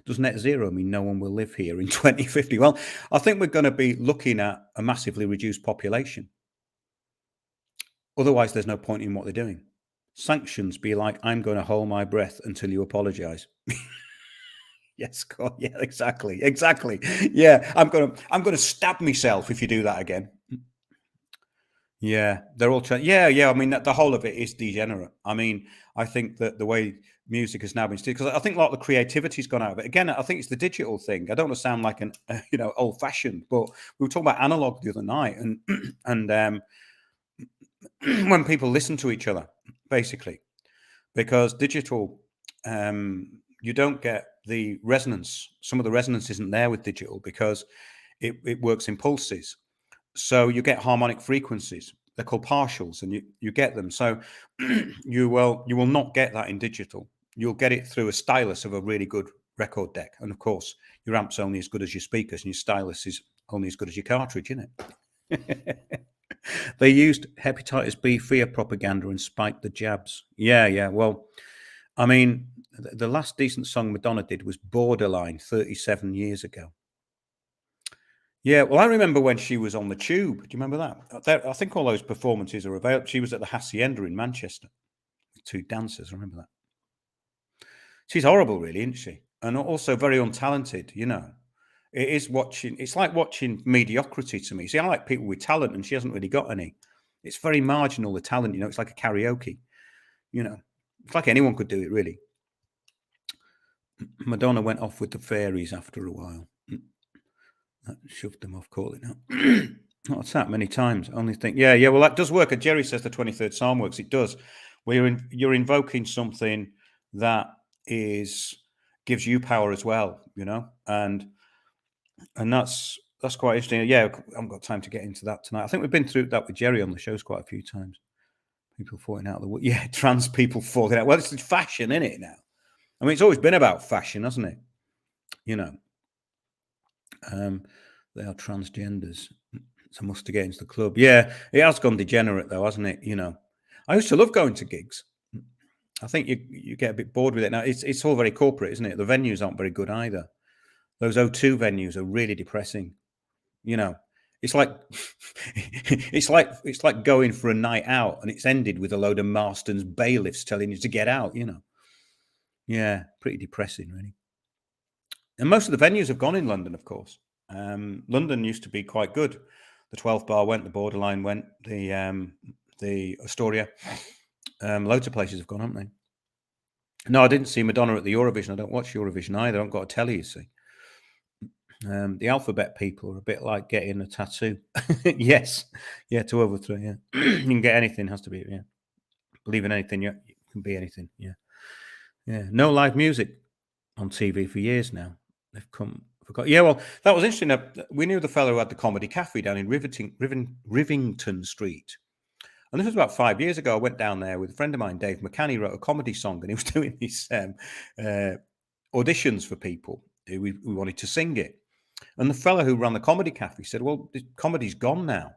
Does net zero mean no one will live here in 2050? Well, I think we're going to be looking at a massively reduced population. Otherwise, there's no point in what they're doing. Sanctions be like, I'm going to hold my breath until you apologize. Yes, God, yeah, exactly. Yeah, I'm going to stab myself if you do that again. Yeah, they're all yeah. I mean, the whole of it is degenerate. I mean, I think that the way music has now been because I think a lot of the creativity's gone out of it. Again, I think it's the digital thing. I don't want to sound like an old fashioned, but we were talking about analog the other night, and and when people listen to each other, basically, because digital, you don't get the resonance. Some of the resonance isn't there with digital because it works in pulses. So you get harmonic frequencies. They're called partials, and you get them. So you will not get that in digital. You'll get it through a stylus of a really good record deck, and of course your amp's only as good as your speakers, and your stylus is only as good as your cartridge, isn't it? They used hepatitis B fear propaganda and spiked the jabs. Yeah. Well, I mean, the last decent song Madonna did was Borderline 37 years ago. Yeah, well, I remember when she was on the Tube. Do you remember that? I think all those performances are available. She was at the Hacienda in Manchester with two dancers. I remember that. She's horrible, really, isn't she? And also very untalented. It is watching. It's like watching mediocrity to me. See, I like people with talent, and she hasn't really got any. It's very marginal, the talent. It's like a karaoke. It's like anyone could do it, really. Madonna went off with the fairies after a while. That shoved them off, call it now. What's that many times? Only think, yeah. Well, that does work. And Jerry says the 23rd Psalm works. It does. Where you're invoking something that gives you power as well, and that's quite interesting. Yeah, I haven't got time to get into that tonight. I think we've been through that with Jerry on the shows quite a few times. People falling out of the wood. Yeah, trans people falling out. Well, it's fashion, isn't it, now? I mean, it's always been about fashion, hasn't it? They are transgenders. So must to get into the club. Yeah, it has gone degenerate though, hasn't it? I used to love going to gigs. I think you get a bit bored with it now. It's all very corporate, isn't it? The venues aren't very good either. Those O2 venues are really depressing. It's like it's like going for a night out and it's ended with a load of Marston's bailiffs telling you to get out. Yeah, pretty depressing, really. And most of the venues have gone in London, of course. London used to be quite good. The 12 Bar went, the Borderline went, the Astoria. Loads of places have gone, haven't they? No, I didn't see Madonna at the Eurovision. I don't watch Eurovision either. I haven't got a telly, you see. The alphabet people are a bit like getting a tattoo. Yes. Yeah, to overthrow, yeah. You can get anything, has to be, yeah. Believe in anything, yeah. You can be anything, yeah. Yeah. No live music on TV for years now. They've forgot. Yeah, well, that was interesting. We knew the fellow who had the comedy cafe down in Rivington Street. And this was about 5 years ago. I went down there with a friend of mine, Dave McCann. He wrote a comedy song and he was doing these auditions for people who wanted to sing it. And the fellow who ran the comedy cafe said, well, the comedy's gone now.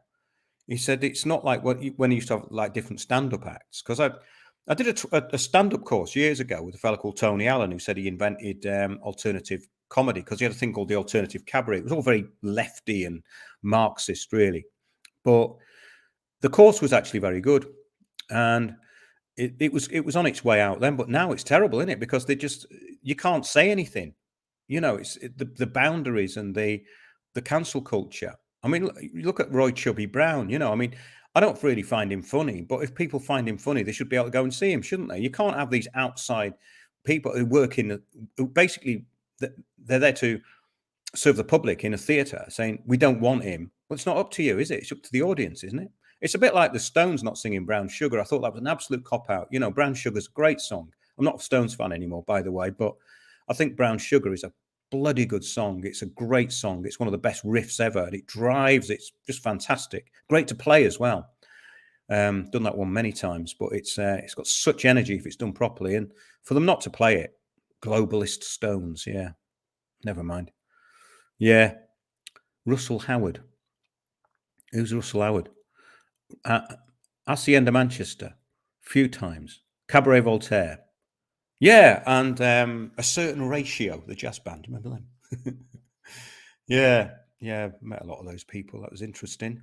He said, it's not like when he used to have like different stand-up acts. Because I did a stand-up course years ago with a fellow called Tony Allen, who said he invented alternative comedy because he had a thing called the alternative cabaret. It was all very lefty and Marxist, really. But the course was actually very good. And it was on its way out then, but now it's terrible, isn't it? Because you can't say anything. It's the boundaries and the cancel culture. I mean, look at Roy Chubby Brown. I mean, I don't really find him funny, but if people find him funny, they should be able to go and see him, shouldn't they? You can't have these outside people who work who basically they're there to serve the public in a theatre saying, we don't want him. Well, it's not up to you, is it? It's up to the audience, isn't it? It's a bit like the Stones not singing Brown Sugar. I thought that was an absolute cop-out. Brown Sugar's a great song. I'm not a Stones fan anymore, by the way, but I think Brown Sugar is a bloody good song. It's a great song. It's one of the best riffs ever. And it drives. It's just fantastic. Great to play as well. Done that one many times, but it's got such energy if it's done properly. And for them not to play it, globalist Stones, yeah, never mind. Yeah, Russell Howard. Who's Russell Howard? Hacienda Manchester, a few times. Cabaret Voltaire. Yeah, and A Certain Ratio, the jazz band. Remember them? Yeah, met a lot of those people. That was interesting.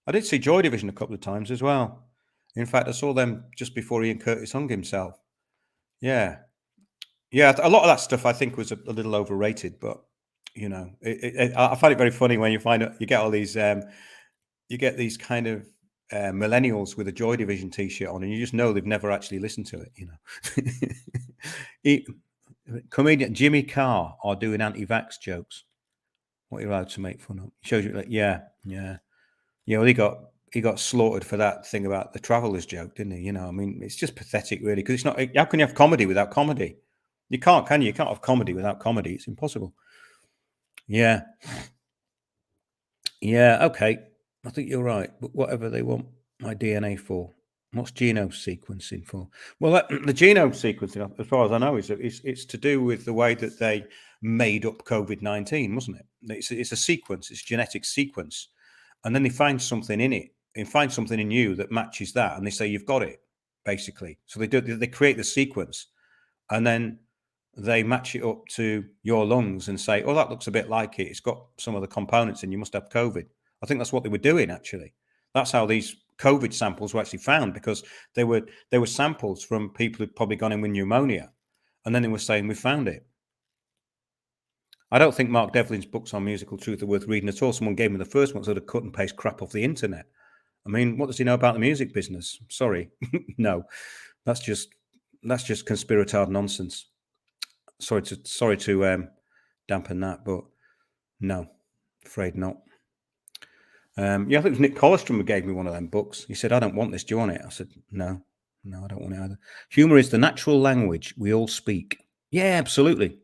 I did see Joy Division a couple of times as well. In fact, I saw them just before Ian Curtis hung himself. Yeah. A lot of that stuff I think was a little overrated, but I find it very funny when you get all these, you get these kind of millennials with a Joy Division t-shirt on, and you just know they've never actually listened to it, you know. Comedian Jimmy Carr are doing anti-vax jokes. What you're allowed to make fun of. Shows you, like, yeah. Well, he got slaughtered for that thing about the travelers joke, didn't he? You know, I mean, it's just pathetic, really, because it's not. How can you have comedy without comedy? You can't, can you? You can't have comedy without comedy. It's impossible. Yeah. Okay. I think you're right. But whatever they want my DNA for, what's genome sequencing for? Well, the genome sequencing, as far as I know, is it's to do with the way that they made up COVID-19, wasn't it? It's a sequence. It's a genetic sequence, and then they find something in it. They find something in you that matches that, and they say you've got it, basically. So they create the sequence, and then they match it up to your lungs and say, oh, that looks a bit like it. It's got some of the components and you must have COVID. I think that's what they were doing, actually. That's how these COVID samples were actually found, because they were samples from people who'd probably gone in with pneumonia. And then they were saying, we found it. I don't think Mark Devlin's books on musical truth are worth reading at all. Someone gave me the first one, sort of cut and paste crap off the internet. I mean, what does he know about the music business? Sorry. No, that's just conspiratard nonsense. Sorry to dampen that, but no, afraid not. I think it was Nick Colostrum who gave me one of them books. He said, I don't want this. Do you want it? I said, no, I don't want it either. Humor is the natural language we all speak. Yeah, absolutely.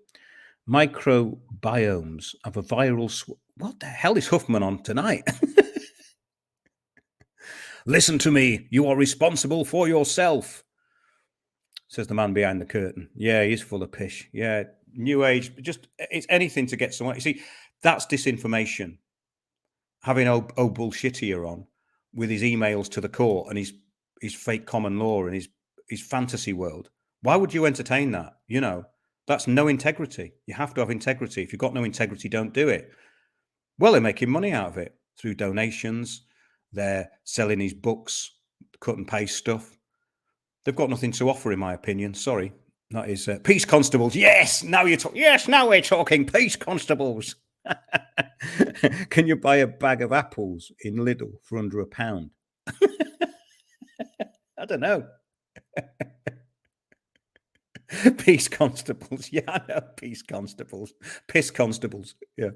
Microbiomes have a viral... What the hell is Huffman on tonight? Listen to me. You are responsible for yourself, says the man behind the curtain. Yeah, he's full of pish. Yeah, New Age, just it's anything to get someone. You see, that's disinformation. Having old bullshittier on with his emails to the court and his fake common law and his fantasy world. Why would you entertain that? You know, that's no integrity. You have to have integrity. If you've got no integrity, don't do it. Well, they're making money out of it through donations. They're selling his books, cut and paste stuff. They've got nothing to offer, in my opinion. Sorry. That is peace constables. Yes, now you're talking. Yes, now we're talking peace constables. Can you buy a bag of apples in Lidl for under £1? I don't know. Peace constables. Yeah, I know. Peace constables. Piss constables. Yeah.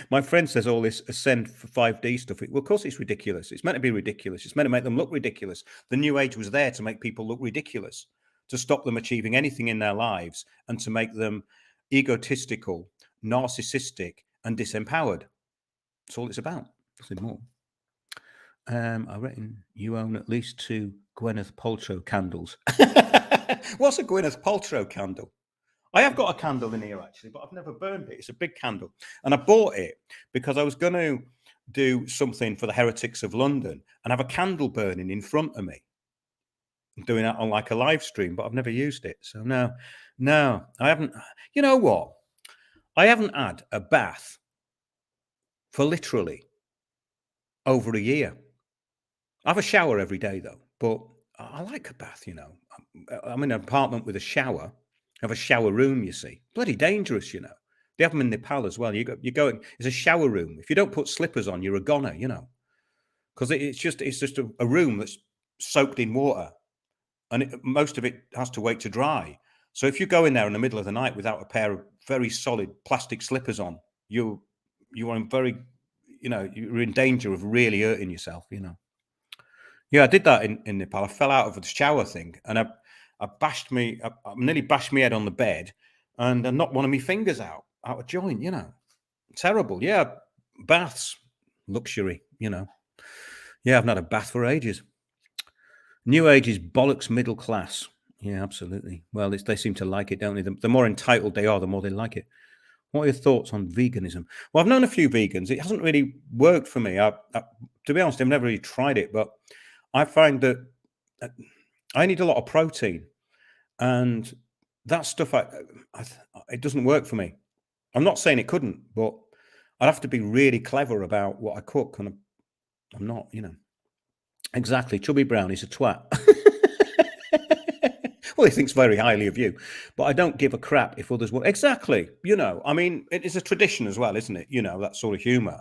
My friend says all this Ascend for 5D stuff. Well, of course it's ridiculous. It's meant to be ridiculous. It's meant to make them look ridiculous. The New Age was there to make people look ridiculous, to stop them achieving anything in their lives, and to make them egotistical, narcissistic, and disempowered. That's all it's about. Nothing more. I reckon you own at least 2 Gwyneth Paltrow candles. What's a Gwyneth Paltrow candle? I have got a candle in here, actually, but I've never burned it. It's a big candle. And I bought it because I was going to do something for the Heretics of London and have a candle burning in front of me. I'm doing that on like a live stream, but I've never used it. So no, I haven't. You know what? I haven't had a bath for literally over a year. I have a shower every day, though, but I like a bath, you know. I'm in an apartment with a shower. Have a shower room, you see. Bloody dangerous, you know. They have them in Nepal as well. You go in, it's a shower room. If you don't put slippers on, you're a goner, you know. Because it's just a room that's soaked in water, and most of it has to wait to dry. So if you go in there in the middle of the night without a pair of very solid plastic slippers on, you are in you're in danger of really hurting yourself, you know. Yeah, I did that in Nepal. I fell out of the shower thing, and I nearly bashed my head on the bed, and I knocked one of my fingers out of joint, you know. Terrible. Yeah, baths, luxury, you know. Yeah, I've not had a bath for ages. New Age is bollocks middle class. Yeah, absolutely. Well, they seem to like it, don't they? The more entitled they are, the more they like it. What are your thoughts on veganism? Well, I've known a few vegans. It hasn't really worked for me. To be honest, I've never really tried it, but I find that I need a lot of protein, and that stuff, it doesn't work for me. I'm not saying it couldn't, but I'd have to be really clever about what I cook, and I'm not, you know. Exactly. Chubby Brown is a twat. Well, he thinks very highly of you, but I don't give a crap if others will. Exactly. You know, I mean, it is a tradition as well, isn't it? You know, that sort of humor.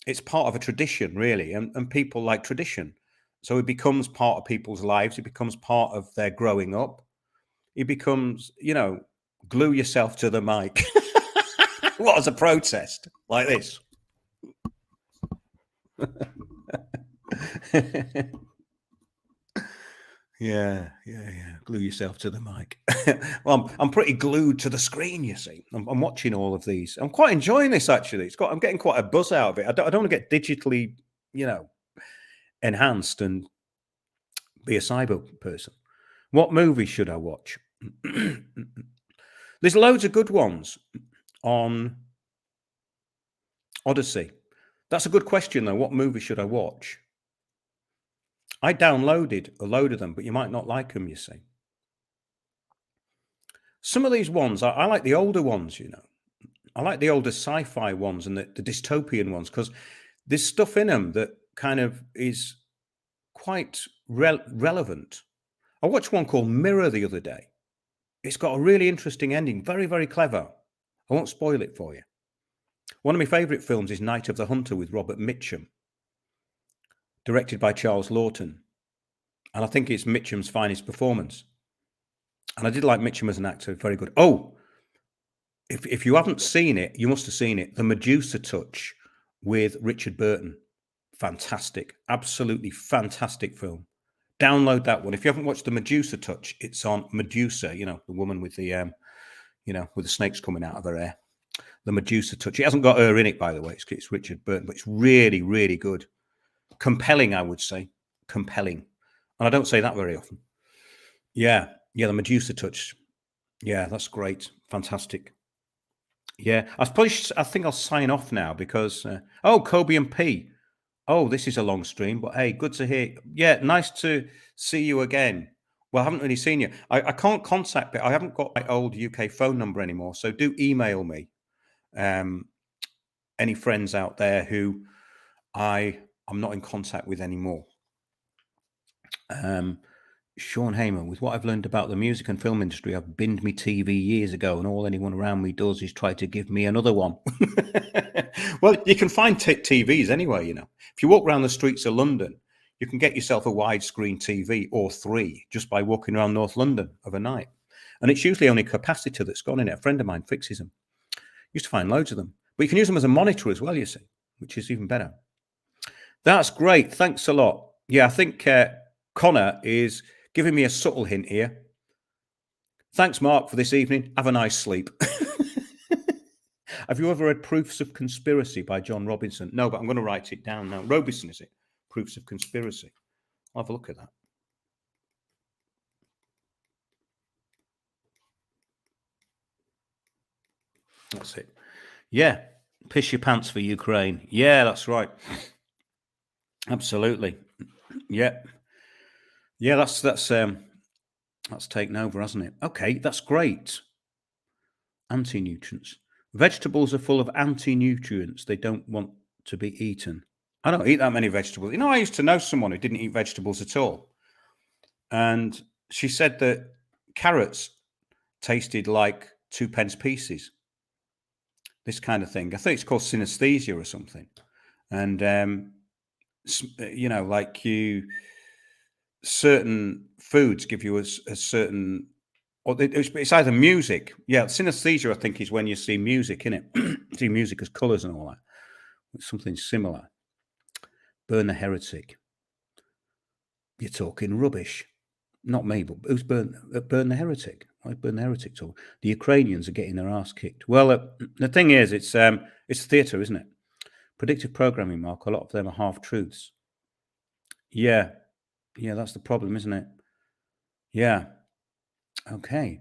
it's part of a tradition, really, and people like tradition. So it becomes part of people's lives. It becomes part of their growing up. It becomes, glue yourself to the mic. What, as a protest like this? Yeah. Glue yourself to the mic. Well, I'm pretty glued to the screen. You see, I'm watching all of these. I'm quite enjoying this actually. I'm getting quite a buzz out of it. I don't want to get digitally, enhanced and be a cyber person. What movie should I watch? There's loads of good ones on Odyssey. That's a good question though. What movie should I watch? I downloaded a load of them, but you might not like them, you see. Some of these ones, I like the older ones, I like the older sci-fi ones and the dystopian ones, because there's stuff in them that kind of is quite relevant. I watched one called Mirror the other day. It's got a really interesting ending, very, very clever. I won't spoil it for you. One of my favourite films is Night of the Hunter with Robert Mitchum, directed by Charles Lawton. And I think it's Mitchum's finest performance. And I did like Mitchum as an actor, very good. Oh, if you haven't seen it, you must have seen it. The Medusa Touch with Richard Burton. Fantastic. Absolutely fantastic film. Download that one. If you haven't watched The Medusa Touch, it's on Medusa, the woman with the, with the snakes coming out of her hair. The Medusa Touch. It hasn't got her in it, by the way. It's Richard Burton, but it's really, really good. Compelling, I would say. Compelling. And I don't say that very often. Yeah, The Medusa Touch. Yeah, that's great. Fantastic. Yeah, I think I'll sign off now because, Kobe and P. Oh, this is a long stream, but hey, good to hear. Yeah, nice to see you again. Well, I haven't really seen you. I can't contact, I haven't got my old UK phone number anymore. So do email me. Any friends out there who I'm not in contact with anymore. Sean Hamer, with what I've learned about the music and film industry, I've binned me TV years ago, and all anyone around me does is try to give me another one. Well, you can find TVs anyway, If you walk around the streets of London, you can get yourself a widescreen TV or 3 just by walking around North London of a night. And it's usually only capacitor that's gone in it. A friend of mine fixes them. Used to find loads of them. But you can use them as a monitor as well, you see, which is even better. That's great. Thanks a lot. Yeah, I think Connor is giving me a subtle hint here. Thanks, Mark, for this evening. Have a nice sleep. Have you ever read Proofs of Conspiracy by John Robinson? No, but I'm going to write it down now. Robinson, is it? Proofs of Conspiracy. I'll have a look at that. That's it. Yeah. Piss your pants for Ukraine. Yeah, that's right. Absolutely. Yeah. Yeah, that's taken over, hasn't it? Okay, that's great. Anti-nutrients. Vegetables are full of anti-nutrients. They don't want to be eaten. I don't eat that many vegetables. I used to know someone who didn't eat vegetables at all. And she said that carrots tasted like 2p pieces. This kind of thing. I think it's called synesthesia or something. And, certain foods give you a certain, or it's either music. Yeah, synesthesia, I think, is when you see music, innit? See music as colours and all that. It's something similar. Burn the heretic. You're talking rubbish. Not me, but who's burn the heretic? Why burn the heretic talk? The Ukrainians are getting their ass kicked. Well, the thing is, it's theatre, isn't it? Predictive programming, Mark. A lot of them are half truths. Yeah, that's the problem, isn't it? Yeah. Okay.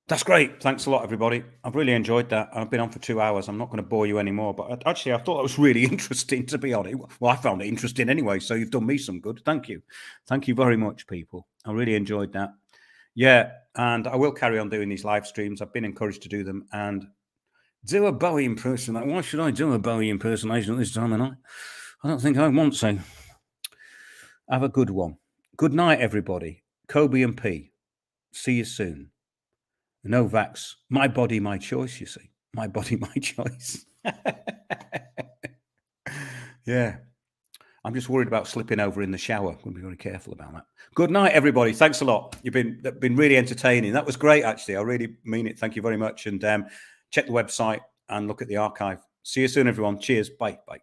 That's great. Thanks a lot, everybody. I've really enjoyed that. I've been on for 2 hours. I'm not going to bore you anymore, but actually, I thought that was really interesting, to be honest. Well, I found it interesting anyway, so you've done me some good. Thank you. Thank you very much, people. I really enjoyed that. Yeah, and I will carry on doing these live streams. I've been encouraged to do them and do a Bowie impersonation. Why should I do a Bowie impersonation at this time of night? I don't think I want to. Have a good one. Good night, everybody. Kobe and P. See you soon. No vax. My body, my choice, you see. My body, my choice. Yeah. I'm just worried about slipping over in the shower. I'm going to be very careful about that. Good night, everybody. Thanks a lot. You've been really entertaining. That was great, actually. I really mean it. Thank you very much. And check the website and look at the archive. See you soon, everyone. Cheers. Bye. Bye.